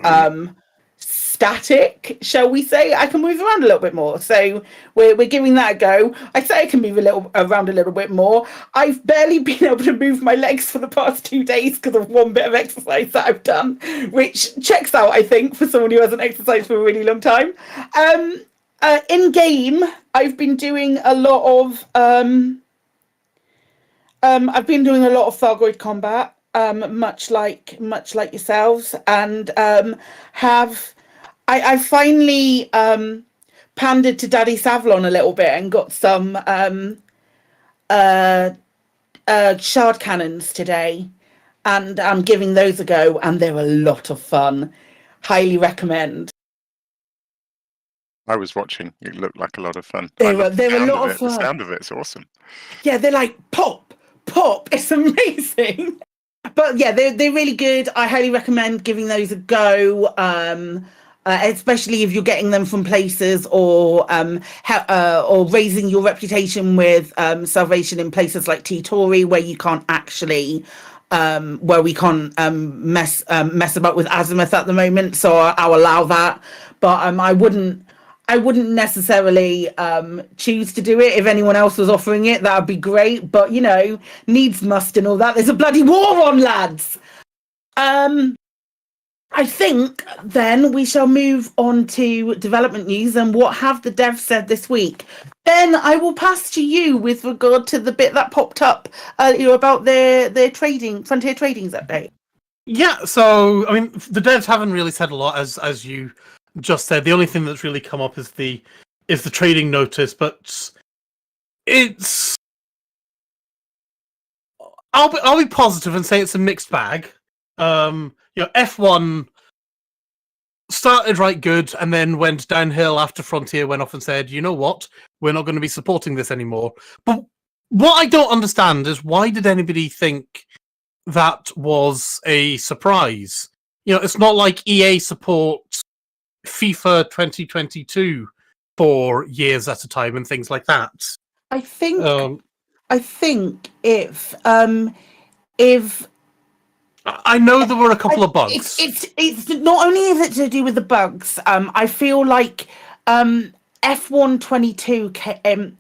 S27: static, shall we say. I can move around a little bit more. So we're giving that a go. I say I can move around a little bit more. I've barely been able to move my legs for the past 2 days because of one bit of exercise that I've done, which checks out, I think, for someone who hasn't exercised for a really long time. In game, I've been doing a lot of Thargoid combat, much like yourselves, and I finally pandered to Daddy Savlon a little bit and got some shard cannons today, and I'm giving those a go, and they're a lot of fun. Highly recommend.
S23: I was watching. It looked like a lot of fun.
S27: They're a lot of fun.
S23: The sound of it's awesome.
S27: Yeah, they're like pop. It's amazing. But yeah, they're really good. I highly recommend giving those a go. Especially if you're getting them from places or raising your reputation with salvation in places like T-Tori, where you can't actually where we can't mess about with azimuth at the moment, so I'll allow that. But I wouldn't necessarily choose to do it. If anyone else was offering it, that would be great. But needs must and all that. There's a bloody war on, lads. I think then we shall move on to development news and what have the devs said this week. Ben, I will pass to you with regard to the bit that popped up earlier about their Frontier Trading's update.
S4: Yeah, so I mean, the devs haven't really said a lot, as you just said. The only thing that's really come up is the trading notice, but it's I'll be positive and say it's a mixed bag. F1 started right good and then went downhill after Frontier went off and said, you know what, we're not going to be supporting this anymore. But what I don't understand is, why did anybody think that was a surprise? It's not like EA supports FIFA 2022 for years at a time and things like that.
S27: I think if
S4: I know there were a couple of bugs.
S27: It's not only is it to do with the bugs. I feel like F1 22 F1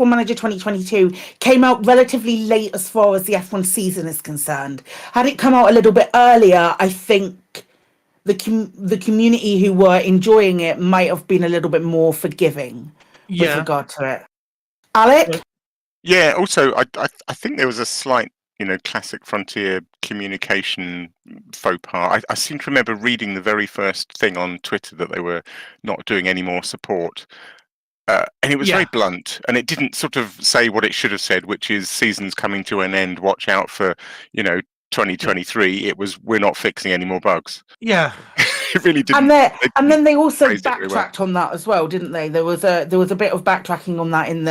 S27: Manager 2022 came out relatively late as far as the F1 season is concerned. Had it come out a little bit earlier, I think the community who were enjoying it might have been a little bit more forgiving with regard to it. Alec?
S23: Yeah. Also, I think there was a slight, classic Frontier communication faux pas. I seem to remember reading the very first thing on Twitter that they were not doing any more support. And it was very blunt, and it didn't sort of say what it should have said, which is season's coming to an end, watch out for, 2023. It was, we're not fixing any more bugs.
S4: Yeah.
S23: It really didn't.
S27: And then they also backtracked on that as well, didn't they? There was a bit of backtracking on that in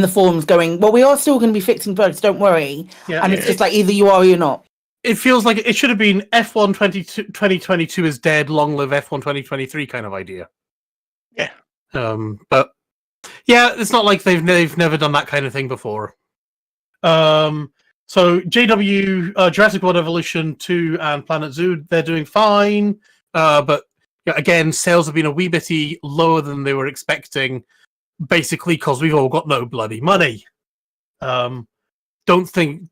S27: the forums, going, well, we are still going to be fixing bugs, don't worry. Yeah, and it's just like, either you are or you're not.
S4: It feels like it should have been F1 2022 is dead, long live F1 2023 kind of idea.
S23: Yeah.
S4: But yeah, it's not like they've never done that kind of thing before. So JW, Jurassic World Evolution 2 and Planet Zoo, they're doing fine. But again, sales have been a wee bitty lower than they were expecting, basically because we've all got no bloody money. Don't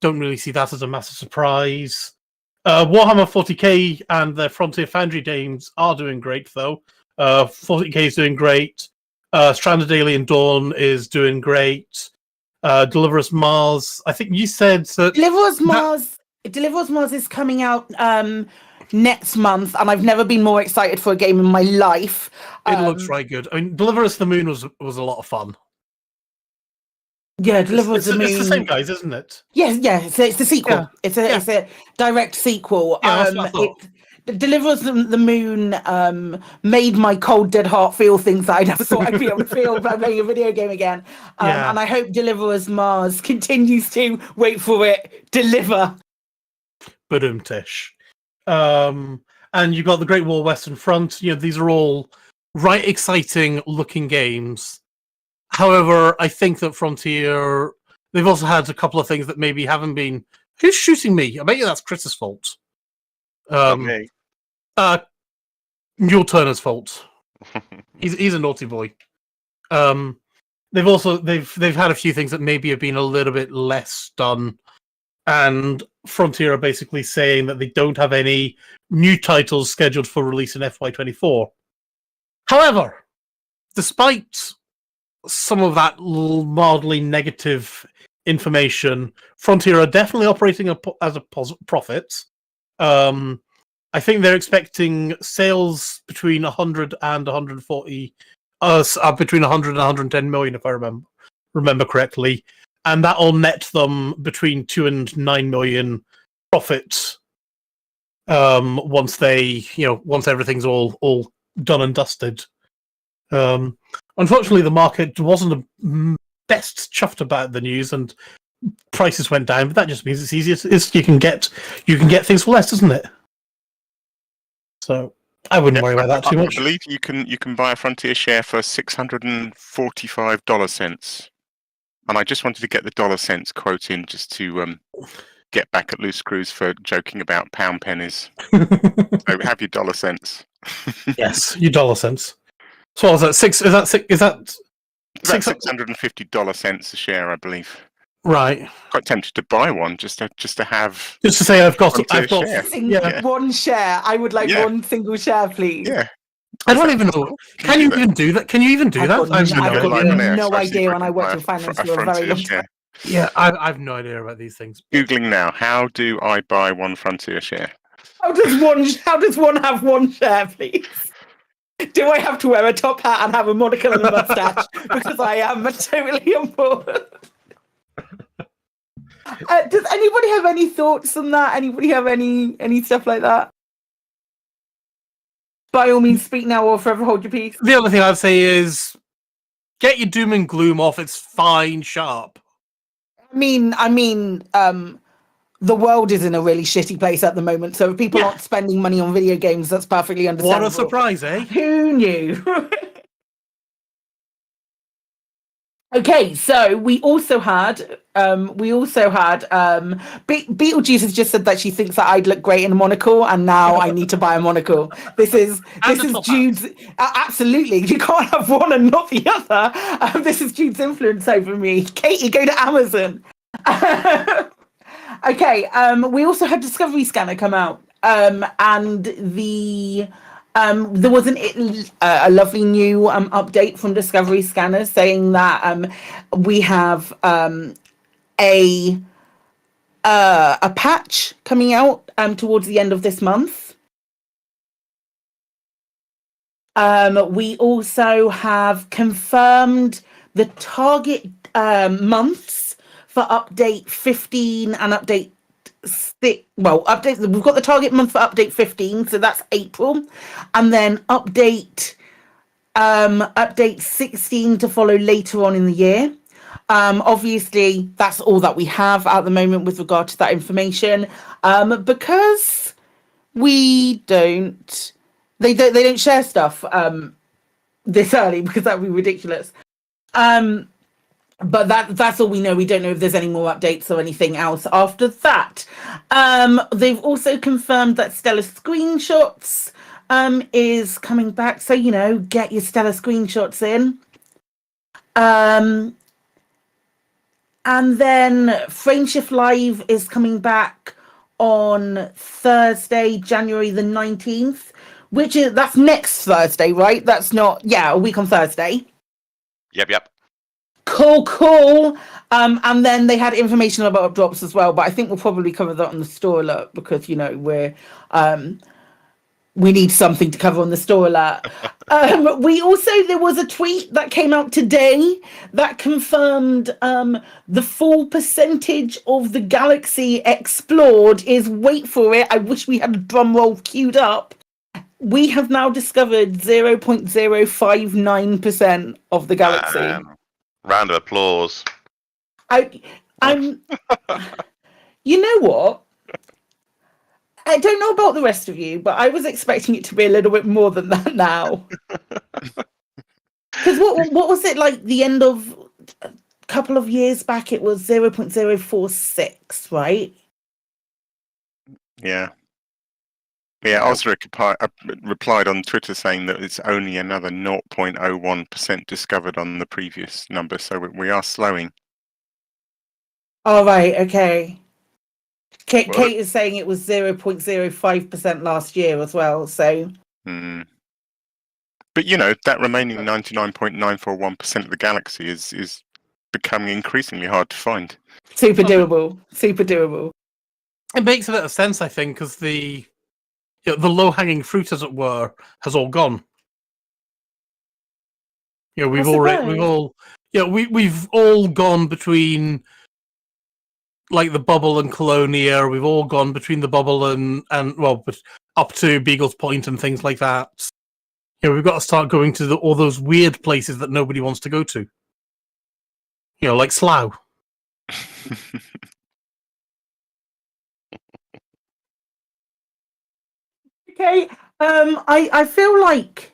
S4: really see that as a massive surprise. Warhammer 40k and the Frontier Foundry games are doing great, though. 40k is doing great. Stranded Alien Dawn is doing great. Deliver Us Mars. I think you said that
S27: Deliver Us Mars is coming out next month, and I've never been more excited for a game in my life.
S4: It looks right good. I mean, Deliver Us the Moon was a lot of fun.
S27: Yeah, Deliver Us the Moon.
S4: It's the same guys, isn't it?
S27: Yes, yeah. It's the sequel. Yeah. It's a direct sequel.
S4: Yeah,
S27: Deliver Us the Moon made my cold dead heart feel things that I never thought I'd be able to feel by playing a video game again. And I hope Deliver Us Mars continues to, wait for it, deliver.
S4: Boom-tish. And you've got the Great War Western Front. These are all right exciting looking games. However, I think that Frontier, they've also had a couple of things that maybe haven't been... Who's shooting me? I bet you that's Chris's fault.
S23: Okay.
S4: Mule Turner's fault. He's a naughty boy. They've had a few things that maybe have been a little bit less done, and Frontier are basically saying that they don't have any new titles scheduled for release in FY24. However, despite some of that mildly negative information, Frontier are definitely operating as a profit. I think they're expecting sales between 100 and 140, between 100 and 110 million, if I remember correctly, and that'll net them between 2 and 9 million profit. Once everything's all done and dusted. Unfortunately, the market wasn't the best chuffed about the news, and prices went down. But that just means it's easier. You can get things for less, doesn't it? So I wouldn't worry about that too much.
S23: I believe you can buy a Frontier share for $645 cents, and I just wanted to get the dollar cents quote in just to get back at Loose Screws for joking about pound pennies. So have your dollar cents.
S4: Yes, your dollar cents. So what was that? Is that
S23: about $650 cents a share, I believe.
S4: Right.
S23: Quite tempted to buy one just to have.
S4: Just to say I've got
S23: share.
S27: One share. I would like one single share, please.
S23: Yeah.
S4: I don't even know. Can you even do that? Can you even do that?
S27: I've got no idea when I worked in finance for a very long time.
S4: Yeah, I've no idea about these things.
S23: Googling now. How do I buy one Frontier share?
S27: How does one have one share, please? Do I have to wear a top hat and have a monocle and a mustache? Because I am totally on board. Does anybody have any thoughts on that? Anybody have any stuff like that? By all means, speak now or forever hold your peace.
S4: The other thing I'd say is get your doom and gloom off. It's fine, sharp.
S27: I mean, the world is in a really shitty place at the moment. So if people aren't spending money on video games, that's perfectly understandable.
S4: What a surprise, eh?
S27: Who knew? Okay, so we also had Beetlejuice has just said that she thinks that I'd look great in a monocle, and now I need to buy a monocle. This is Jude's. Absolutely, you can't have one and not the other. This is Jude's influence over me. Katie, go to Amazon. Okay, we also had Discovery Scanner come out, and there was a lovely new update from Discovery Scanner saying that we have a patch coming out towards the end of this month. We also have confirmed the target months for update 15 and update 6. Well, we've got the target month for update 15, so that's April, and then update 16 to follow later on in the year. Obviously, that's all that we have at the moment with regard to that information, because they don't share stuff this early, because that would be ridiculous. But that's all we know. We don't know if there's any more updates or anything else after that. They've also confirmed that Stellar Screenshots is coming back. So, get your Stellar Screenshots in. And then Frameshift Live is coming back on Thursday, January the 19th, that's next Thursday, right? That's not, a week on Thursday.
S5: Yep.
S27: Cool. And then they had information about drops as well, but I think we'll probably cover that on the store alert because we need something to cover on the store alert. There was a tweet that came out today that confirmed the full percentage of the galaxy explored is, wait for it, I wish we had a drum roll queued up. We have now discovered 0.059% of the galaxy.
S5: Round of applause.
S27: I'm. You know what? I don't know about the rest of you, but I was expecting it to be a little bit more than that now. Because what was it like? The end of a couple of years back, it was 0.046, right?
S23: Yeah. Yeah, Osric replied on Twitter saying that it's only another 0.01% discovered on the previous number, so we are slowing.
S27: All right, okay. Kate is saying it was 0.05% last year as well, so...
S23: But, that remaining 99.941% of the galaxy is becoming increasingly hard to find.
S27: Super doable.
S4: It makes a bit of sense, I think, because the low-hanging fruit, as it were, has all gone. We've all gone between like the bubble and Colonia. We've all gone between the bubble and up to Beagle's Point and things like that. We've got to start going to all those weird places that nobody wants to go to. Like Slough.
S27: Okay, I feel like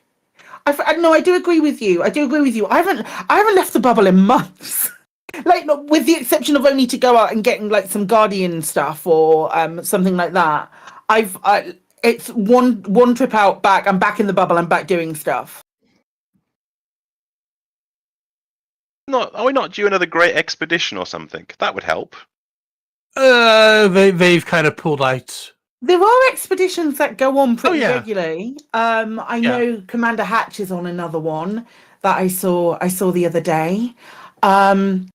S27: I do agree with you. I haven't left the bubble in months. Like, with the exception of only to go out and getting like some Guardian stuff or something like that. It's one trip out, back. I'm back in the bubble. I'm back doing stuff.
S5: Are we not due another great expedition or something? That would help.
S4: They've kind of pulled out.
S27: There are expeditions that go on pretty
S4: yeah.
S27: regularly. I know Commander Hatch is on another one that I saw the other day. I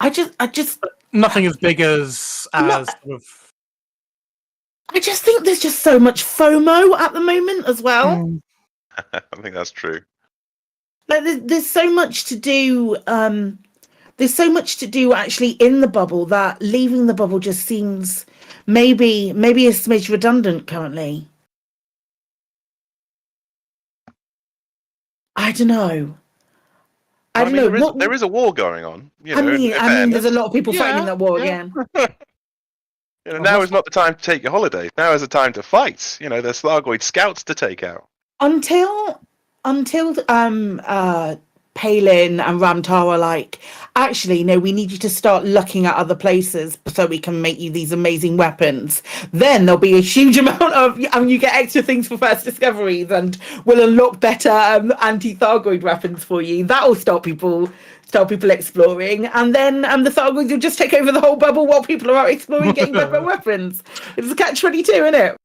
S27: just
S4: nothing as big as sort of.
S27: I just think there's just so much FOMO at the moment as well.
S5: I think that's true.
S27: Like there's so much to do. There's so much to do actually in the bubble that leaving the bubble just seems maybe a smidge redundant currently. I don't know. I don't know.
S5: There is a war going on.
S27: I mean, there's a lot of people fighting that war again.
S5: Now is not the time to take your holiday. Now is the time to fight. There's Thargoid scouts to take out.
S27: Until Palin and Ramtar are like, actually, no, we need you to start looking at other places so we can make you these amazing weapons. Then there'll be a huge amount of, you get extra things for first discoveries and we'll unlock better anti-Thargoid weapons for you. That'll start people exploring, and then the Thargoids will just take over the whole bubble while people are out exploring, getting better weapons. It's a catch-22, isn't it?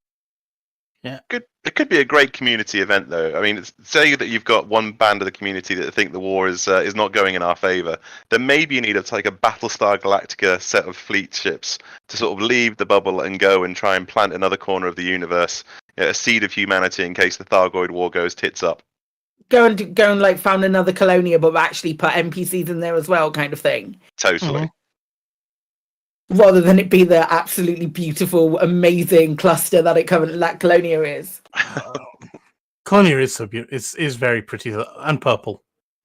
S4: Yeah.
S5: It could be a great community event, though. I mean, say that you've got one band of the community that think the war is not going in our favour. Then maybe you need to take a Battlestar Galactica set of fleet ships to sort of leave the bubble and go and try and plant another corner of the universe, a seed of humanity in case the Thargoid war goes tits up.
S27: Go and like found another colonia, but actually put NPCs in there as well, kind of thing.
S5: Totally.
S27: Mm-hmm. Rather than it be the absolutely beautiful, amazing cluster that colonia is.
S4: Colonia is so beautiful. It's very pretty and purple.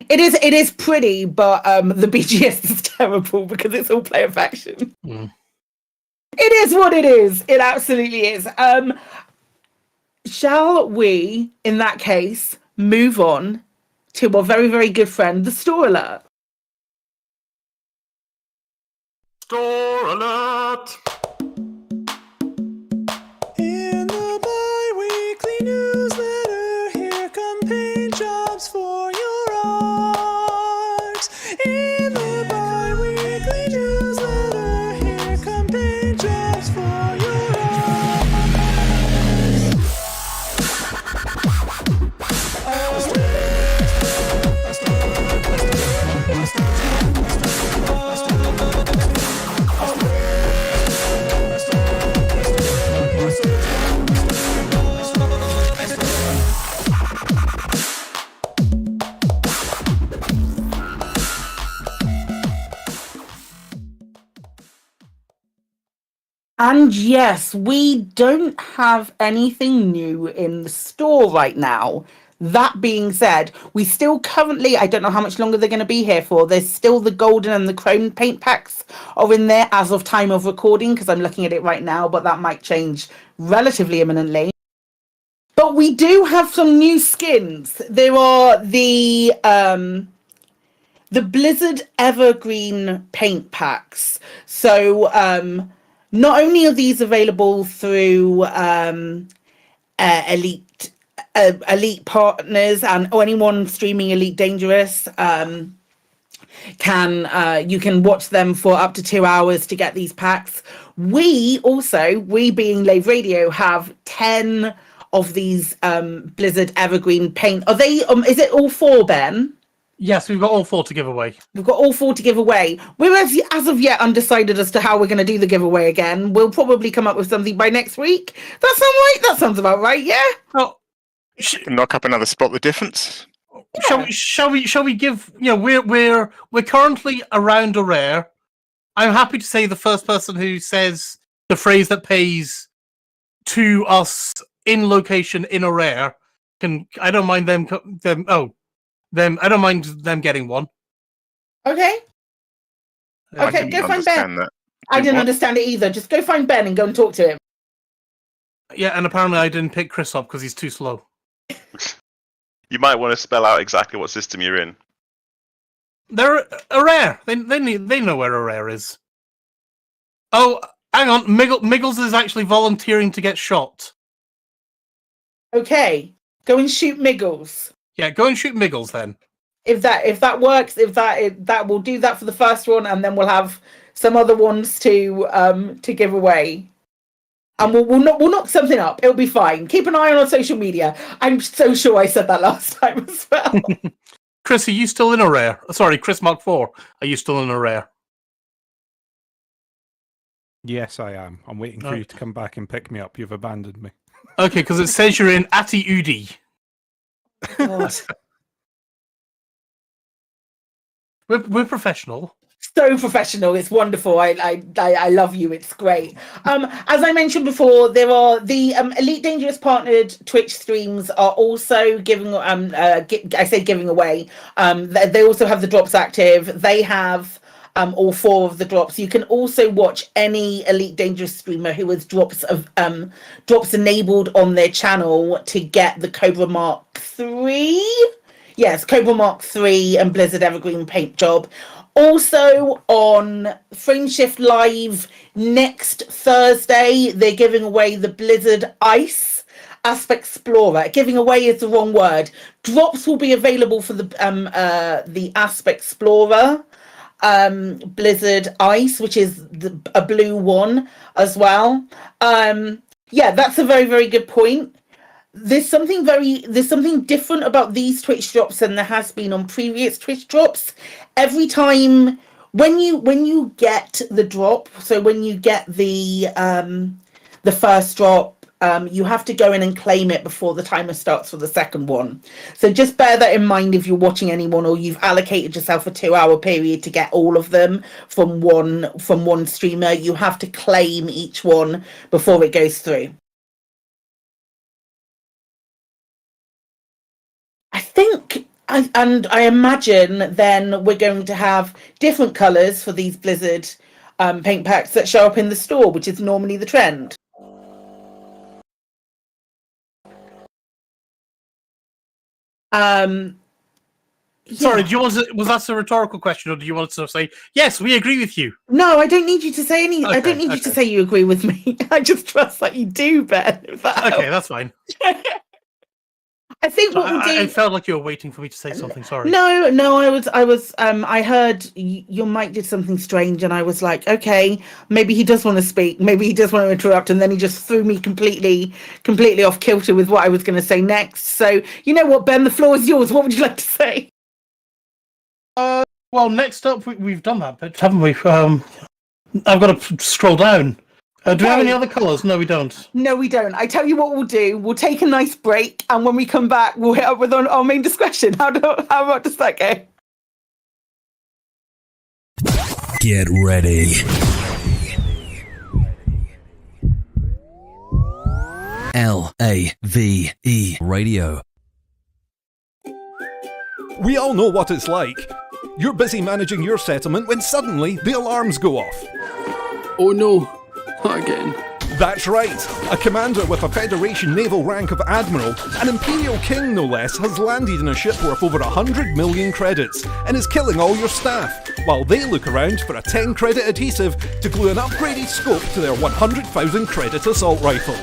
S27: It is pretty, but the BGS is terrible because it's all player faction.
S4: Mm.
S27: It is what it is. It absolutely is. Shall we, in that case, move on to our very, very good friend, the Store Alert?
S3: Store Alert! In the bi-weekly newsletter, here come paint jobs for your art. In the bi-weekly newsletter, here come paint jobs for your
S27: And yes, we don't have anything new in the store right now. That being said, we still currently, I don't know how much longer they're going to be here for. There's still the golden and the chrome paint packs are in there as of time of recording, because I'm looking at it right now, but that might change relatively imminently. But we do have some new skins. There are the Blizzard Evergreen paint packs. So not only are these available through Elite partners or anyone streaming Elite Dangerous, you can watch them for up to 2 hours to get these packs. We being Lave Radio, have 10 of these Blizzard Evergreen paint. Are they? Is it all 4, Ben?
S4: Yes, we've got all 4 to give away.
S27: We've got all 4 to give away. We're as of yet undecided as to how we're going to do the giveaway again. We'll probably come up with something by next week. That sound right? That sounds about right, yeah?
S4: Oh,
S23: knock up another spot the difference.
S27: Yeah.
S4: Shall we give? We're currently around a rare. I'm happy to say the first person who says the phrase that pays to us in location in a rare can. I don't mind them. I don't mind them getting one.
S27: Okay. Okay, go find Ben. I didn't understand it either. Just go find Ben and go and talk to him.
S4: Yeah, and apparently I didn't pick Chris up because he's too slow.
S5: You might want to spell out exactly what system you're in.
S4: They're a rare. They know where a rare is. Oh, hang on. Miggles is actually volunteering to get shot.
S27: Okay, go and shoot Miggles.
S4: Yeah, go and shoot Miggles then.
S27: If that works, that will do that for the first one, and then we'll have some other ones to give away. And we'll knock something up. It'll be fine. Keep an eye on our social media. I'm so sure I said that last time as well.
S4: Chris, are you still in a rare? Sorry, Chris Mark 4. Are you still in a rare?
S8: Yes, I am. I'm waiting for you to come back and pick me up. You've abandoned me.
S4: Okay, because it says you're in Ati Udi. We're professional.
S27: So professional. It's wonderful. I love you. It's great. As I mentioned before, there are the Elite Dangerous partnered Twitch streams are also giving giving away. They also have the drops active. They have all 4 of the drops. You can also watch any Elite Dangerous streamer who has drops enabled on their channel to get the Cobra Mark 3. Yes, Cobra Mark 3 and Blizzard Evergreen paint job. Also on Frameshift Live next Thursday, they're giving away the Blizzard Ice Aspect Explorer. Giving away is the wrong word. Drops will be available for the Aspect Explorer, Blizzard Ice, which is a blue one as well. Yeah, that's a very, very good point. There's something different about these Twitch drops than there has been on previous Twitch drops. Every time when you get the drop, so when you get the first drop, you have to go in and claim it before the timer starts for the second one. So just bear that in mind if you're watching anyone or you've allocated yourself a 2-hour period to get all of them from one streamer. You have to claim each one before it goes through. I think, and I imagine then we're going to have different colours for these Blizzard paint packs that show up in the store, which is normally the trend.
S4: Sorry, was that a rhetorical question, or do you want to say yes? We agree with you.
S27: No, I don't need you to say anything.
S4: Okay,
S27: I don't need you to say you agree with me. I just trust that you do, Ben.
S4: Okay, that's fine.
S27: I think what we'll do.
S4: I felt like you were waiting for me to say something. Sorry.
S27: No, I was. I heard your mic did something strange, and I was like, okay, maybe he does want to speak. Maybe he does want to interrupt, and then he just threw me completely off kilter with what I was going to say next. So you know what, Ben, the floor is yours. What would you like to say?
S4: Well, next up, we've done that bit, haven't we? I've got to scroll down. Do we have any other colours? No, we don't.
S27: No, we don't. I tell you what we'll do. We'll take a nice break, and when we come back, we'll hit up with our main discussion. How about does that go?
S7: Get ready. Lave Radio.
S9: We all know what it's like. You're busy managing your settlement when suddenly the alarms go off.
S11: Oh no, not again.
S9: That's right. A commander with a Federation naval rank of Admiral, an Imperial King no less, has landed in a ship worth over 100 million credits and is killing all your staff, while they look around for a 10 credit adhesive to glue an upgraded scope to their 100,000 credit assault rifle.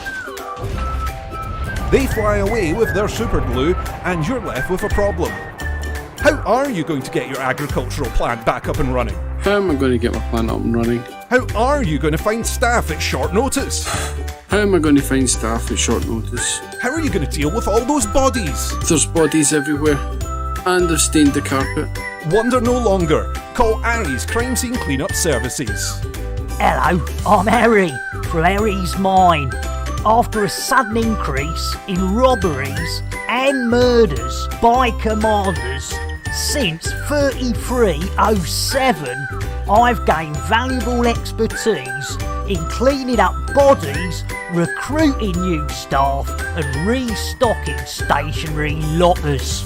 S9: They fly away with their super glue and you're left with a problem. How are you going to get your agricultural plant back up and running?
S11: How am I going to get my plant up and running?
S9: How are you going to find staff at short notice?
S11: How am I going to find staff at short notice?
S9: How are you going to deal with all those bodies?
S11: There's bodies everywhere, and they've stained the carpet.
S9: Wonder no longer. Call Aries Crime Scene Cleanup Services.
S12: Hello, I'm Harry from Harry's Mine. After a sudden increase in robberies and murders by commanders since 3307, I've gained valuable expertise in cleaning up bodies, recruiting new staff and restocking stationary lockers.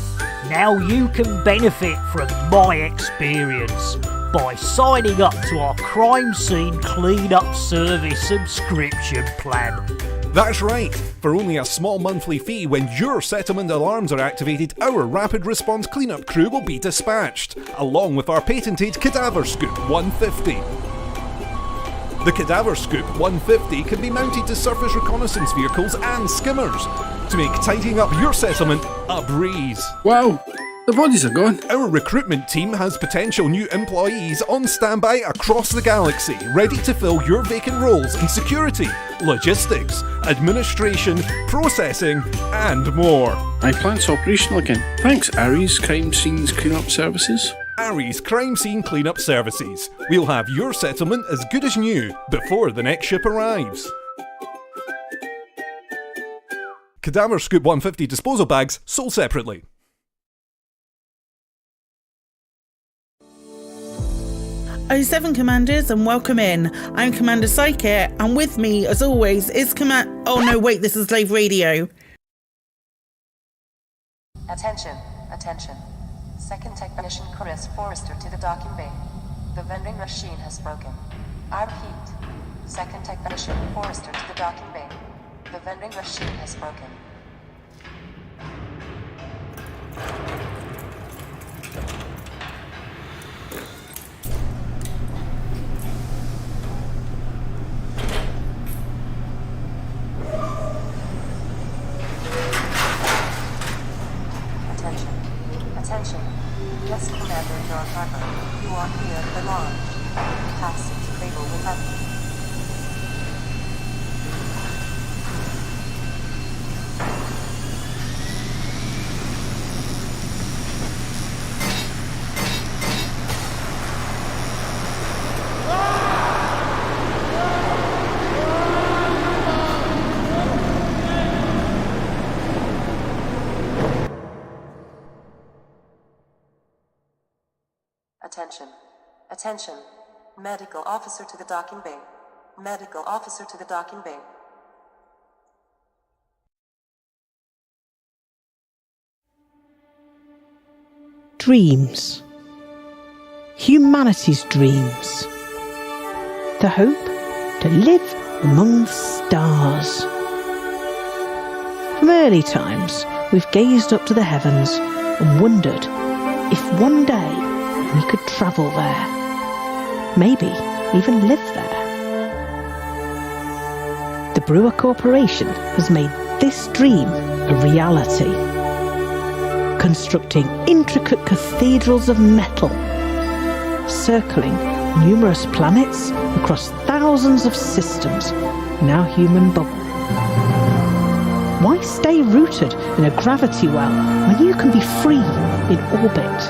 S12: Now you can benefit from my experience by signing up to our Crime Scene Cleanup Service subscription plan.
S9: That's right. For only a small monthly fee, when your settlement alarms are activated, our rapid response cleanup crew will be dispatched, along with our patented Cadaver Scoop 150. The Cadaver Scoop 150 can be mounted to surface reconnaissance vehicles and skimmers to make tidying up your settlement a breeze.
S11: Wow, the bodies are gone.
S9: Our recruitment team has potential new employees on standby across the galaxy, ready to fill your vacant roles in security, logistics, administration, processing, and more.
S11: My plant's operational again. Thanks, Ares Crime Scenes Cleanup Services.
S9: Ares Crime Scene Cleanup Services. We'll have your settlement as good as new before the next ship arrives. Cadaver Scoop 150 disposal bags sold separately.
S27: O7 Commanders, and welcome in. I'm Commander Psyche, and with me, as always, is Oh no, wait, this is Lave Radio.
S6: Attention, attention. Second Technician Chris Forrester to the docking bay. The vending machine has broken. I repeat. Second Technician Forrester to the docking bay. The vending machine has broken. Attention. Yes, Commander John Harper. You are here at the launch. Passage cradle with us. Attention. Attention. Medical officer to the docking bay. Medical officer to the docking bay.
S2: Dreams. Humanity's dreams. The hope to live among the stars. From early times, we've gazed up to the heavens and wondered if one day we could travel there, maybe even live there. The Brewer Corporation has made this dream a reality, constructing intricate cathedrals of metal, circling numerous planets across thousands of systems in our human bubble. Why stay rooted in a gravity well when you can be free in orbit?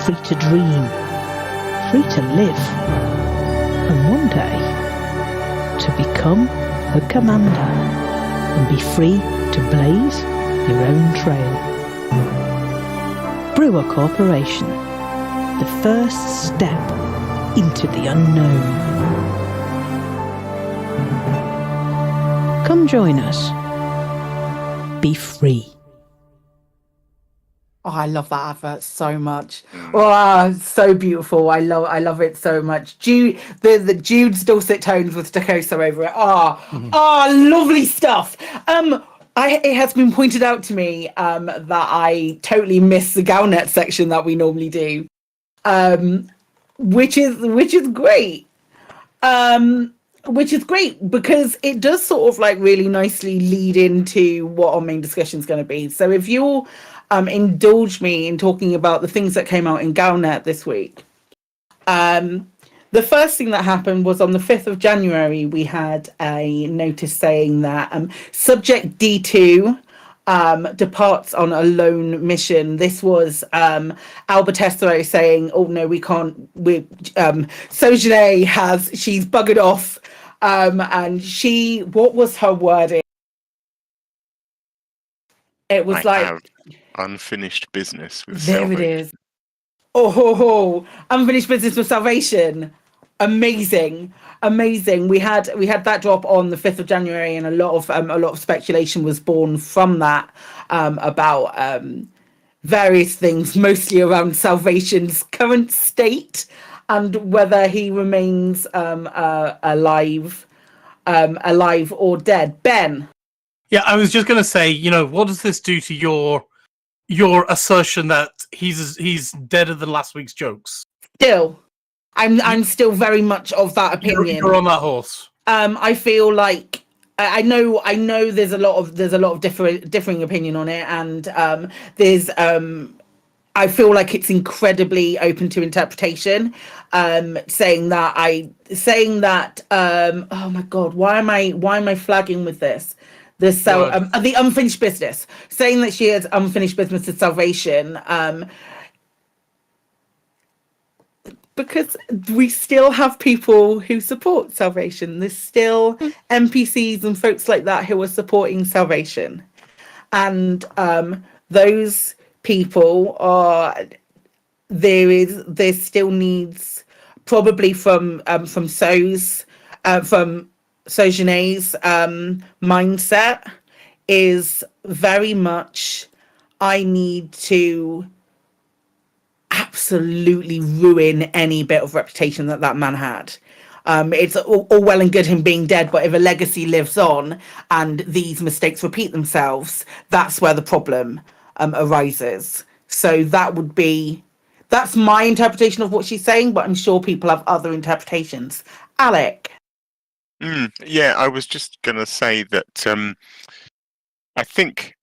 S2: Free to dream, free to live, and one day to become a commander and be free to blaze your own trail. Brewer Corporation, the first step into the unknown. Come join us. Be free.
S27: Oh, I love that advert so much. Oh, so beautiful. I love it so much. The Jude's dulcet tones with Dakosa over it. Lovely stuff. It has been pointed out to me that I totally miss the Galnet section that we normally do, which is great. Which is great because it does sort of like really nicely lead into what our main discussion is going to be. So if you'll indulge me in talking about the things that came out in Galnet this week. The first thing that happened was on the 5th of January, we had a notice saying that Subject D2 departs on a lone mission. This was Albertestero saying, oh no, we can't, Sojourner she's buggered off, and what was her wording? It was
S23: have unfinished business with
S27: there
S23: salvation.
S27: It is. Unfinished business with salvation. Amazing. We had that drop on the 5th of January, and a lot of speculation was born from that about various things, mostly around Salvation's current state and whether he remains alive alive or dead. Ben.
S4: Yeah, I was just going to say, what does this do to your assertion that he's deader than last week's jokes?
S27: Still, I'm still very much of that opinion.
S4: You're on that horse.
S27: I feel like I know there's a lot of differing opinion on it, and there's I feel like it's incredibly open to interpretation. Saying that oh my god, why am I flagging with this? The unfinished business, saying that she has unfinished business with Salvation, because we still have people who support Salvation. There's still NPCs and folks like that who are supporting Salvation, and those people are there still needs, probably from Sojane's mindset is very much, I need to absolutely ruin any bit of reputation that man had. It's all well and good him being dead, but if a legacy lives on and these mistakes repeat themselves, that's where the problem arises. So that's my interpretation of what she's saying, but I'm sure people have other interpretations. Alec.
S23: Yeah, I was just going to say that I think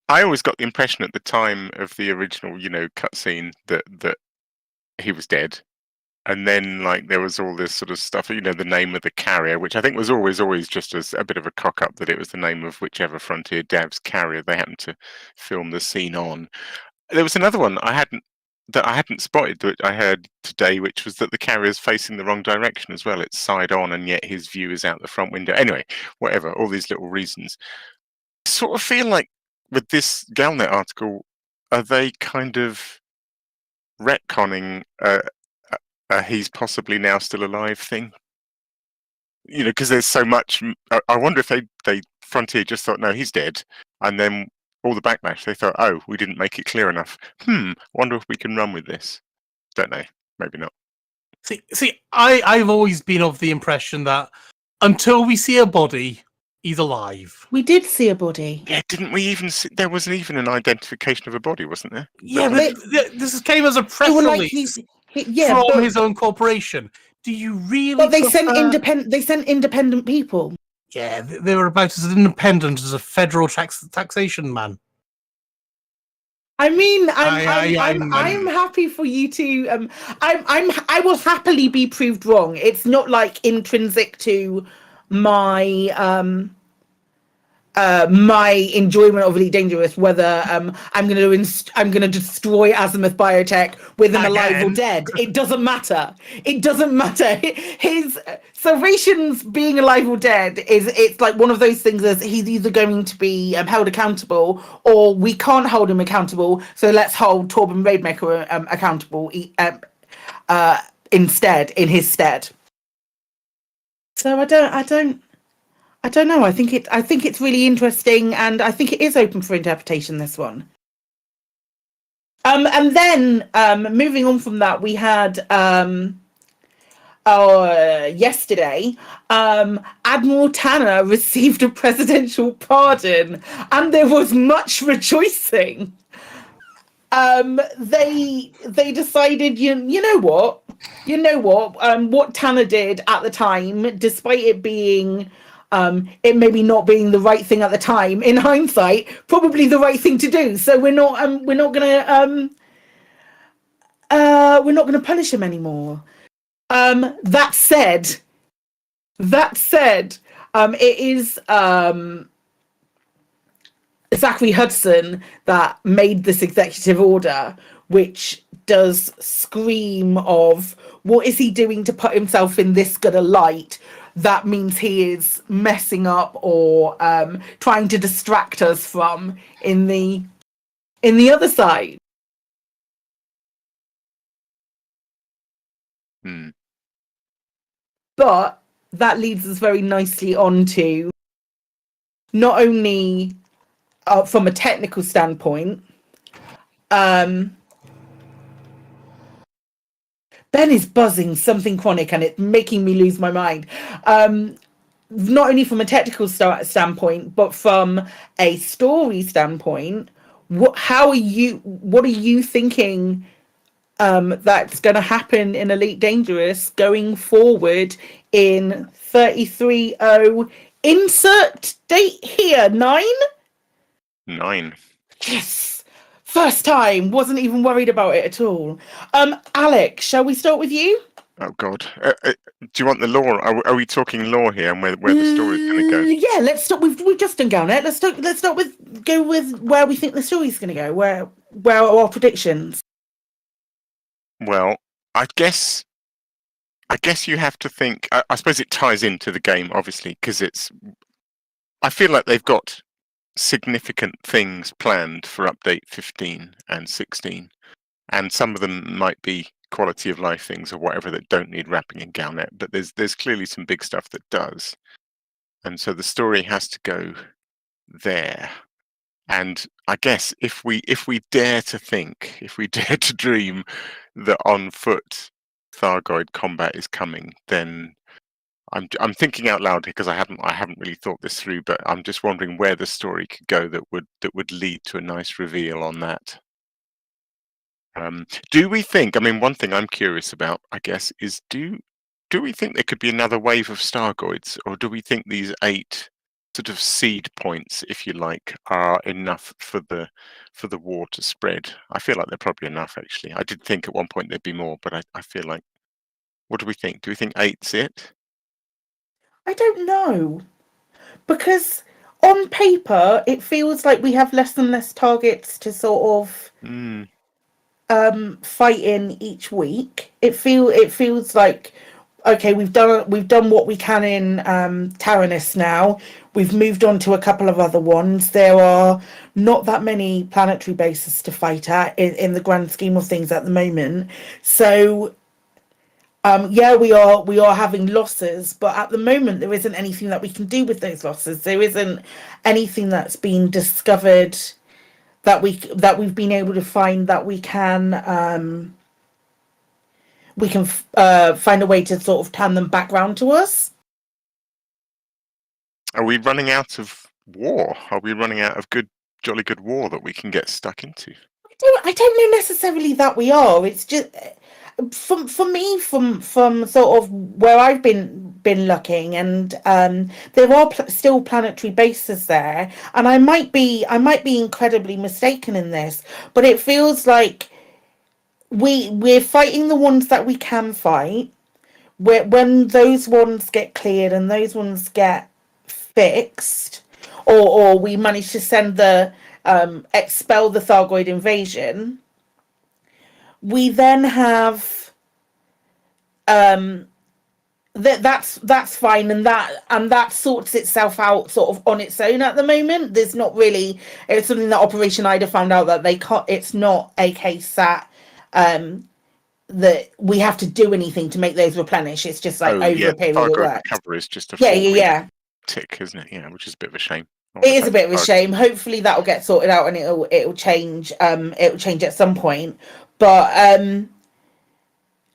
S23: I always got the impression at the time of the original, cutscene that he was dead. And then, there was all this sort of stuff, the name of the carrier, which I think was always just as a bit of a cock-up, that it was the name of whichever Frontier dev's carrier they happened to film the scene on. There was another one I hadn't spotted that I heard today, which was that the carrier's facing the wrong direction as well. It's side on, and yet his view is out the front window. Anyway, whatever, all these little reasons. I sort of feel like with this Galnet article, are they kind of retconning he's possibly now still alive thing? Because there's so much. I wonder if they Frontier just thought, no, he's dead, and then all the backlash, they thought, oh, we didn't make it clear enough. Wonder if we can run with this. Don't know. Maybe not.
S4: See, I've always been of the impression that until we see a body, he's alive.
S27: We did see a body.
S23: Yeah, didn't we even see? There wasn't even an identification of a body, wasn't there?
S4: Yeah, but this came as a press release from his own corporation. Do you really?
S27: But they sent independent people.
S4: Yeah, they were about as independent as a federal taxation man.
S27: I mean, I'm happy for you to. I will happily be proved wrong. It's not like intrinsic to my my enjoyment of Elite Dangerous, whether I'm going to destroy Azimuth Biotech with him alive or dead. It doesn't matter. It doesn't matter. His Salvation's being alive or dead it's like one of those things as he's either going to be held accountable or we can't hold him accountable. So let's hold Torben Raidmaker accountable instead, in his stead. So I don't know. I think it's really interesting, and I think it is open for interpretation, this one. And then moving on from that, we had yesterday, Admiral Tanner received a presidential pardon, and there was much rejoicing. They decided, you know what, what Tanner did at the time, despite it being it maybe not being the right thing at the time, in hindsight, probably the right thing to do. So we're not gonna punish him anymore. That said, it is Zachary Hudson that made this executive order, which does scream of what is he doing to put himself in this good a light. That means he is messing up or trying to distract us from in the other side. But that leads us very nicely on to not only from a technical standpoint. Ben is buzzing something chronic and it's making me lose my mind. not only from a technical standpoint, but from a story standpoint, what are you thinking that's going to happen in Elite Dangerous going forward in 33.0, insert date here, 9?
S23: 9.
S27: Yes! First time, wasn't even worried about it at all. Alec, shall we start with you?
S23: Oh God! Do you want the lore? Are we talking lore here, and where the story's going to go?
S27: Yeah, let's start. We've just done Galnet. Let's start with where we think the story's going to go. Where are our predictions?
S23: Well, I guess you have to think. I suppose it ties into the game, obviously, because I feel like they've got significant things planned for update 15 and 16, and some of them might be quality of life things or whatever that don't need wrapping in Galnet, but there's clearly some big stuff that does, and so the story has to go there. And I guess if we dare to think, if we dare to dream that on foot Thargoid combat is coming, then I'm thinking out loud because I haven't really thought this through, but I'm just wondering where the story could go that would lead to a nice reveal on that. Do we think? I mean, one thing I'm curious about, I guess, is do we think there could be another wave of Thargoids, or do we think these 8 sort of seed points, if you like, are enough for the war to spread? I feel like they're probably enough, actually. I did think at one point there'd be more, but I feel like, what do we think? Do we think 8's it?
S27: I don't know, because on paper it feels like we have less and less targets to sort of fight in each week. It feels like, okay, we've done what we can in Taranis now. We've moved on to a couple of other ones. There are not that many planetary bases to fight at in the grand scheme of things at the moment. So yeah, we are having losses, but at the moment there isn't anything that we can do with those losses. There isn't anything that's been discovered that we've been able to find that we can find a way to sort of turn them back round to us.
S23: Are we running out of war? Are we running out of jolly good war that we can get stuck into?
S27: I don't know necessarily that we are. It's just for me, from sort of where I've been looking, and there are still planetary bases there, and I might be incredibly mistaken in this, but it feels like we're fighting the ones that we can fight. When those ones get cleared and those ones get fixed, or we manage to send the expel the Thargoid invasion, we then have that's fine, and that sorts itself out sort of on its own at the moment. There's not really, it's something that Operation Ida found out that they can't, it's not a case that that we have to do anything to make those replenish. It's just like over a period of work.
S23: Recovery is just a tick, isn't it? Yeah, which is a bit of a shame.
S27: It is a bit of a shame. Hopefully that'll get sorted out and it'll change. It'll change at some point. But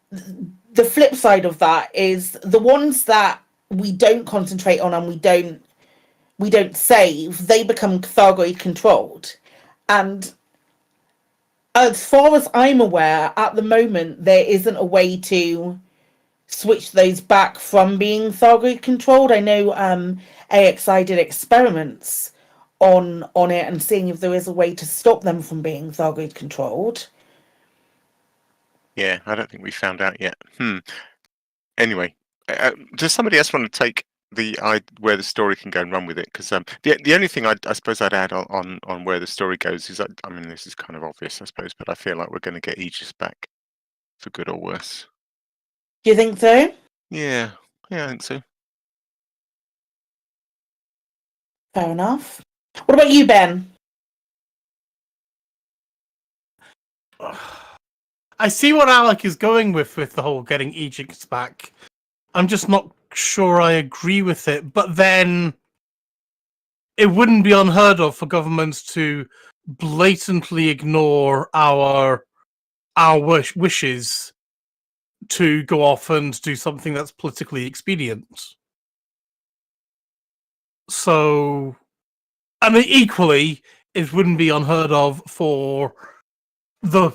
S27: the flip side of that is the ones that we don't concentrate on and we don't save, they become Thargoid controlled. And as far as I'm aware, at the moment there isn't a way to switch those back from being Thargoid controlled. I know AXI did experiments on it and seeing if there is a way to stop them from being Thargoid controlled.
S23: Yeah, I don't think we found out yet. Anyway, does somebody else want to take where the story can go and run with it? Because the only thing I suppose I'd add on where the story goes is, I mean, this is kind of obvious, I suppose, but I feel like we're going to get Aegis back, for good or worse.
S27: Do you think so?
S23: Yeah, I think so.
S27: Fair enough. What about you, Ben?
S4: I see what Alec is going with the whole getting Aegis back. I'm just not sure I agree with it. But then it wouldn't be unheard of for governments to blatantly ignore our wishes to go off and do something that's politically expedient. So, I mean, equally, it wouldn't be unheard of for the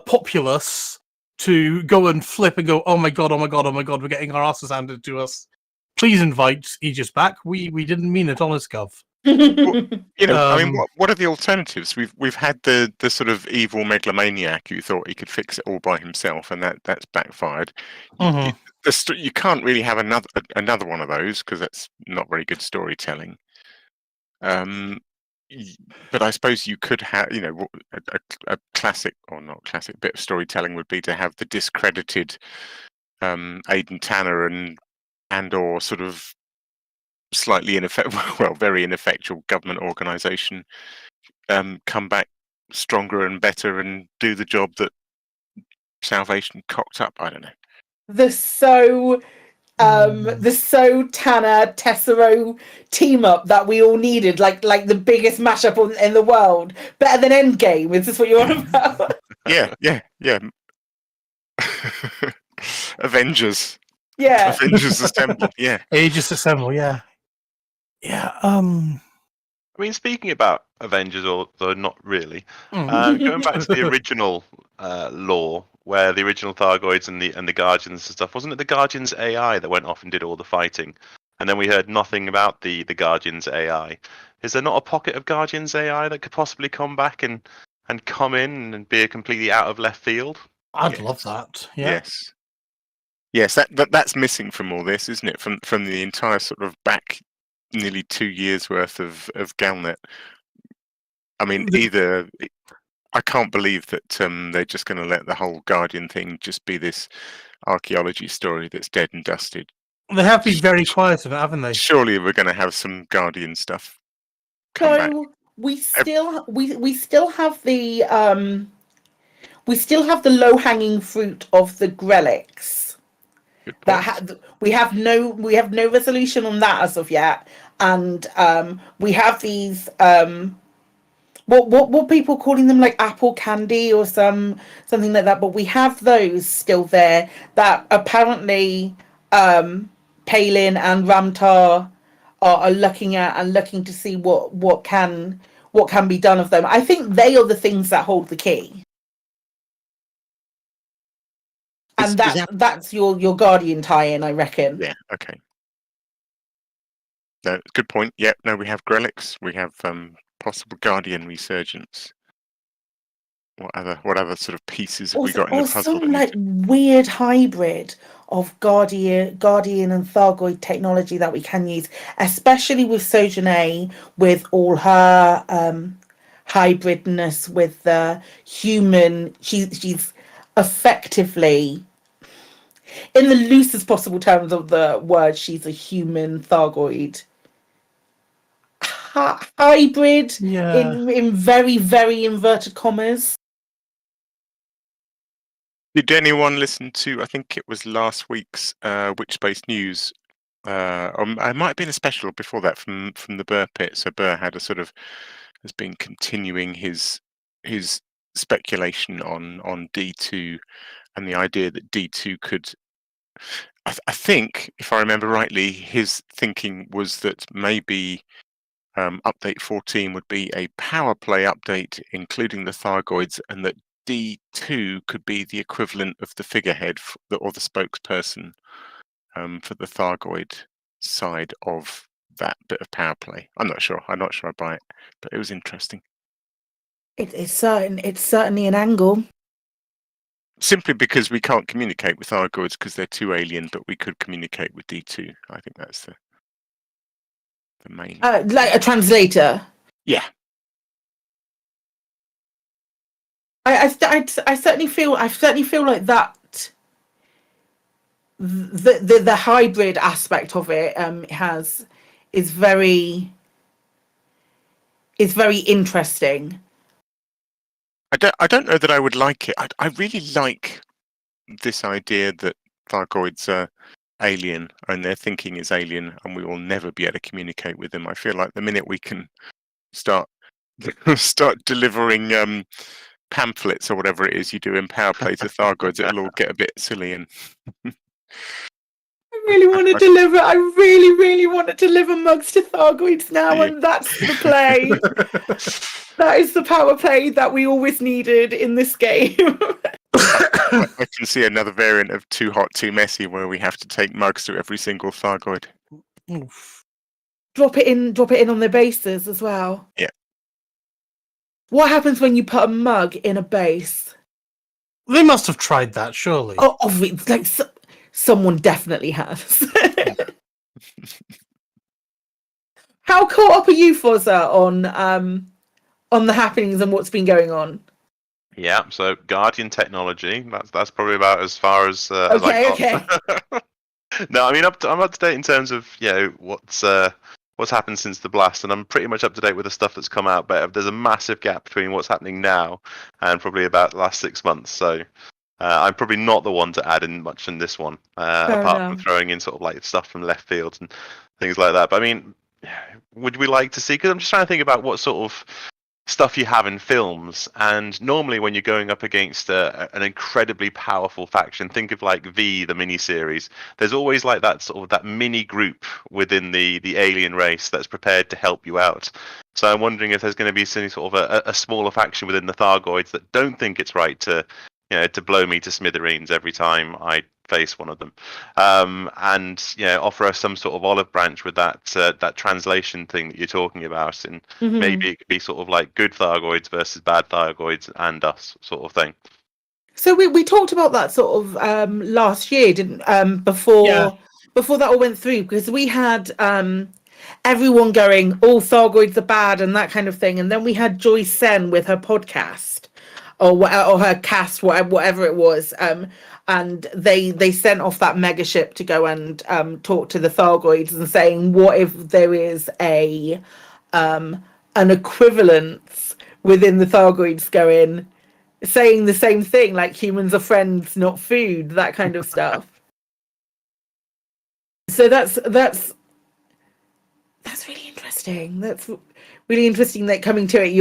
S4: populace to go and flip and go, oh my god, we're getting our asses handed to us. Please invite Aegis back. We didn't mean it, honest gov.
S23: I mean, what are the alternatives? We've had the sort of evil megalomaniac who thought he could fix it all by himself, and that's backfired. You can't really have another one of those because that's not very good storytelling. But I suppose you could have, a classic or not classic bit of storytelling would be to have the discredited Aidan Tanner and or sort of slightly very ineffectual government organisation come back stronger and better and do the job that Salvation cocked up. I don't know.
S27: The So Tanner Tessero team up that we all needed, like the biggest mashup in the world, better than Endgame. Is this what you're on about?
S23: Yeah. Avengers.
S27: Yeah.
S23: Avengers Assemble. Yeah.
S4: Aegis Assemble. Yeah. Yeah.
S5: I mean, speaking about Avengers, although not really, going back to the original lore, where the original Thargoids and the Guardians and stuff, wasn't it the Guardians AI that went off and did all the fighting? And then we heard nothing about the Guardians AI. Is there not a pocket of Guardians AI that could possibly come back and come in and be a completely out of left field?
S4: I'd love that. Yeah.
S23: Yes, that's missing from all this, isn't it? From the entire sort of back nearly 2 years worth of Galnet. I mean, I can't believe that they're just going to let the whole Guardian thing just be this archaeology story that's dead and dusted.
S4: They have been very quiet about it, haven't they?
S23: Surely we're going to have some Guardian stuff come back.
S27: We still have the low hanging fruit of the Grelics. We have no resolution on that as of yet, and we have these what people calling them, like apple candy or something like that. But we have those still there that apparently Palin and Ramtar are looking at and looking to see what can be done of them. I think they are the things that hold the key. And that's your Guardian tie-in, I reckon.
S23: Yeah, okay. No, good point. Yeah, no, we have Grelics, we have possible Guardian resurgence. What other sort of pieces have we got in the puzzle?
S27: Or some like weird hybrid of Guardian and Thargoid technology that we can use, especially with Sojourner, with all her hybridness with the human. She's effectively, in the loosest possible terms of the word, she's a human Thargoid hybrid, in very, very inverted commas.
S23: Did anyone listen to, I think it was last week's Witch-Based News, or it might have been a special before that from the Burr Pit. So Burr had has been continuing his speculation on D2 and the idea that D2 could, I think, if I remember rightly, his thinking was that maybe update 14 would be a power play update, including the Thargoids, and that D2 could be the equivalent of the figurehead or the spokesperson for the Thargoid side of that bit of power play. I'm not sure I buy it, but it was interesting.
S27: It's certainly an angle.
S23: Simply because we can't communicate with Thargoids because they're too alien, but we could communicate with D2. I think that's the main.
S27: Like a translator.
S23: Yeah.
S27: I certainly feel like that. The hybrid aspect of it is very interesting.
S23: I don't know that I would like it. I really like this idea that Thargoids are alien and their thinking is alien and we will never be able to communicate with them. I feel like the minute we can start delivering pamphlets or whatever it is you do in power play to Thargoids, it'll all get a bit silly. And
S27: I really want to deliver. I really, really want to deliver mugs to Thargoids now, and that's the play. That is the power play that we always needed in this game.
S23: I can see another variant of Too Hot, Too Messy where we have to take mugs to every single Thargoid.
S27: Drop it in on their bases as well.
S23: Yeah.
S27: What happens when you put a mug in a base?
S4: They must have tried that, surely.
S27: Oh, like someone definitely has. How caught up are you, Fozza, on the happenings and what's been going on?
S5: Yeah, so Guardian technology. That's probably about as far as I got.
S27: Okay.
S5: No, I mean I'm up to date in terms of what's happened since the blast, and I'm pretty much up to date with the stuff that's come out. But there's a massive gap between what's happening now and probably about the last 6 months. So I'm probably not the one to add in much in this one, apart from throwing in sort of like stuff from left field and things like that. But I mean, would we like to see? Because I'm just trying to think about what sort of stuff you have in films, and normally when you're going up against an incredibly powerful faction, think of like the miniseries, there's always like that sort of that mini group within the alien race that's prepared to help you out. So I'm wondering if there's going to be some sort of a smaller faction within the Thargoids that don't think it's right to blow me to smithereens every time I face one of them, and offer us some sort of olive branch with that translation thing that you're talking about, and maybe it could be sort of like good Thargoids versus bad Thargoids and us sort of thing.
S27: So we talked about that sort of last year, didn't before that all went through, because we had everyone going, all Thargoids are bad and that kind of thing, and then we had Joyce Sen with her podcast or her cast, whatever it was, and they sent off that megaship to go and talk to the Thargoids and saying, what if there is an equivalence within the Thargoids saying the same thing, like humans are friends, not food, that kind of stuff. So that's really interesting. That's really interesting that coming to it,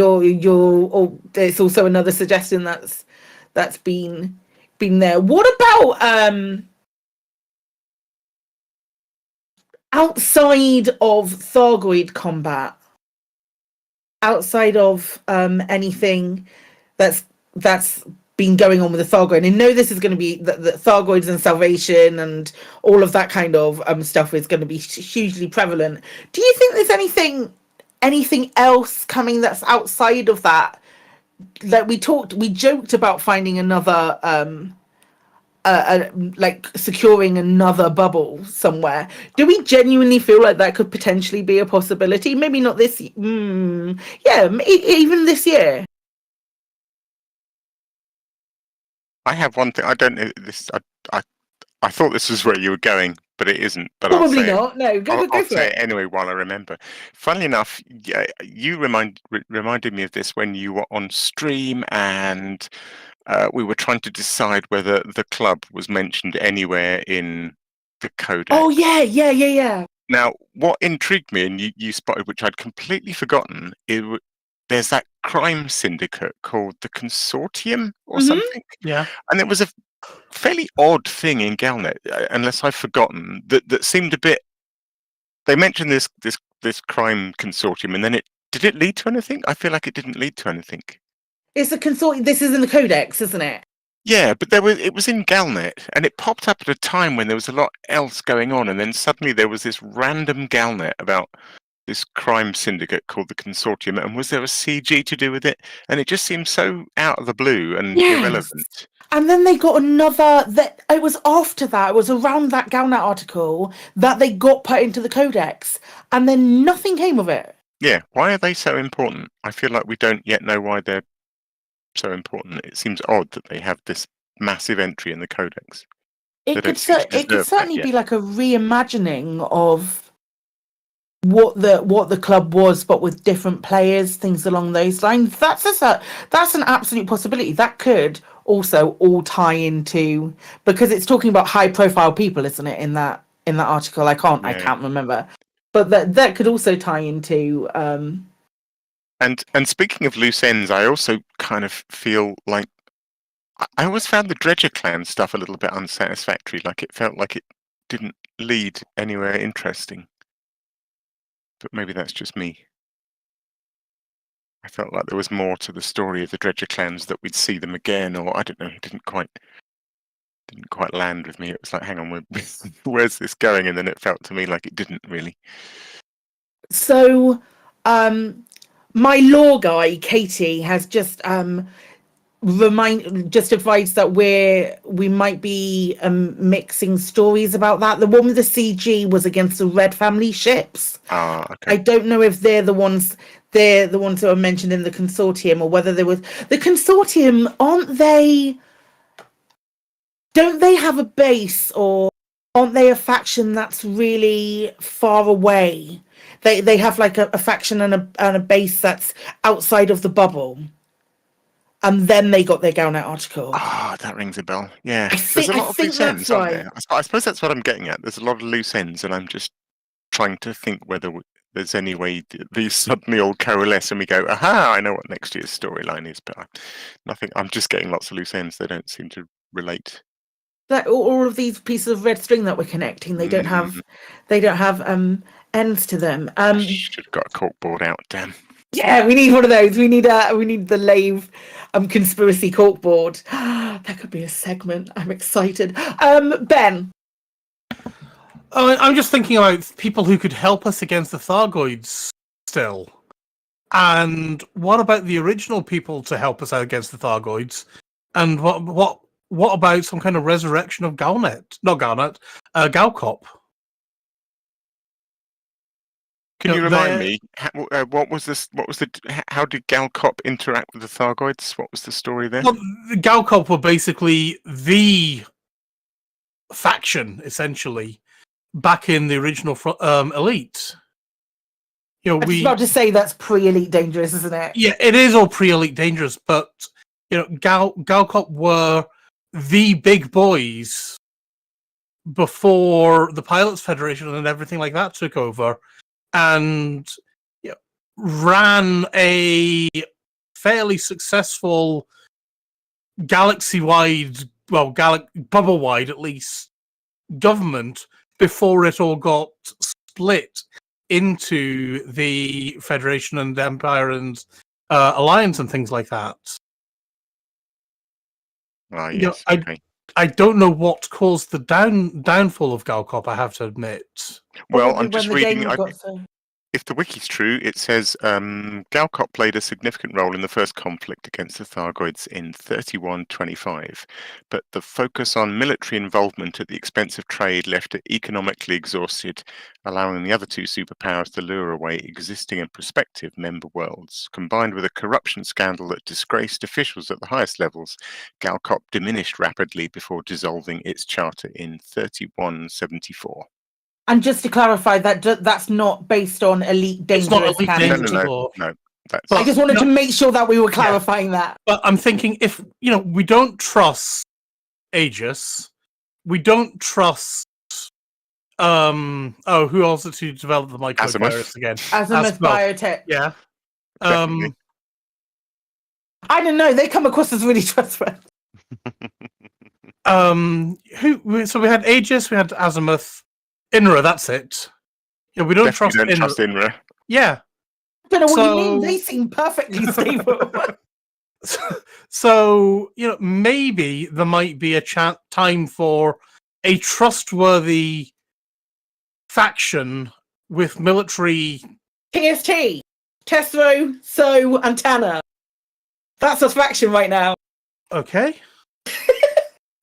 S27: there's also another suggestion that's been there. What about outside of Thargoid combat? Outside of anything that's been going on with the Thargoid? And I know this is going to be the Thargoids and Salvation and all of that kind of stuff is going to be hugely prevalent. Do you think there's anything else coming that's outside of that? Like we joked about finding another like securing another bubble somewhere. Do we genuinely feel like that could potentially be a possibility? Maybe not this even this year.
S23: I have one thing. I don't know this. I thought this was where you were going, but it isn't. But
S27: Probably
S23: I'll say
S27: not. No, go
S23: I'll
S27: for
S23: say
S27: it.
S23: it anyway while I remember. Funnily enough, you reminded me of this when you were on stream, and we were trying to decide whether the club was mentioned anywhere in the codex.
S27: Oh yeah.
S23: Now, what intrigued me, and you spotted, which I'd completely forgotten, there's that crime syndicate called the Consortium or something.
S4: Yeah.
S23: And it was a fairly odd thing in Galnet, unless I've forgotten, that seemed a bit. They mentioned this crime consortium, and then did it lead to anything? I feel like it didn't lead to anything.
S27: It's a consortium. This is in the codex, isn't it?
S23: Yeah, but it was in Galnet, and it popped up at a time when there was a lot else going on, and then suddenly there was this random Galnet about this crime syndicate called the Consortium, and was there a CG to do with it? And it just seemed so out of the blue and irrelevant.
S27: And then they got another, it was after that, it was around that Galnet article that they got put into the codex, and then nothing came of it.
S23: Yeah, why are they so important? I feel like we don't yet know why they're so important. It seems odd that they have this massive entry in the codex.
S27: It could certainly be like a reimagining of what the club was, but with different players, things along those lines. That's an absolute possibility. That could also all tie into, because it's talking about high profile people, isn't it, in that article? I can't remember, but that could also tie into
S23: And speaking of loose ends, I also kind of feel like I always found the Dredger Clan stuff a little bit unsatisfactory. Like it felt like it didn't lead anywhere interesting. But maybe that's just me. I felt like there was more to the story of the Dredger clans, that we'd see them again, or I don't know. It didn't quite land with me. It was like, hang on, where's this going? And then it felt to me like it didn't really.
S27: So, my law guy, Katie, has just advised that we might be mixing stories about that. The one with the CG was against the Red family ships.
S23: Okay.
S27: I don't know if they're the ones who are mentioned in the consortium, or whether there was the consortium. Don't they have a base, or aren't they a faction that's really far away? They have like a faction and a base that's outside of the bubble. And then they got their Galnet article.
S23: That rings a bell. Yeah.
S27: There's
S23: a lot of loose ends, aren't there? I suppose that's what I'm getting at. There's a lot of loose ends, and I'm just trying to think whether there's any way these suddenly all coalesce and we go, aha, I know what next year's storyline is, but nothing. I'm just getting lots of loose ends. They don't seem to relate.
S27: That all of these pieces of red string that we're connecting, they don't have ends to them.
S23: Should have got a corkboard out, damn.
S27: Yeah, we need one of those. We need the Lave conspiracy corkboard. That could be a segment. I'm excited. Ben.
S4: I'm just thinking about people who could help us against the Thargoids still. And what about the original people to help us out against the Thargoids? And what about some kind of resurrection of Galnet? Not Galnet, Galcop.
S23: Can you remind me what was this? How did Galcop interact with the Thargoids? What was the story there?
S4: Well, the Galcop were basically the faction, essentially, back in the original Elite.
S27: I was about to say that's pre-Elite Dangerous, isn't it?
S4: Yeah, it is all pre-Elite Dangerous, but Galcop were the big boys before the Pilots Federation and everything like that took over, and ran a fairly successful galaxy-wide, bubble-wide at least, government before it all got split into the Federation and Empire and Alliance and things like that.
S23: Yes.
S4: I don't know what caused the downfall of Galcop, I have to admit.
S23: Well, I'm just reading. If the wiki's true, it says Galcop played a significant role in the first conflict against the Thargoids in 3125, but the focus on military involvement at the expense of trade left it economically exhausted, allowing the other two superpowers to lure away existing and prospective member worlds. Combined with a corruption scandal that disgraced officials at the highest levels, Galcop diminished rapidly before dissolving its charter in 3174.
S27: And just to clarify, that's not based on Elite Dangerous.
S4: It's not Elite Dangerous.
S23: No.
S27: I just wanted to make sure that we were clarifying that.
S4: But I'm thinking, if we don't trust Aegis, we don't trust who else to develop the microvirus again?
S27: Azimuth Biotech.
S4: Yeah.
S27: I don't know. They come across as really trustworthy.
S4: So we had Aegis, we had Azimuth. INRA, that's it. Yeah, we don't trust INRA. Yeah.
S27: I don't know what you mean. They seem perfectly stable.
S4: So, maybe there might be a time for a trustworthy faction with military...
S27: TST, Testro, So, and Tanner. That's a faction right now.
S4: Okay.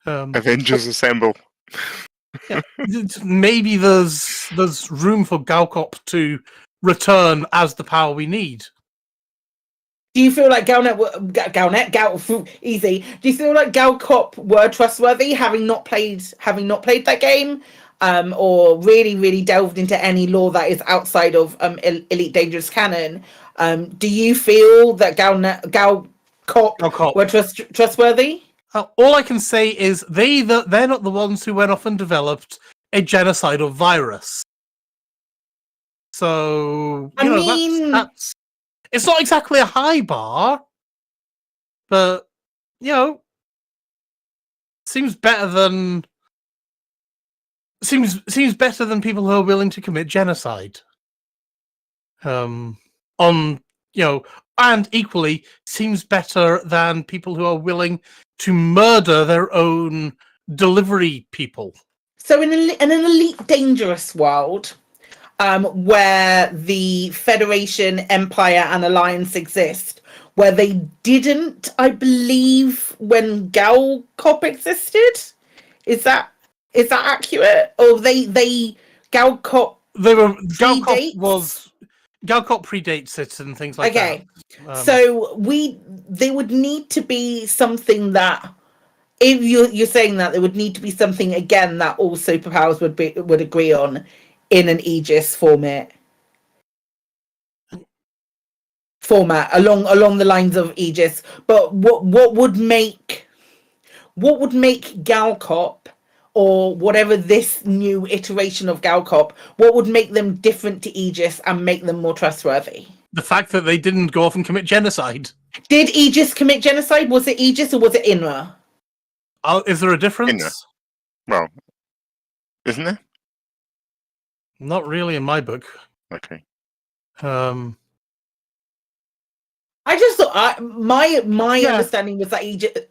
S23: Avengers Assemble.
S4: Yeah. Maybe there's room for Galcop to return as the power we need.
S27: Do you feel like easy? Do you feel like Galcop were trustworthy, having not played that game, or really delved into any lore that is outside of Elite Dangerous canon? Do you feel that Galcop were trustworthy?
S4: All I can say is they're not the ones who went off and developed a genocidal virus. So, that's it's not exactly a high bar, but, seems better than seems better than people who are willing to commit genocide. And equally seems better than people who are willing to murder their own delivery people.
S27: So in an Elite Dangerous world, where the Federation, Empire, and Alliance exist, where they didn't, I believe, when Galcop existed. Is that accurate? Or Galcop?
S4: Galcop predates it and things like that.
S27: Okay, so there would need to be something that, if you're saying that, there would need to be something again that all superpowers would agree on in an Aegis format along the lines of Aegis. But what would make Galcop, or whatever this new iteration of Galcop, what would make them different to Aegis and make them more trustworthy?
S4: The fact that they didn't go off and commit genocide.
S27: Did Aegis commit genocide? Was it Aegis or was it INRA?
S4: Is there a difference?
S23: INRA. Well, isn't there?
S4: Not really in my book.
S23: Okay.
S27: I just thought my understanding was that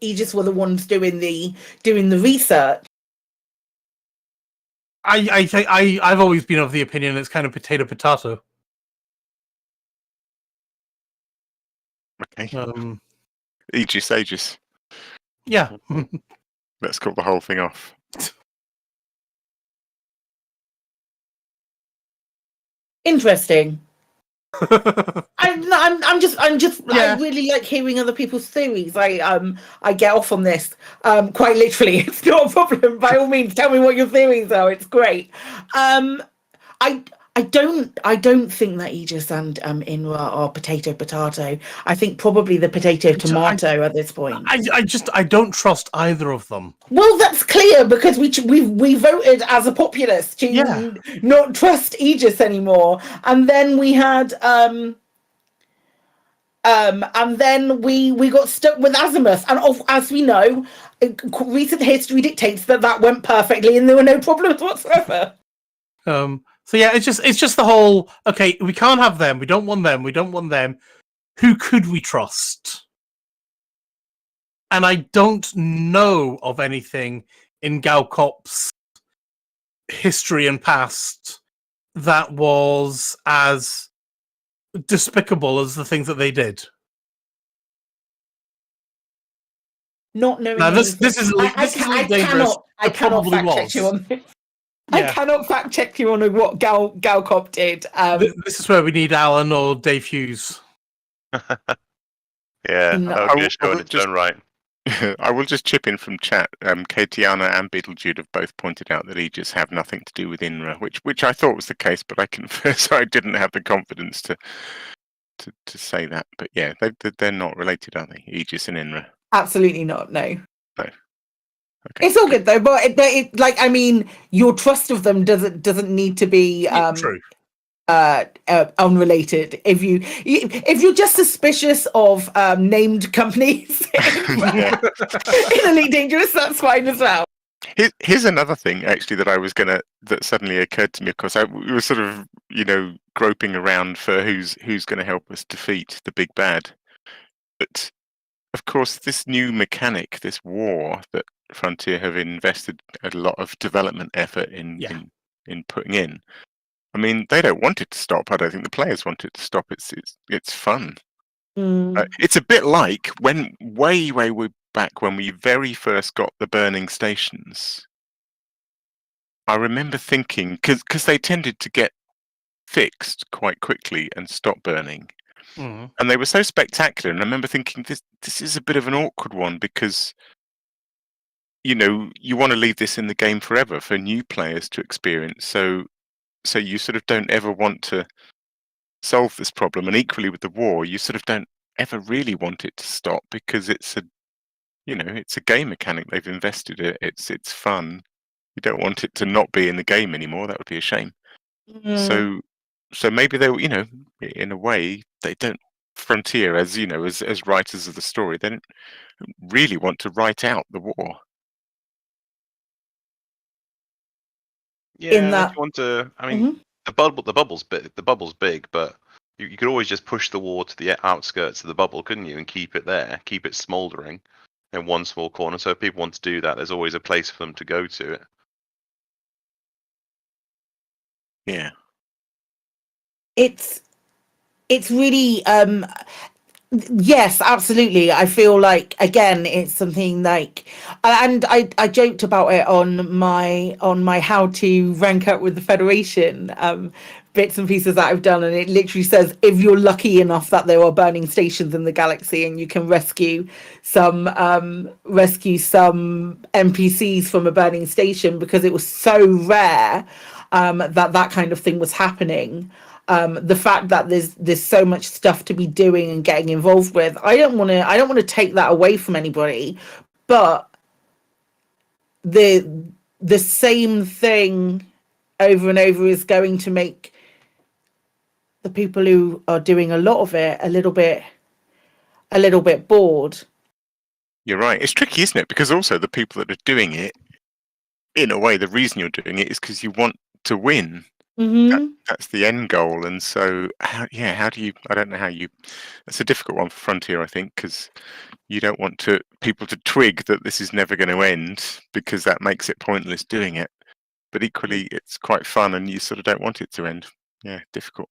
S27: Aegis were the ones doing the research.
S4: I've always been of the opinion it's kind of potato.
S23: Okay. Aegis.
S4: Yeah.
S23: Let's call the whole thing off.
S27: Interesting. I really like hearing other people's theories. I get off on this quite literally. It's not a problem. By all means, tell me what your theories are. It's great. I don't think that Aegis and INRA are potato. I think probably the potato-tomato at this point.
S4: I don't trust either of them.
S27: Well, that's clear because we voted as a populace to not trust Aegis anymore, and then we had and then we got stuck with Azimuth, and as we know, recent history dictates that went perfectly, and there were no problems whatsoever.
S4: So yeah, it's just the whole, okay, we can't have them, we don't want them. Who could we trust? And I don't know of anything in Galcop's history and past that was as despicable as the things that they did.
S27: Not knowing.
S4: Now this is dangerous.
S27: I cannot fact check you on this. I cannot fact check you on what Galcop did.
S4: This is where we need Alan or Dave Hughes.
S5: Right.
S23: I will just chip in from chat. Katiana and Beetlejude have both pointed out that Aegis have nothing to do with INRA, which I thought was the case, but I confess I didn't have the confidence to say that. But yeah, they're not related, are they? Aegis and INRA.
S27: Absolutely not. No.
S23: No. Okay.
S27: It's all good though, but your trust of them doesn't need to be
S4: true.
S27: Unrelated. If you're just suspicious of named companies in Elite Dangerous, that's fine as well.
S23: Here's another thing actually that suddenly occurred to me. Of course, we were sort of groping around for who's going to help us defeat the big bad, but of course this new mechanic, this war that Frontier have invested a lot of development effort in putting in. I mean, they don't want it to stop. I don't think the players want it to stop. It's fun. It's a bit like when way back when we very first got the burning stations. I remember thinking, because they tended to get fixed quite quickly and stop burning, and they were so spectacular. And I remember thinking, this is a bit of an awkward one because you want to leave this in the game forever for new players to experience. So you sort of don't ever want to solve this problem. And equally with the war, you sort of don't ever really want it to stop because it's a game mechanic they've invested in. It's fun. You don't want it to not be in the game anymore. That would be a shame. So maybe they, in a way, they don't. Frontier, as writers of the story, they don't really want to write out the war.
S27: in
S5: If
S27: that.
S5: you want to, I mean, the bubble's big. The bubble's big, but you could always just push the wall to the outskirts of the bubble, couldn't you, and keep it there, keep it smouldering in one small corner. So if people want to do that, there's always a place for them to go to it.
S23: Yeah.
S27: It's really yes, absolutely. I feel like, again, it's something like, and I joked about it on my how to rank up with the Federation bits and pieces that I've done, and it literally says if you're lucky enough that there are burning stations in the galaxy and you can rescue some NPCs from a burning station, because it was so rare that kind of thing was happening. The fact that there's so much stuff to be doing and getting involved with, I don't want to take that away from anybody, but the same thing over and over is going to make the people who are doing a lot of it a little bit bored.
S23: You're right. It's tricky, isn't it? Because also the people that are doing it, in a way, the reason you're doing it is because you want to win. That's the end goal. And so, how do you? I don't know how you. That's a difficult one for Frontier, I think, because you don't want people to twig that this is never going to end, because that makes it pointless doing it. But equally, it's quite fun, and you sort of don't want it to end. Yeah, difficult.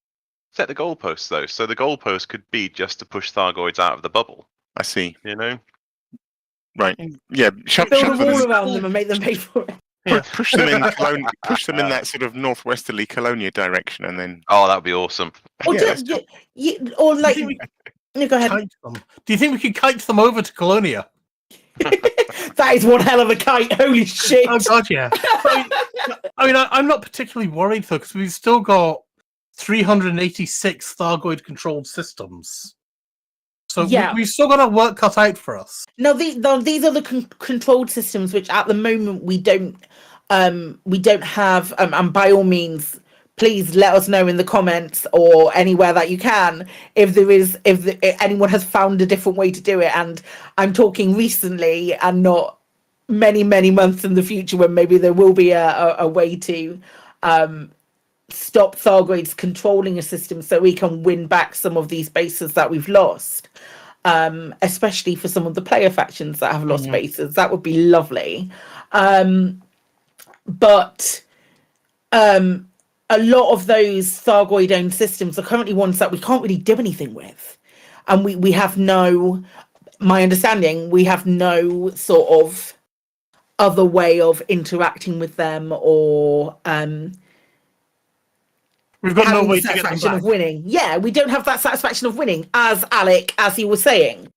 S5: Set the goalposts though. So the goalpost could be just to push Thargoids out of the bubble.
S23: I see.
S5: You know.
S23: Right. Yeah.
S27: Build a wall around them and make them pay for it.
S23: Yeah. Push them in push them in that sort of northwesterly Colonia direction, and then.
S5: Oh, that would be awesome.
S27: Or
S23: Yeah,
S27: or like, go ahead.
S4: Kite them. Do you think we could kite them over to Colonia?
S27: That is one hell of a kite. Holy shit!
S4: Oh god, yeah. I mean, I'm not particularly worried though, because we've still got 386 Thargoid controlled systems. So
S27: Yeah.
S4: we've still got our work cut out for us.
S27: No, these are the controlled systems, which at the moment we don't have. And by all means, please let us know in the comments or anywhere that you can if anyone has found a different way to do it. And I'm talking recently, and not many months in the future, when maybe there will be a way to stop Thargoids controlling a system, so we can win back some of these bases that we've lost. Especially for some of the player factions that have lost bases, that would be lovely. But a lot of those Thargoid owned systems are currently ones that we can't really do anything with, and we have no, my understanding, we have no sort of other way of interacting with them, or
S4: we've got no
S27: having
S4: way
S27: the
S4: to get them
S27: satisfaction
S4: back.
S27: of winning. Yeah, we don't have that satisfaction of winning, as Alec, as he was saying.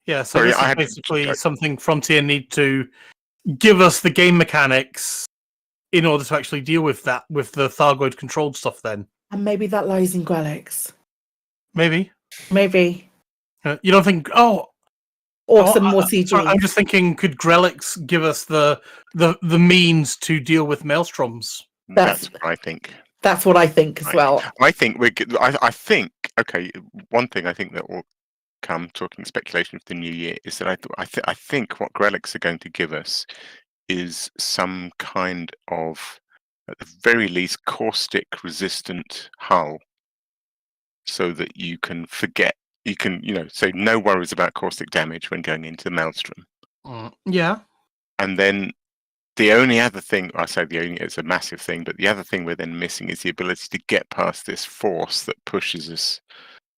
S4: Yeah, so
S23: Sorry,
S4: this
S23: I
S4: is
S23: had-
S4: basically something Frontier need to give us the game mechanics in order to actually deal with that, with the Thargoid controlled stuff then.
S27: And maybe that lies in Grelix.
S4: Maybe.
S27: Maybe.
S4: You don't think,
S27: Or some more CG.
S4: sorry, I'm just thinking, could Grelix give us the means to deal with maelstroms?
S23: That's what I think.
S27: That's what I think as well.
S23: I think I think. Okay, one thing I think that will come, talking speculation for the new year, is that I think what Grelix are going to give us is some kind of, at the very least, caustic resistant hull, so that you can forget. You can, say no worries about caustic damage when going into the maelstrom.
S4: Yeah.
S23: And then the only other thing, I say the only, it's a massive thing, but the other thing we're then missing is the ability to get past this force that pushes us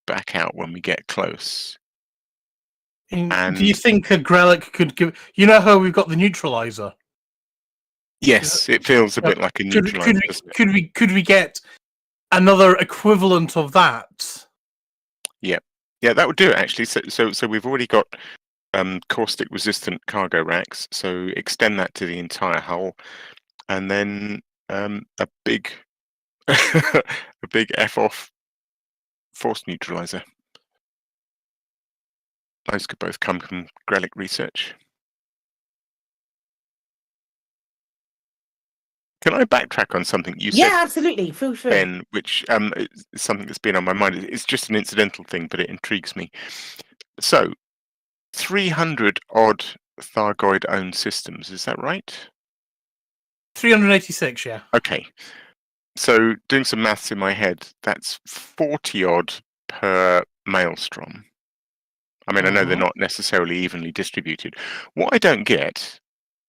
S23: back out when we get close.
S4: And do you think Grelix could give? You know how we've got the neutralizer.
S23: Yes, it feels a bit like a neutralizer.
S4: Could we get another equivalent of that?
S23: Yeah, that would do it actually. So we've already got caustic resistant cargo racks. So extend that to the entire hull, and then a big a big F-off force neutralizer. Those could both come from Grelix research. Can I backtrack on something you said?
S27: Yeah, absolutely. Feel free.
S23: Ben, which is something that's been on my mind. It's just an incidental thing, but it intrigues me. So, 300 odd Thargoid-owned systems, is that right?
S4: 386, yeah.
S23: Okay. So doing some maths in my head, that's 40 odd per maelstrom. I mean, I know they're not necessarily evenly distributed. What I don't get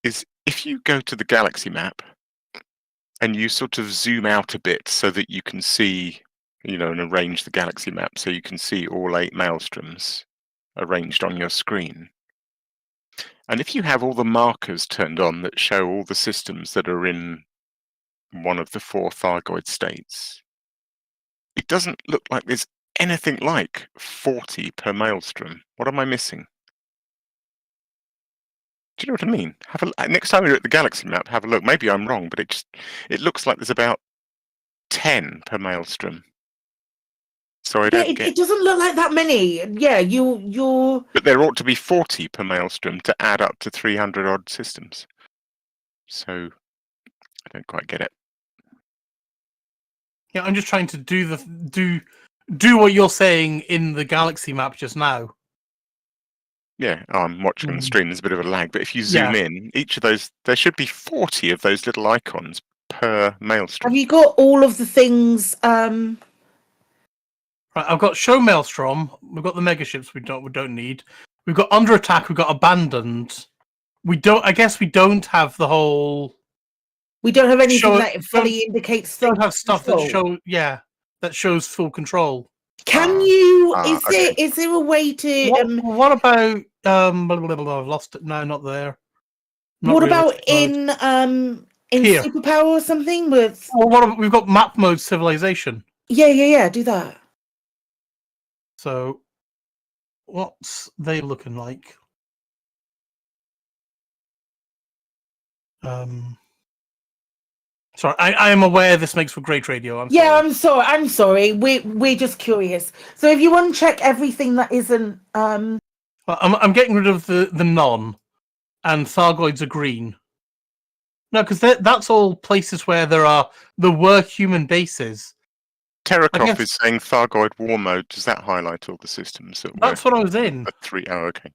S23: is if you go to the galaxy map and you sort of zoom out a bit so that you can see, and arrange the galaxy map so you can see all 8 maelstroms arranged on your screen. And if you have all the markers turned on that show all the systems that are in one of the 4 Thargoid states, it doesn't look like there's anything like 40 per maelstrom. What am I missing? Do you know what I mean? Next time you're at the galaxy map, have a look. Maybe I'm wrong, but it looks like there's about 10 per maelstrom. So I don't get.
S27: It doesn't look like that many. Yeah, you're.
S23: But there ought to be 40 per maelstrom to add up to 300 odd systems. So I don't quite get it.
S4: Yeah, I'm just trying to do what you're saying in the galaxy map just now.
S23: Yeah, I'm watching on the stream. There's a bit of a lag, but if you zoom in, each of those, there should be 40 of those little icons per maelstrom.
S27: Have you got all of the things?
S4: Right, I've got show maelstrom. We've got the megaships we don't need. We've got under attack. We've got abandoned. I guess we don't have the whole.
S27: We don't have anything that fully indicates.
S4: Don't have stuff that shows full control.
S27: Can you? Is there a way to?
S4: What about? I've lost it. No, not there.
S27: What about in
S4: Here.
S27: superpower or something with?
S4: We've got map mode civilization.
S27: Yeah. Do that.
S4: So, what's they looking like? Sorry, I am aware this makes for great radio.
S27: I'm sorry. We're just curious. So if you uncheck everything that isn't,
S4: Well, I'm getting rid of the non, and Thargoids are green. No, because that's all places where there were human bases.
S23: Terrakoff is saying Thargoid war mode. Does that highlight all the systems?
S4: That's what I was in.
S23: Okay.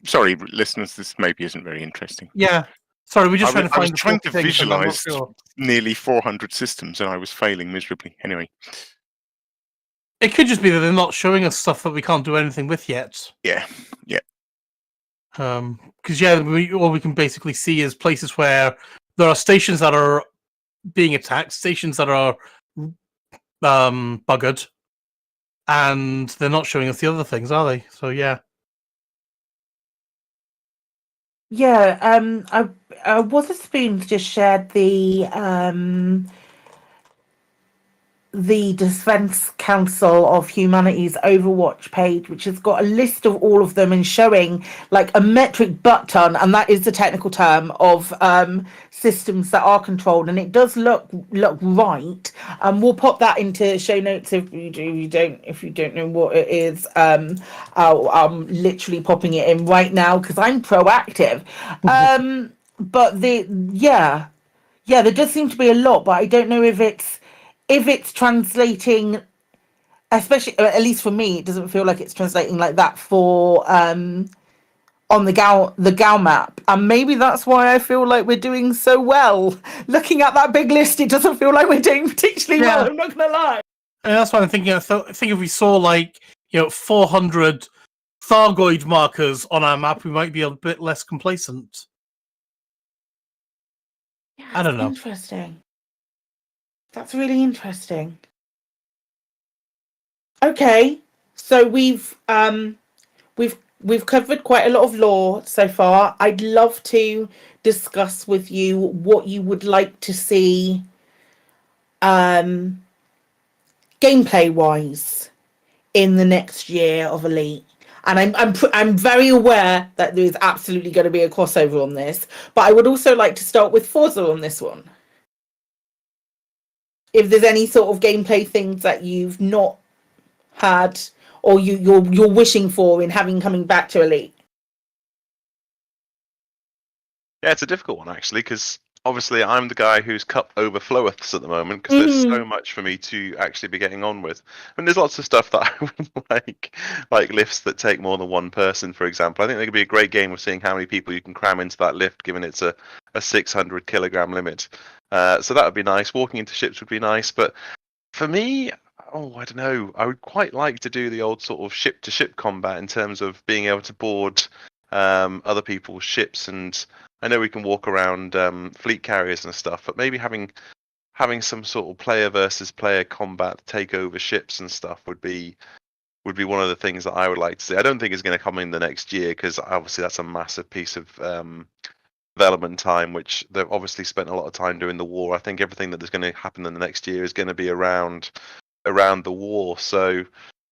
S23: Sorry, listeners, this maybe isn't very interesting.
S4: Yeah. Sorry, we're just trying to find.
S23: I was trying to visualize nearly 400 systems, and I was failing miserably. Anyway,
S4: it could just be that they're not showing us stuff that we can't do anything with yet.
S23: Yeah.
S4: Because all we can basically see is places where there are stations that are being attacked, stations that are buggered, and they're not showing us the other things, are they? So yeah.
S27: Yeah, Wotherspoon just shared the Defense Council of Humanity's Overwatch page, which has got a list of all of them and showing like a metric butt ton, and that is the technical term of systems that are controlled, and it does look right. We'll pop that into show notes if you don't know what it is. I'm literally popping it in right now because I'm proactive. But there does seem to be a lot, but I don't know if it's translating, especially at least for me, it doesn't feel like it's translating like that for on the Gal map, and maybe that's why I feel like we're doing so well. Looking at that big list, it doesn't feel like we're doing particularly well. I'm not gonna lie.
S4: And that's what I'm thinking. I think if we saw 400 Thargoid markers on our map, we might be a bit less complacent.
S27: Yeah,
S4: I don't know.
S27: Interesting. That's really interesting. Okay, so we've covered quite a lot of lore so far. I'd love to discuss with you what you would like to see gameplay wise in the next year of Elite. And I'm very aware that there is absolutely going to be a crossover on this, but I would also like to start with Forza on this one. If there's any sort of gameplay things that you've not had or you're wishing for in coming back to Elite.
S5: Yeah, it's a difficult one actually, because obviously I'm the guy whose cup overfloweth at the moment because there's so much for me to actually be getting on with. And there's lots of stuff that I would like lifts that take more than one person, for example. I think there could be a great game of seeing how many people you can cram into that lift, given it's a 600 kilogram limit. So that would be nice. Walking into ships would be nice, but for me, I don't know. I would quite like to do the old sort of ship-to-ship combat in terms of being able to board other people's ships, and I know we can walk around fleet carriers and stuff, but maybe having some sort of player versus player combat, take over ships and stuff would be one of the things that I would like to see. I don't think it's going to come in the next year because obviously that's a massive piece of development time, which they've obviously spent a lot of time doing the war. I think everything that is going to happen in the next year is going to be around the war. So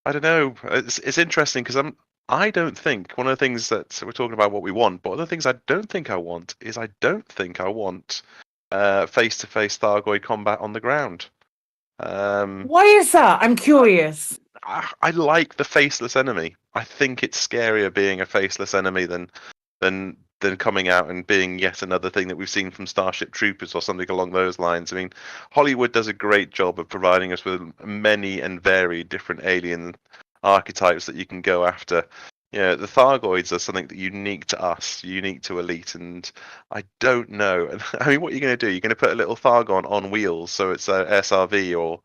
S5: I don't know. It's interesting because I don't think one of the things that we're talking about what we want, but one of the things I don't think I want is face-to-face Thargoid combat on the ground.
S27: Why is that? I'm curious.
S5: I like the faceless enemy. I think it's scarier being a faceless enemy than coming out and being yet another thing that we've seen from Starship Troopers or something along those lines. I mean, Hollywood does a great job of providing us with many and varied different alien archetypes that you can go after. Yeah, the Thargoids are something that unique to us, unique to Elite, and I don't know. I mean, what are you going to do? You're going to put a little Thargon on wheels, so it's a SRV or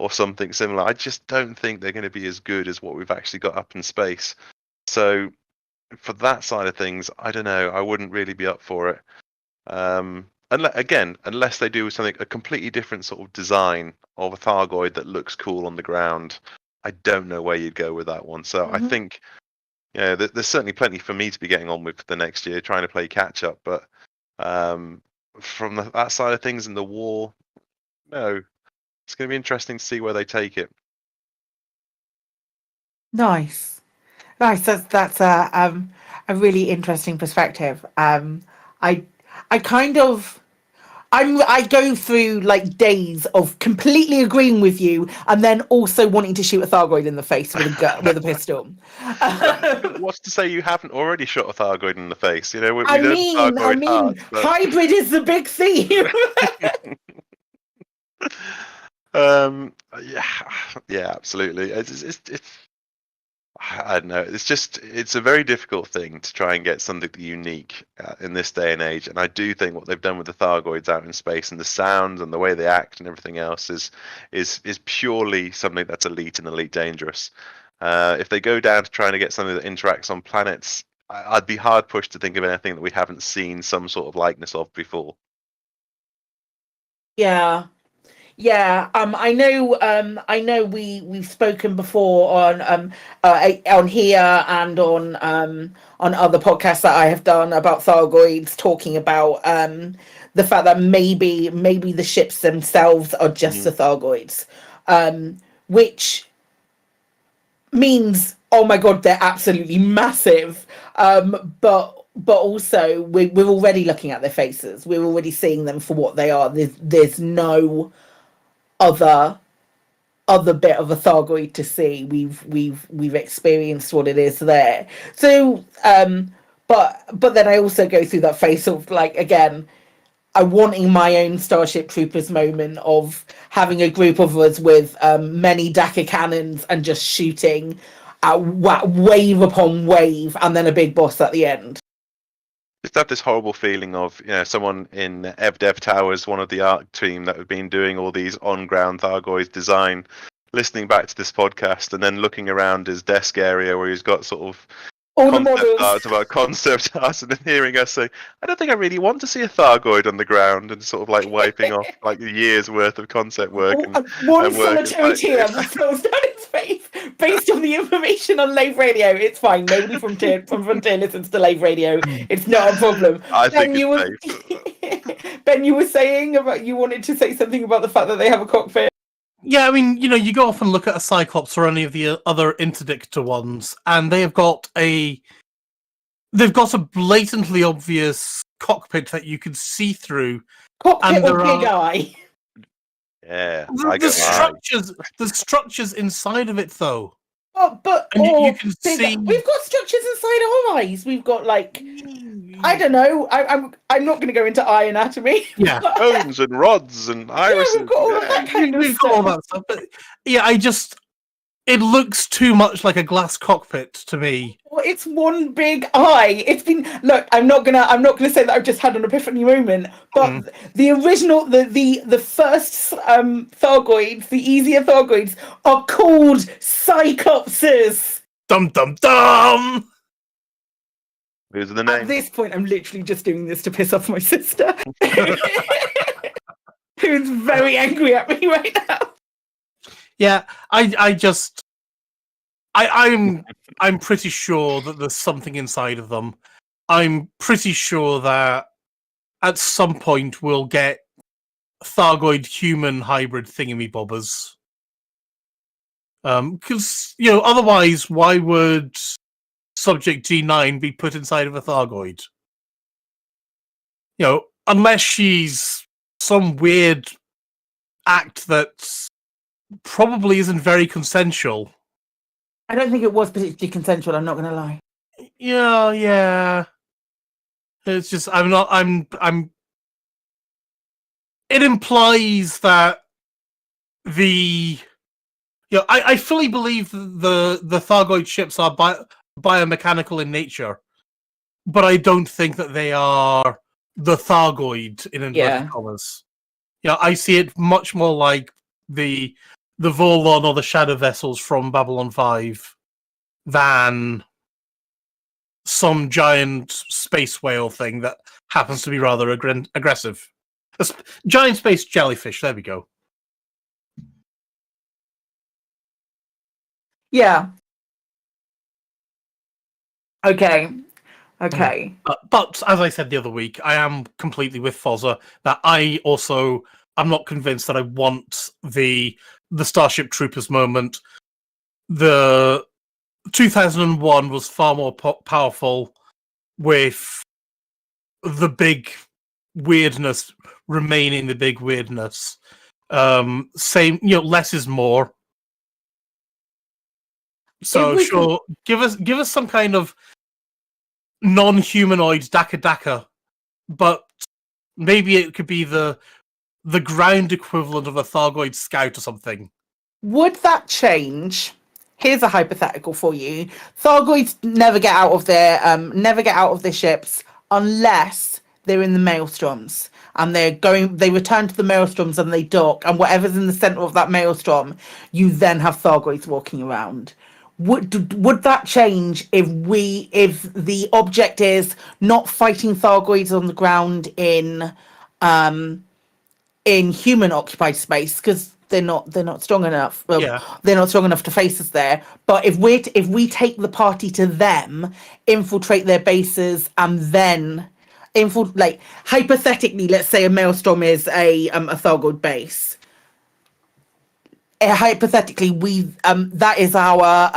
S5: something similar. I just don't think they're going to be as good as what we've actually got up in space. So for that side of things, I don't know. I wouldn't really be up for it. Unless they do something, a completely different sort of design of a Thargoid that looks cool on the ground. I don't know where you'd go with that one. So I think, there's certainly plenty for me to be getting on with for the next year, trying to play catch up. But from that side of things in the war, no, it's going to be interesting to see where they take it.
S27: Nice. That's a really interesting perspective. I go through like days of completely agreeing with you and then also wanting to shoot a Thargoid in the face with a pistol.
S5: What's to say you haven't already shot a Thargoid in the face?
S27: Hybrid is the big theme.
S5: Yeah, absolutely. It's I don't know. It's a very difficult thing to try and get something unique in this day and age. And I do think what they've done with the Thargoids out in space and the sounds and the way they act and everything else is purely something that's elite and elite dangerous. If they go down to trying to get something that interacts on planets, I'd be hard pushed to think of anything that we haven't seen some sort of likeness of before.
S27: Yeah. I know we've spoken before on here and on other podcasts that I have done about Thargoids, talking about the fact that maybe the ships themselves are just the Thargoids, which means, oh my god, they're absolutely massive, but also we're already looking at their faces. We're already seeing them for what they are. There's no other bit of a Thargoid to see. We've experienced what it is there. So but then I also go through that phase of, like, again, I wanting my own Starship Troopers moment of having a group of us with many Daka cannons and just shooting at wave upon wave and then a big boss at the end.
S5: Just have this horrible feeling of, someone in EvDev Towers, one of the art team that have been doing all these on-ground Thargoids design, listening back to this podcast and then looking around his desk area where he's got sort of
S27: all the models
S5: about concept art, and then hearing us say, I don't think I really want to see a Thargoid on the ground, and sort of like wiping off like a year's worth of concept work.
S27: One solitary tear flows down his face based on the information on Lave Radio. It's fine. Nobody from Frontier listens to Lave Radio. It's not a problem.
S5: I think it's safe.
S27: Ben, you were saying you wanted to say something about the fact that they have a cockpit.
S4: Yeah, I mean, you go off and look at a Cyclops or any of the other interdictor ones, and they've got a blatantly obvious cockpit that you can see through.
S27: Cockpit with big eye.
S5: Yeah,
S4: the structures inside of it, though,
S27: But
S4: And you
S27: or
S4: can
S27: bigger.
S4: see-
S27: We've got structures inside our eyes. We've got like I don't know. I'm not going to go into eye anatomy.
S4: Yeah.
S5: Bones and rods and irises.
S27: we've got all of that kind of
S4: We've got all
S27: stuff.
S4: that stuff. But yeah, it looks too much like a glass cockpit to me.
S27: Well, it's one big eye. It's been look. I'm not gonna say that I've just had an epiphany moment, but the original, the first Thargoids, the easier Thargoids, are called Cyclopses.
S4: Dum dum dum.
S5: Those are the
S27: At
S5: names.
S27: this point, I'm literally just doing this to piss off my sister, who's very angry at me right now.
S4: Yeah, I'm pretty sure that there's something inside of them. I'm pretty sure that at some point we'll get Thargoid human hybrid thingamy-bobbers. Because, otherwise, why would Subject G9 be put inside of a Thargoid? Unless she's some weird act that probably isn't very consensual.
S27: I don't think it was particularly consensual. I'm not going to lie.
S4: Yeah. It's just I'm. It implies that I fully believe the Thargoid ships are biomechanical in nature, but I don't think that they are the Thargoid in inverted commas. I see it much more like the Volon or the Shadow Vessels from Babylon 5 than some giant space whale thing that happens to be rather aggressive. Giant space jellyfish, there we go.
S27: Yeah. Okay.
S4: But as I said the other week, I am completely with Fozza that I'm not convinced that I want the Starship Troopers moment. The 2001 was far more powerful with the big weirdness remaining the big weirdness. Same, less is more. So sure, give us some kind of non-humanoid Daka, but maybe it could be the ground equivalent of a Thargoid scout or something.
S27: Would that change? Here's a hypothetical for you. Thargoids never get out of their ships unless they're in the maelstroms and they return to the maelstroms and they dock, and whatever's in the center of that maelstrom, you then have Thargoids walking around. Would that change if the object is not fighting Thargoids on the ground in human occupied space because they're not strong enough. They're not strong enough to face us there. But if we take the party to them, infiltrate their bases, and then hypothetically, let's say a maelstrom is a Thargoid base. Hypothetically, that is our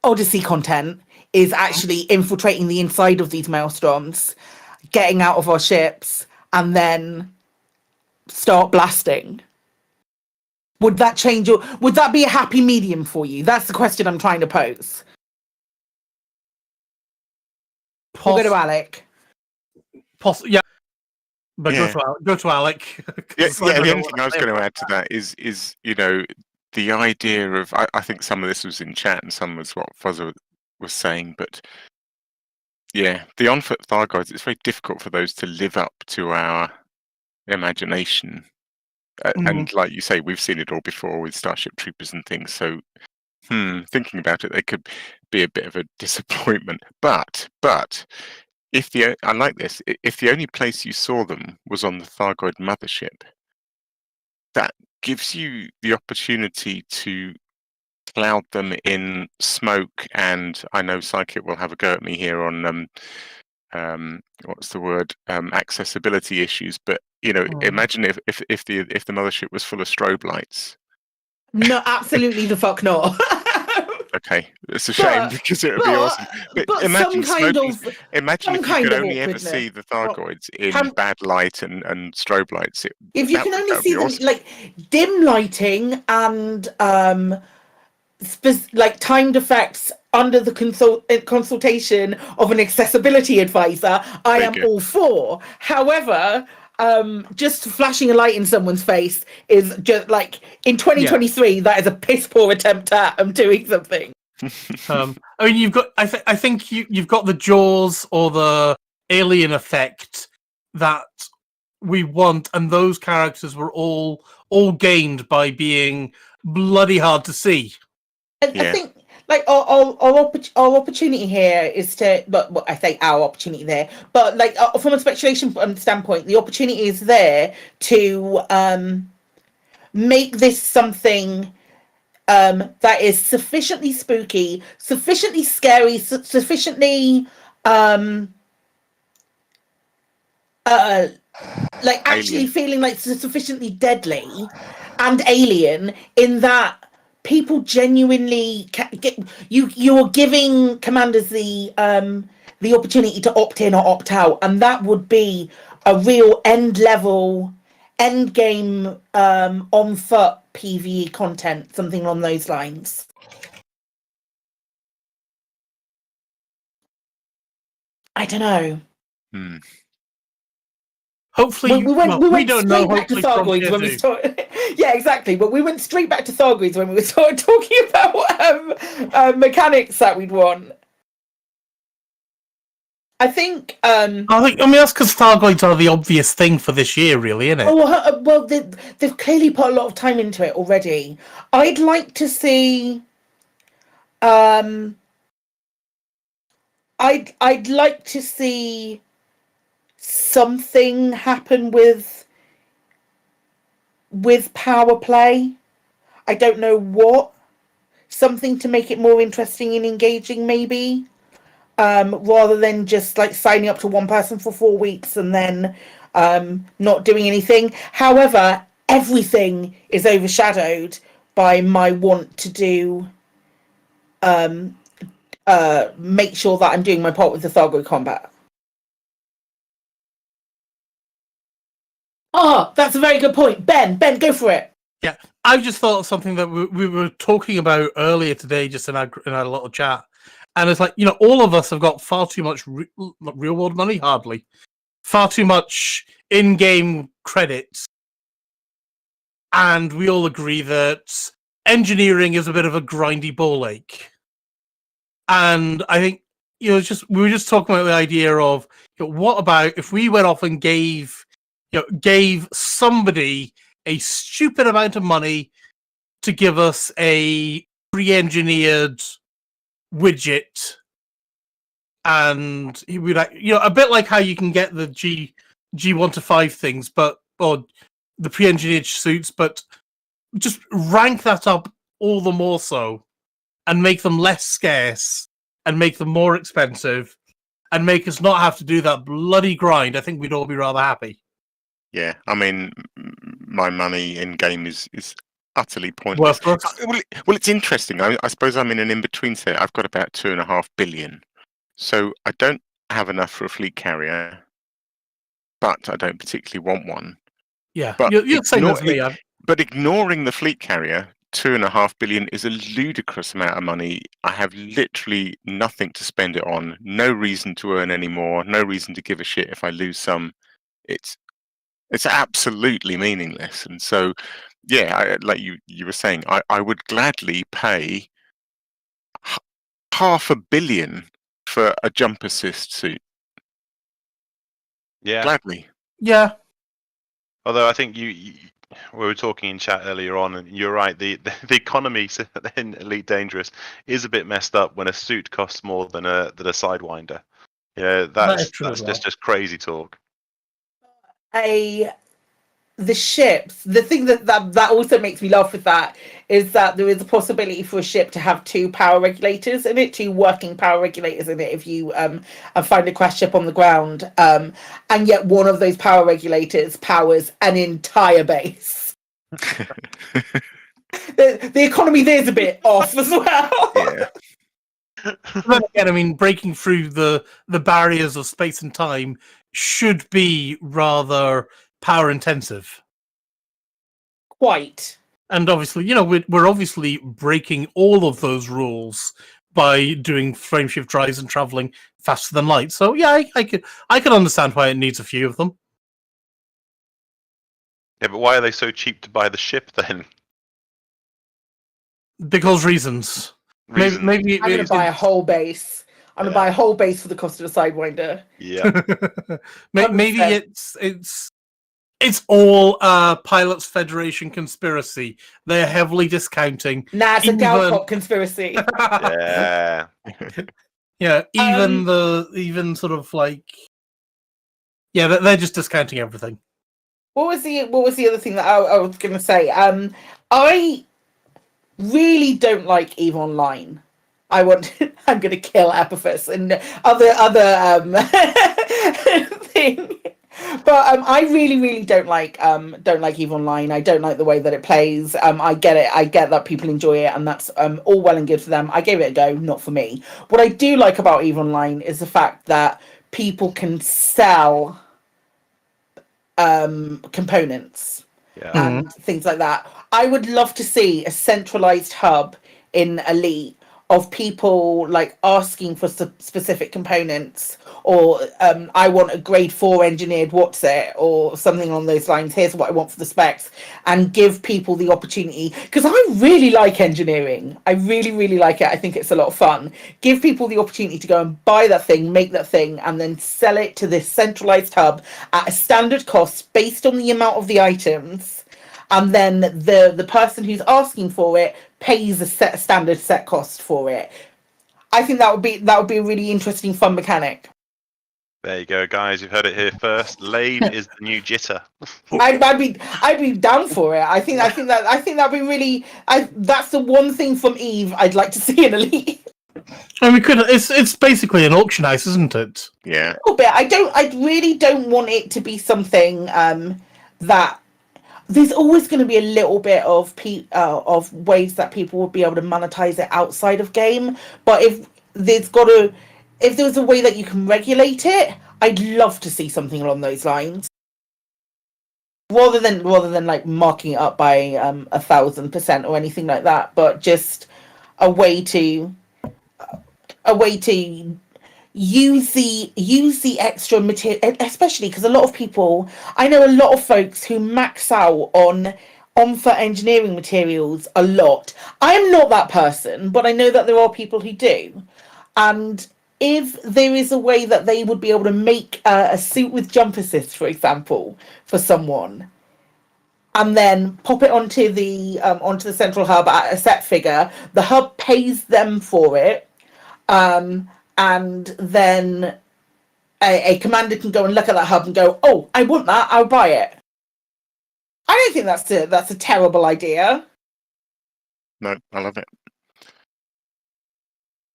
S27: Odyssey content is actually infiltrating the inside of these maelstroms, getting out of our ships, and then start blasting. Would that change would that be a happy medium for you? That's the question I'm trying to pose. We'll go to Alec.
S4: Yeah. But go to Alec.
S23: The only thing I was going to add to that is the idea of I think some of this was in chat and some was what Fuzzer was saying, but the on-foot Thargoids, it's very difficult for those to live up to our imagination. And like you say, we've seen it all before with Starship Troopers and things. So thinking about it, they could be a bit of a disappointment. But if the only place you saw them was on the Thargoid mothership, that gives you the opportunity to cloud them in smoke. And I know Psychic will have a go at me here on what's the word, accessibility issues. But imagine if the mothership was full of strobe lights.
S27: No, absolutely the fuck not.
S23: okay, it's a shame because it would be awesome. But imagine imagine if you could only ever see the Thargoids in bad light and strobe lights.
S27: If you can only see them like dim lighting and like timed effects under the consultation of an accessibility advisor, I am all for. However, just flashing a light in someone's face is just like in 2023 that is a piss poor attempt at doing something.
S4: I mean, you've got I think you've got the Jaws or the Alien effect that we want, and those characters were all gained by being bloody hard to see.
S27: I think like our opportunity here is to, but I say our opportunity there, but like from a speculation standpoint, the opportunity is there to make this something that is sufficiently spooky, sufficiently scary, sufficiently like actually feeling like sufficiently deadly and alien in that people genuinely get you're giving commanders the opportunity to opt in or opt out, and that would be a real end game on foot PvE content, something along those lines. I don't know.
S4: Hopefully,
S27: we went
S4: don't
S27: straight
S4: know.
S27: back to Thargoids when we started. Yeah, exactly. But we went straight back to Thargoids when we were started talking about mechanics that we'd want. I mean
S4: that's because Thargoids are the obvious thing for this year, really, isn't it?
S27: Oh well, they've clearly put a lot of time into it already. I'd like to see. I'd like to see something happen with power play. I don't know what. Something to make it more interesting and engaging, maybe. Rather than just like signing up to one person for 4 weeks and then not doing anything. However, everything is overshadowed by my want to do make sure that I'm doing my part with the Thargoid combat. That's a very good point. Ben, go for it.
S4: Yeah, I just thought of something that we were talking about earlier today, just in our little chat. And it's like, all of us have got far too much real world money, hardly. Far too much in-game credits. And we all agree that engineering is a bit of a grindy ball ache. And I think, we were just talking about the idea of, what about if we went off and gave somebody a stupid amount of money to give us a pre-engineered widget, and he would, a bit like how you can get the G1 to 5 things, or the pre-engineered suits, but just rank that up all the more so, and make them less scarce, and make them more expensive, and make us not have to do that bloody grind. I think we'd all be rather happy.
S23: Yeah, I mean, my money in game is utterly pointless. Well, it's interesting. I suppose I'm in an in-between state. I've got about 2.5 billion. So I don't have enough for a fleet carrier, but I don't particularly want one.
S4: Yeah, but you're saying that to me.
S23: But ignoring the fleet carrier, 2.5 billion is a ludicrous amount of money. I have literally nothing to spend it on. No reason to earn any more. No reason to give a shit if I lose some. It's absolutely meaningless. And so, yeah, like you were saying, I would gladly pay $500 million for a jump assist suit.
S5: Yeah.
S23: Gladly.
S4: Yeah.
S5: Although I think we were talking in chat earlier on, and you're right, the economy in Elite Dangerous is a bit messed up when a suit costs more than a Sidewinder. Yeah, that's just crazy talk.
S27: The ships, the thing that also makes me laugh with that is that there is a possibility for a ship to have 2 power regulators in it, 2 working power regulators in it if you find a crash ship on the ground, and yet one of those power regulators powers an entire base. the economy there's a bit off as well.
S23: Yeah.
S4: Then again, I mean, breaking through the barriers of space and time should be rather power intensive.
S27: Quite.
S4: And obviously, we're obviously breaking all of those rules by doing frameshift drives and traveling faster than light. So yeah, I can understand why it needs a few of them.
S5: Yeah, but why are they so cheap to buy the ship then?
S4: Because reasons. Maybe
S27: I'm gonna buy a whole base. I'm gonna buy a whole base for the cost of a Sidewinder.
S5: Yeah.
S4: Maybe it's all Pilots Federation conspiracy. They're heavily discounting.
S27: Nah, it's a Galpop conspiracy.
S5: Yeah.
S4: Yeah, even sort of like, yeah, they're just discounting everything.
S27: What was the other thing that I was going to say? I really don't like EVE Online. I'm going to kill Epiphus and other thing. But I really don't like EVE Online. I don't like the way that it plays. I get it. I get that people enjoy it, and that's all well and good for them. I gave it a go, not for me. What I do like about EVE Online is the fact that people can sell components and things like that. I would love to see a centralized hub in Elite of people like asking for specific components, or I want a grade 4 engineered what's it, or something along those lines. Here's what I want for the specs, and give people the opportunity, because I really like engineering. I really like it. I think it's a lot of fun. Give people the opportunity to go and buy that thing, make that thing, and then sell it to this centralized hub at a standard cost based on the amount of the items, and then the person who's asking for it pays a standard set cost for it. I think that would be a really interesting, fun mechanic.
S5: There you go, guys. You've heard it here first. Lave is the new jitter.
S27: I'd be down for it. I think that'd be really. That's the one thing from EVE I'd like to see in Elite.
S4: And we could. It's basically an auction house, isn't it?
S23: Yeah.
S27: A little bit. I really don't want it to be something that. There's always going to be a little bit of ways that people will be able to monetize it outside of game. But if there's a way that you can regulate it, I'd love to see something along those lines. Rather than like marking it up by 1,000% or anything like that, but just a way to use the extra material, especially because a lot of people, I know a lot of folks who max out on for engineering materials a lot. I am not that person, but I know that there are people who do. And if there is a way that they would be able to make a suit with jump assist, for example, for someone, and then pop it onto the central hub at a set figure, the hub pays them for it, and then a commander can go and look at that hub and go, oh, I want that, I'll buy it. I don't think that's a terrible idea.
S23: No, I love it.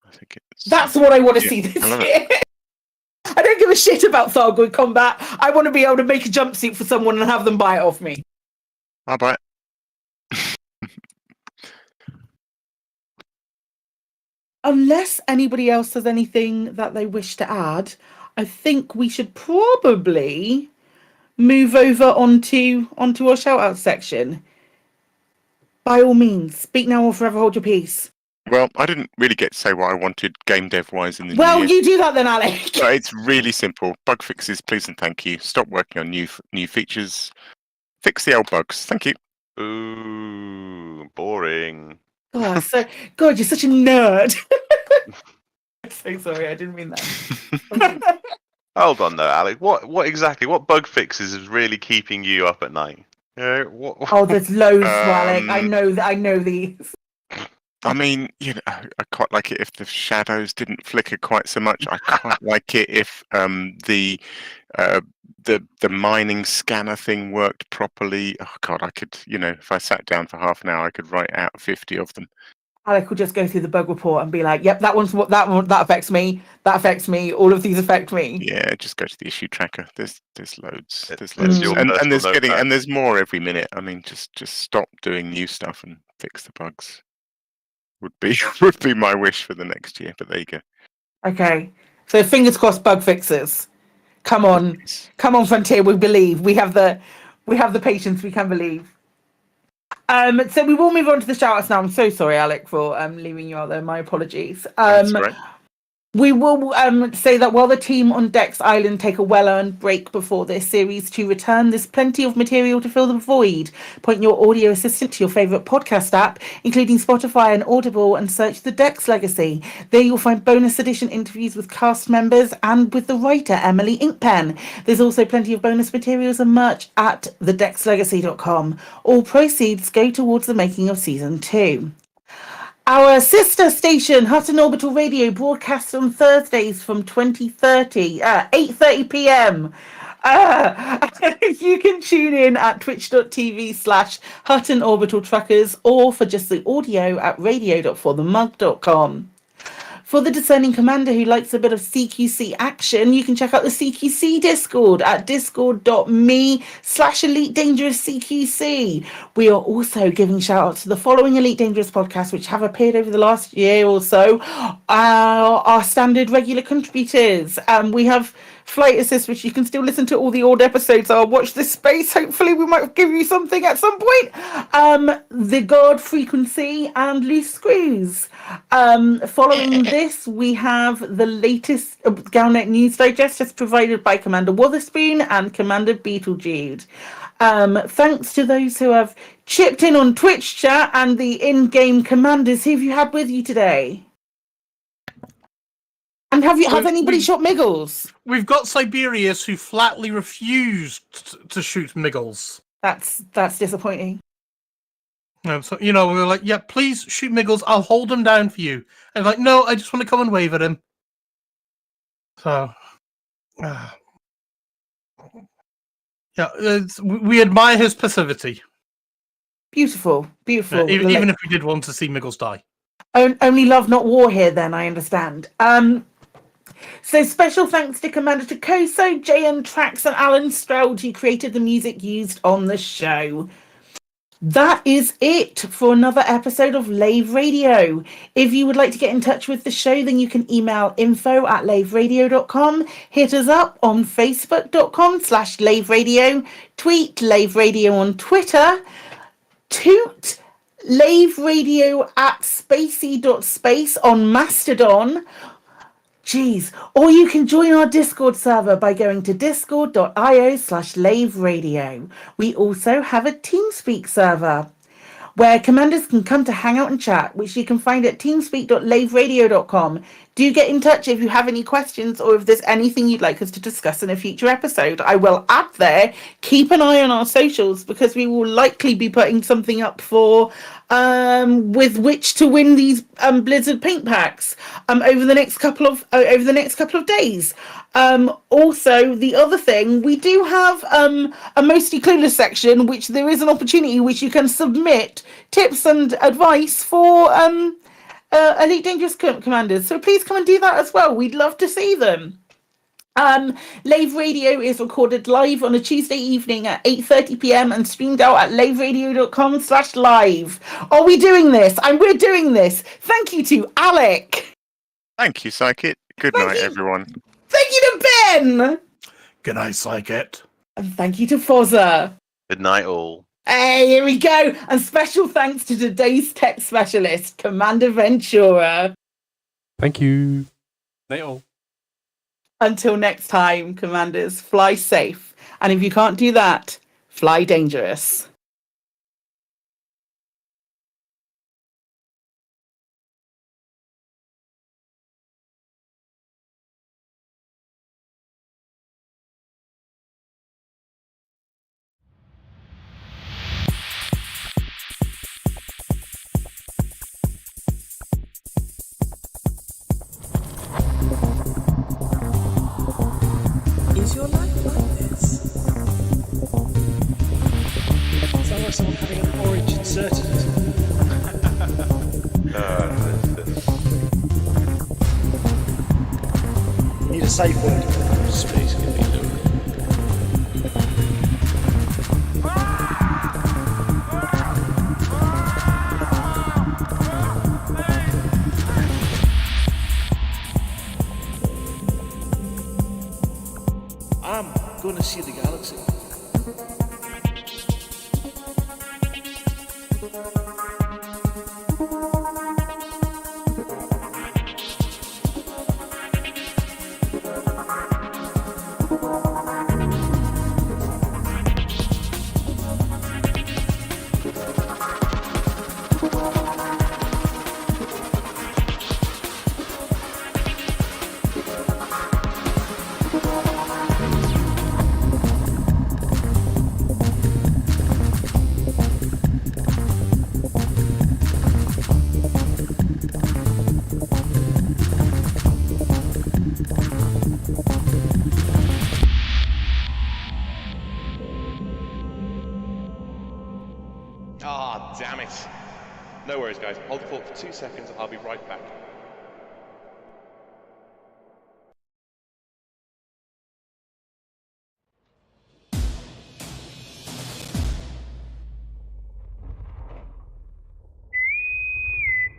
S23: I think
S27: that's what I want to see this year. I don't give a shit about Thargoid combat. I want to be able to make a jumpsuit for someone and have them buy it off me.
S23: I'll buy it.
S27: Unless anybody else has anything that they wish to add, I think we should probably move over onto our shout-out section. By all means, speak now or forever hold your peace.
S23: Well, I didn't really get to say what I wanted game dev-wise in the
S27: Well,
S23: new year.
S27: you do that then, Alec.
S23: But it's really simple. Bug fixes, please and thank you. Stop working on new features. Fix the old bugs. Thank you.
S5: Ooh, boring.
S27: God, you're such a nerd. I'm so sorry, I didn't mean that.
S5: Hold on though, Alec. What bug fixes is really keeping you up at night?
S27: Oh, there's loads, Alec. I know these.
S23: I mean, I quite like it if the shadows didn't flicker quite so much. I quite like it if the mining scanner thing worked properly. Oh God, I could, if I sat down for half an hour, I could write out 50 of them.
S27: Alec will just go through the bug report and be like, "Yep, that affects me. That affects me. All of these affect me."
S23: Yeah, just go to the issue tracker. There's loads. There's loads, and there's more every minute. I mean, just stop doing new stuff and fix the bugs. Would be my wish for the next year. But there you go.
S27: Okay, so fingers crossed, bug fixes. Come on, Frontier. We believe. We have the patience. We can believe. So we will move on to the shoutouts now. I'm so sorry, Alec, for leaving you out there. My apologies.
S23: That's right.
S27: We will say that while the team on Dex Island take a well-earned break before their Series 2 return, there's plenty of material to fill the void. Point your audio assistant to your favourite podcast app, including Spotify and Audible, and search The Dex Legacy. There you'll find bonus edition interviews with cast members and with the writer, Emily Inkpen. There's also plenty of bonus materials and merch at thedexlegacy.com. All proceeds go towards the making of Season 2. Our sister station, Hutton Orbital Radio, broadcasts on Thursdays from 2030, 8:30 p.m. You can tune in at twitch.tv/Hutton Orbital Truckers, or for just the audio at radio.forthemug.com. For the discerning commander who likes a bit of CQC action, you can check out the CQC Discord at discord.me/Elite Dangerous CQC. We are also giving shout outs to the following Elite Dangerous podcasts which have appeared over the last year or so. Our standard regular contributors. We have Flight Assist, which you can still listen to all the old episodes. I'll watch this space. Hopefully we might give you something at some point. The God Frequency and Loose Screws. Following this, we have the latest Galnet News Digest as provided by Commander Wotherspoon and Commander Beetlejude. Thanks to those who have chipped in on Twitch chat and the in-game commanders. Who have you had with you today? And have anybody shot Miggles?
S4: We've got Siberius who flatly refused to shoot Miggles.
S27: That's disappointing.
S4: So, we were like, yeah, please shoot Miggles. I'll hold him down for you. And like, no, I just want to come and wave at him. So, we admire his passivity.
S27: Beautiful.
S4: Even if we did want to see Miggles die.
S27: Only love, not war here, then, I understand. So special thanks to Commander Takoso, JN Trax, and Alan Stroud, who created the music used on the show. That is it for another episode of Lave Radio. If you would like to get in touch with the show, then you can email info@laveradio.com, hit us up on facebook.com/laveradio, tweet Lave Radio on Twitter, toot Lave Radio at spacey.space on Mastodon. Jeez. Or you can join our Discord server by going to discord.io/Lave Radio. We also have a TeamSpeak server where commanders can come to hang out and chat, which you can find at teamspeak.laveradio.com. Do get in touch if you have any questions or if there's anything you'd like us to discuss in a future episode. I will add there, keep an eye on our socials because we will likely be putting something up for with which to win these Blizzard paint packs over the next couple of days. Also, the other thing, we do have a Mostly Clueless section, which there is an opportunity which you can submit tips and advice for Elite Dangerous commanders. So please come and do that as well. We'd love to see them. Lave Radio is recorded live on a Tuesday evening at 8:30 p.m. and streamed out at laveradio.com/live. Are we doing this? And we're doing this. Thank you to Alec.
S23: Thank you, Psychic. Good night, everyone.
S27: Thank you to Ben.
S4: Good night, Psychic.
S27: And thank you to Fozza.
S5: Good night, all.
S27: Hey, here we go. And special thanks to today's tech specialist, Commander Ventura.
S8: Thank you. Night all.
S27: Until next time, commanders, fly safe. And if you can't do that, fly dangerous.
S13: Is your life like this? Sounds like someone having an orange inserted. Need a safe word. Space can be low.
S14: going to see the galaxy.
S22: Ah, damn it. No worries, guys. Hold the fort for 2 seconds. I'll be right back.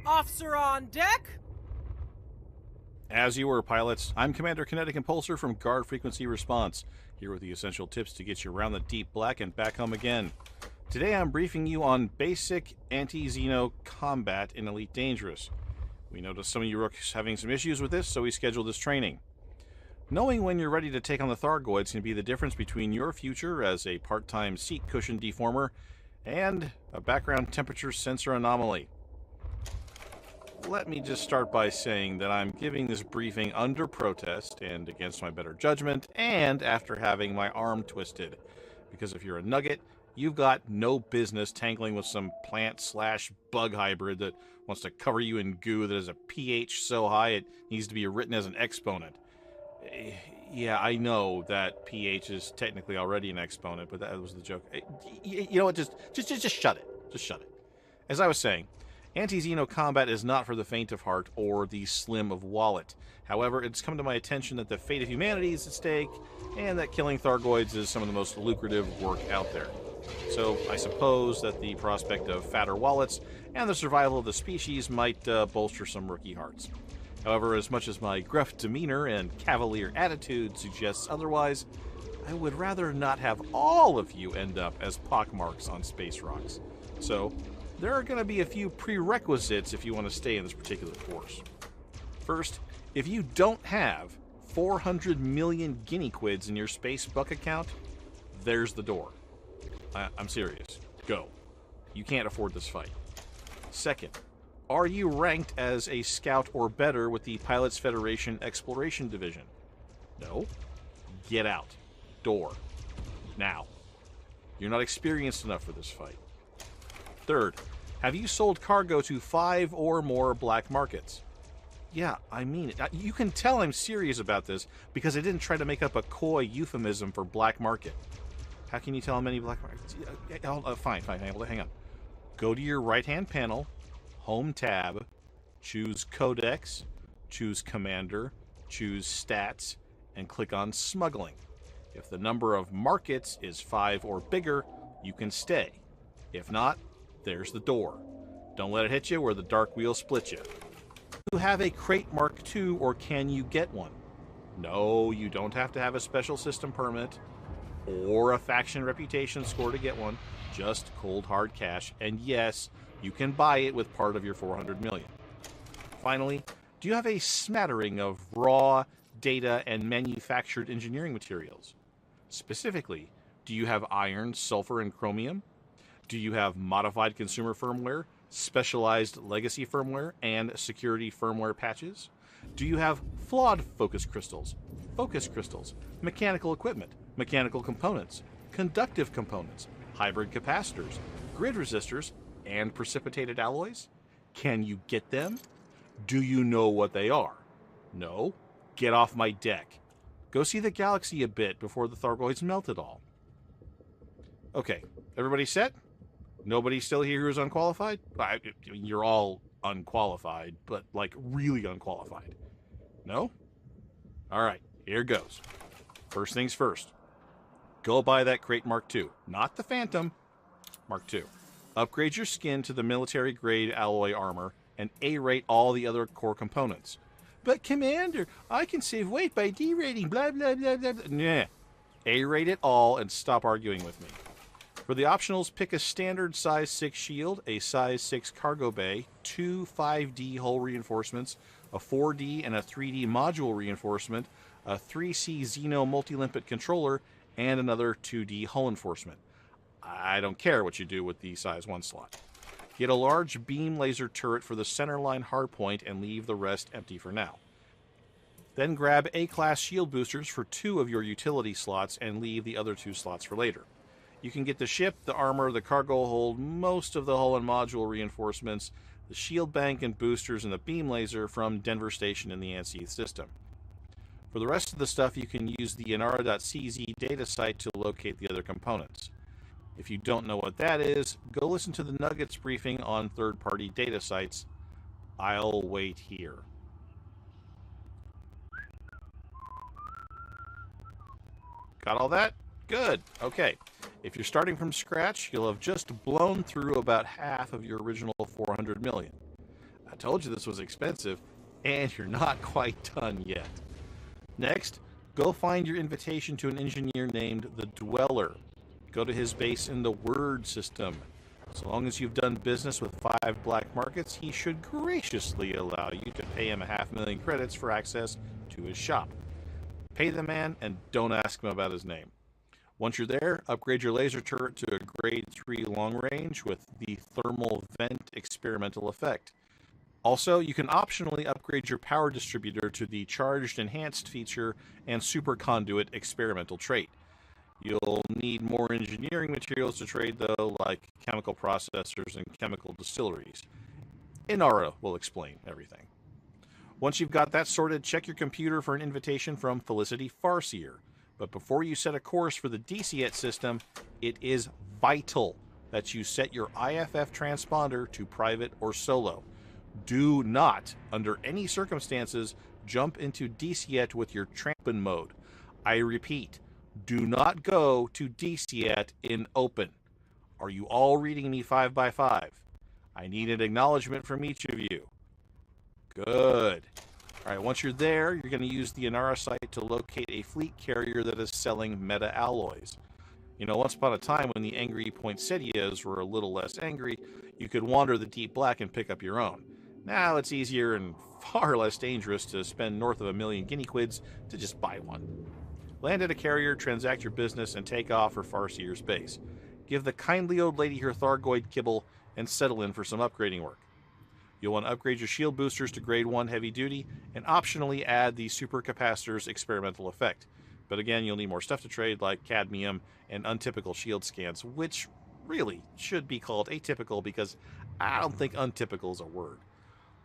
S15: Officer on deck!
S16: As you were, pilots, I'm Commander Kinetic Impulsor from Guard Frequency Response, here with the essential tips to get you around the deep black and back home again. Today I'm briefing you on basic anti-Xeno combat in Elite Dangerous. We noticed some of you rooks having some issues with this, so we scheduled this training. Knowing when you're ready to take on the Thargoids can be the difference between your future as a part-time seat cushion deformer and a background temperature sensor anomaly. Let me just start by saying that I'm giving this briefing under protest and against my better judgment and after having my arm twisted. Because if you're a nugget, you've got no business tangling with some plant/bug hybrid that wants to cover you in goo that has a pH so high it needs to be written as an exponent. Yeah, I know that pH is technically already an exponent, but that was the joke. You know what? Just shut it. Just shut it. As I was saying, anti-Xeno combat is not for the faint of heart or the slim of wallet. However, it's come to my attention that the fate of humanity is at stake, and that killing Thargoids is some of the most lucrative work out there. So I suppose that the prospect of fatter wallets and the survival of the species might bolster some rookie hearts. However, as much as my gruff demeanor and cavalier attitude suggests otherwise, I would rather not have all of you end up as pockmarks on space rocks. So there are going to be a few prerequisites if you want to stay in this particular course. First, if you don't have 400 million guinea quids in your space buck account, there's the door. I'm serious. Go. You can't afford this fight. Second, are you ranked as a scout or better with the Pilots Federation Exploration Division? No? Get out. Door. Now. You're not experienced enough for this fight. Third, have you sold cargo to 5 or more black markets? Yeah, I mean it. You can tell I'm serious about this because I didn't try to make up a coy euphemism for black market. How can you tell how many black markets? Fine, hang on. Go to your right-hand panel, Home tab, choose Codex, choose Commander, choose Stats, and click on Smuggling. If the number of markets is 5 or bigger, you can stay. If not, there's the door. Don't let it hit you where the dark wheel splits you. Do you have a Crate Mark II or can you get one? No, you don't have to have a special system permit or a faction reputation score to get one. Just cold hard cash, and yes, you can buy it with part of your 400 million. Finally, do you have a smattering of raw data and manufactured engineering materials? Specifically, do you have iron, sulfur, and chromium? Do you have modified consumer firmware, specialized legacy firmware, and security firmware patches? Do you have flawed focus crystals, mechanical equipment, mechanical components, conductive components, hybrid capacitors, grid resistors, and precipitated alloys? Can you get them? Do you know what they are? No? Get off my deck. Go see the galaxy a bit before the Thargoids melt it all. Okay, everybody set? Nobody still here who's unqualified? You're all unqualified, but like really unqualified. No? Alright, here goes. First things first. Go buy that Crate Mark II. Not the Phantom. Mark II. Upgrade your skin to the military-grade alloy armor and A-rate all the other core components. But Commander, I can save weight by D-rating, blah, blah, blah, blah. Nah. A-rate it all and stop arguing with me. For the optionals, pick a standard size 6 shield, a size 6 cargo bay, 2 5D hull reinforcements, a 4D and a 3D module reinforcement, a 3C Xeno multi-limpet controller, and another 2D hull enforcement. I don't care what you do with the size 1 slot. Get a large beam laser turret for the centerline hardpoint and leave the rest empty for now. Then grab A-class shield boosters for 2 of your utility slots and leave the other 2 slots for later. You can get the ship, the armor, the cargo hold, most of the hull and module reinforcements, the shield bank and boosters, and the beam laser from Denver Station in the ANSI system. For the rest of the stuff, you can use the inara.cz data site to locate the other components. If you don't know what that is, go listen to the Nuggets briefing on third-party data sites. I'll wait here. Got all that? Good. Okay. If you're starting from scratch, you'll have just blown through about half of your original 400 million. I told you this was expensive, and you're not quite done yet. Next, go find your invitation to an engineer named the Dweller. Go to his base in the Word system. As long as you've done business with 5 black markets, he should graciously allow you to pay him 500,000 credits for access to his shop. Pay the man and don't ask him about his name. Once you're there, upgrade your laser turret to a grade 3 long range with the thermal vent experimental effect. Also, you can optionally upgrade your power distributor to the charged enhanced feature and super conduit experimental trait. You'll need more engineering materials to trade though, like chemical processors and chemical distilleries. Inara will explain everything. Once you've got that sorted, check your computer for an invitation from Felicity Farseer. But before you set a course for the DCET system, it is vital that you set your IFF transponder to private or solo. Do not, under any circumstances, jump into DCET with your trampin mode. I repeat, do not go to DCET in open. Are you all reading me 5x5? I need an acknowledgement from each of you. Good. All right, once you're there, you're going to use the Inara site to locate a fleet carrier that is selling meta alloys. You know, once upon a time when the angry poinsettias were a little less angry, you could wander the deep black and pick up your own. Now it's easier and far less dangerous to spend north of 1 million guinea quids to just buy one. Land at a carrier, transact your business, and take off for Farseer's base. Give the kindly old lady her Thargoid kibble and settle in for some upgrading work. You'll want to upgrade your shield boosters to grade 1 heavy duty and optionally add the supercapacitor's experimental effect. But again, you'll need more stuff to trade like cadmium and untypical shield scans, which really should be called atypical because I don't think untypical is a word.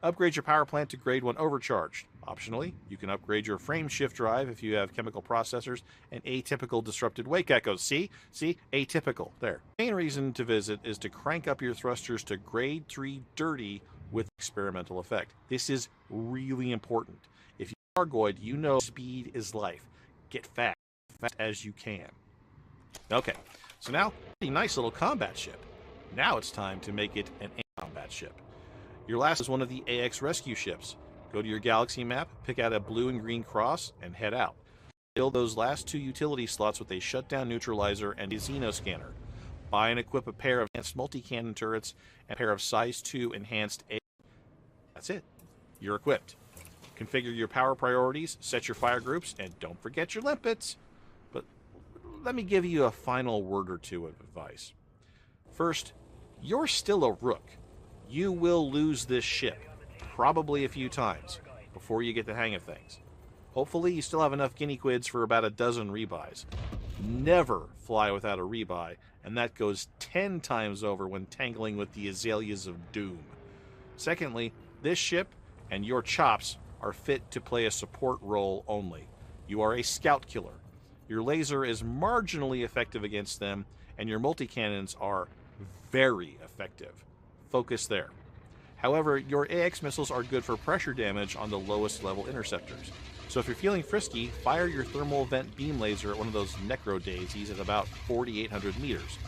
S16: Upgrade your power plant to grade 1 overcharged. Optionally, you can upgrade your frame shift drive if you have chemical processors and atypical disrupted wake echoes. See? Atypical. There. The main reason to visit is to crank up your thrusters to grade 3 dirty with experimental effect. This is really important. If you're Thargoid, you know speed is life. Get fast as you can. Okay, so now, a nice little combat ship. Now it's time to make it an combat ship. Your last is one of the AX rescue ships. Go to your galaxy map, pick out a blue and green cross, and head out. Fill those last 2 utility slots with a shutdown neutralizer and a Xeno scanner. Buy and equip a pair of enhanced multi-cannon turrets and a pair of size 2 enhanced A. That's it. You're equipped. Configure your power priorities, set your fire groups, and don't forget your limpets. But let me give you a final word or two of advice. First, you're still a rook. You will lose this ship, probably a few times, before you get the hang of things. Hopefully you still have enough guinea quids for about a dozen rebuys. Never fly without a rebuy, and that goes 10 times over when tangling with the azaleas of doom. Secondly, this ship and your chops are fit to play a support role only. You are a scout killer. Your laser is marginally effective against them, and your multi-cannons are very effective. Focus there. However, your AX missiles are good for pressure damage on the lowest level interceptors. So if you're feeling frisky, fire your thermal vent beam laser at one of those necro daisies at about 4,800 meters.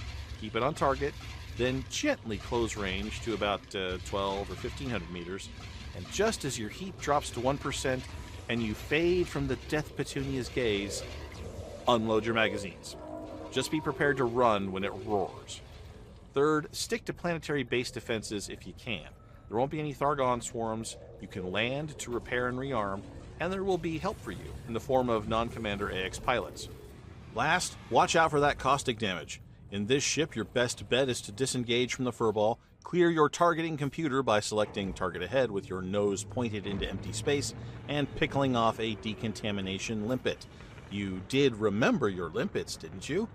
S16: Keep it on target, then gently close range to about 12 or 1,500 meters. And just as your heat drops to 1% and you fade from the Death Petunia's gaze, unload your magazines. Just be prepared to run when it roars. Third, stick to planetary base defenses if you can. There won't be any Thargon swarms, you can land to repair and rearm, and there will be help for you in the form of non-commander AX pilots. Last, watch out for that caustic damage. In this ship, your best bet is to disengage from the furball, clear your targeting computer by selecting target ahead with your nose pointed into empty space, and pickling off a decontamination limpet. You did remember your limpets, didn't you?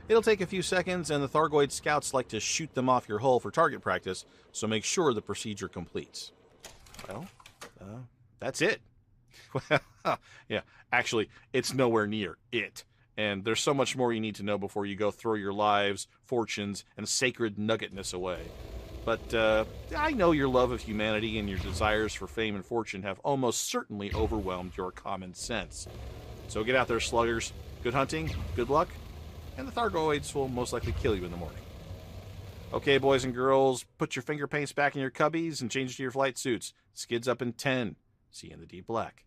S16: It'll take a few seconds, and the Thargoid scouts like to shoot them off your hull for target practice, so make sure the procedure completes. Well, that's it. Well, yeah, actually, it's nowhere near it. And there's so much more you need to know before you go throw your lives, fortunes, and sacred nuggetness away. But I know your love of humanity and your desires for fame and fortune have almost certainly overwhelmed your common sense. So get out there, sluggers. Good hunting, good luck, and the Thargoids will most likely kill you in the morning. Okay, boys and girls, put your finger paints back in your cubbies and change to your flight suits. Skids up in 10. See you in the deep black.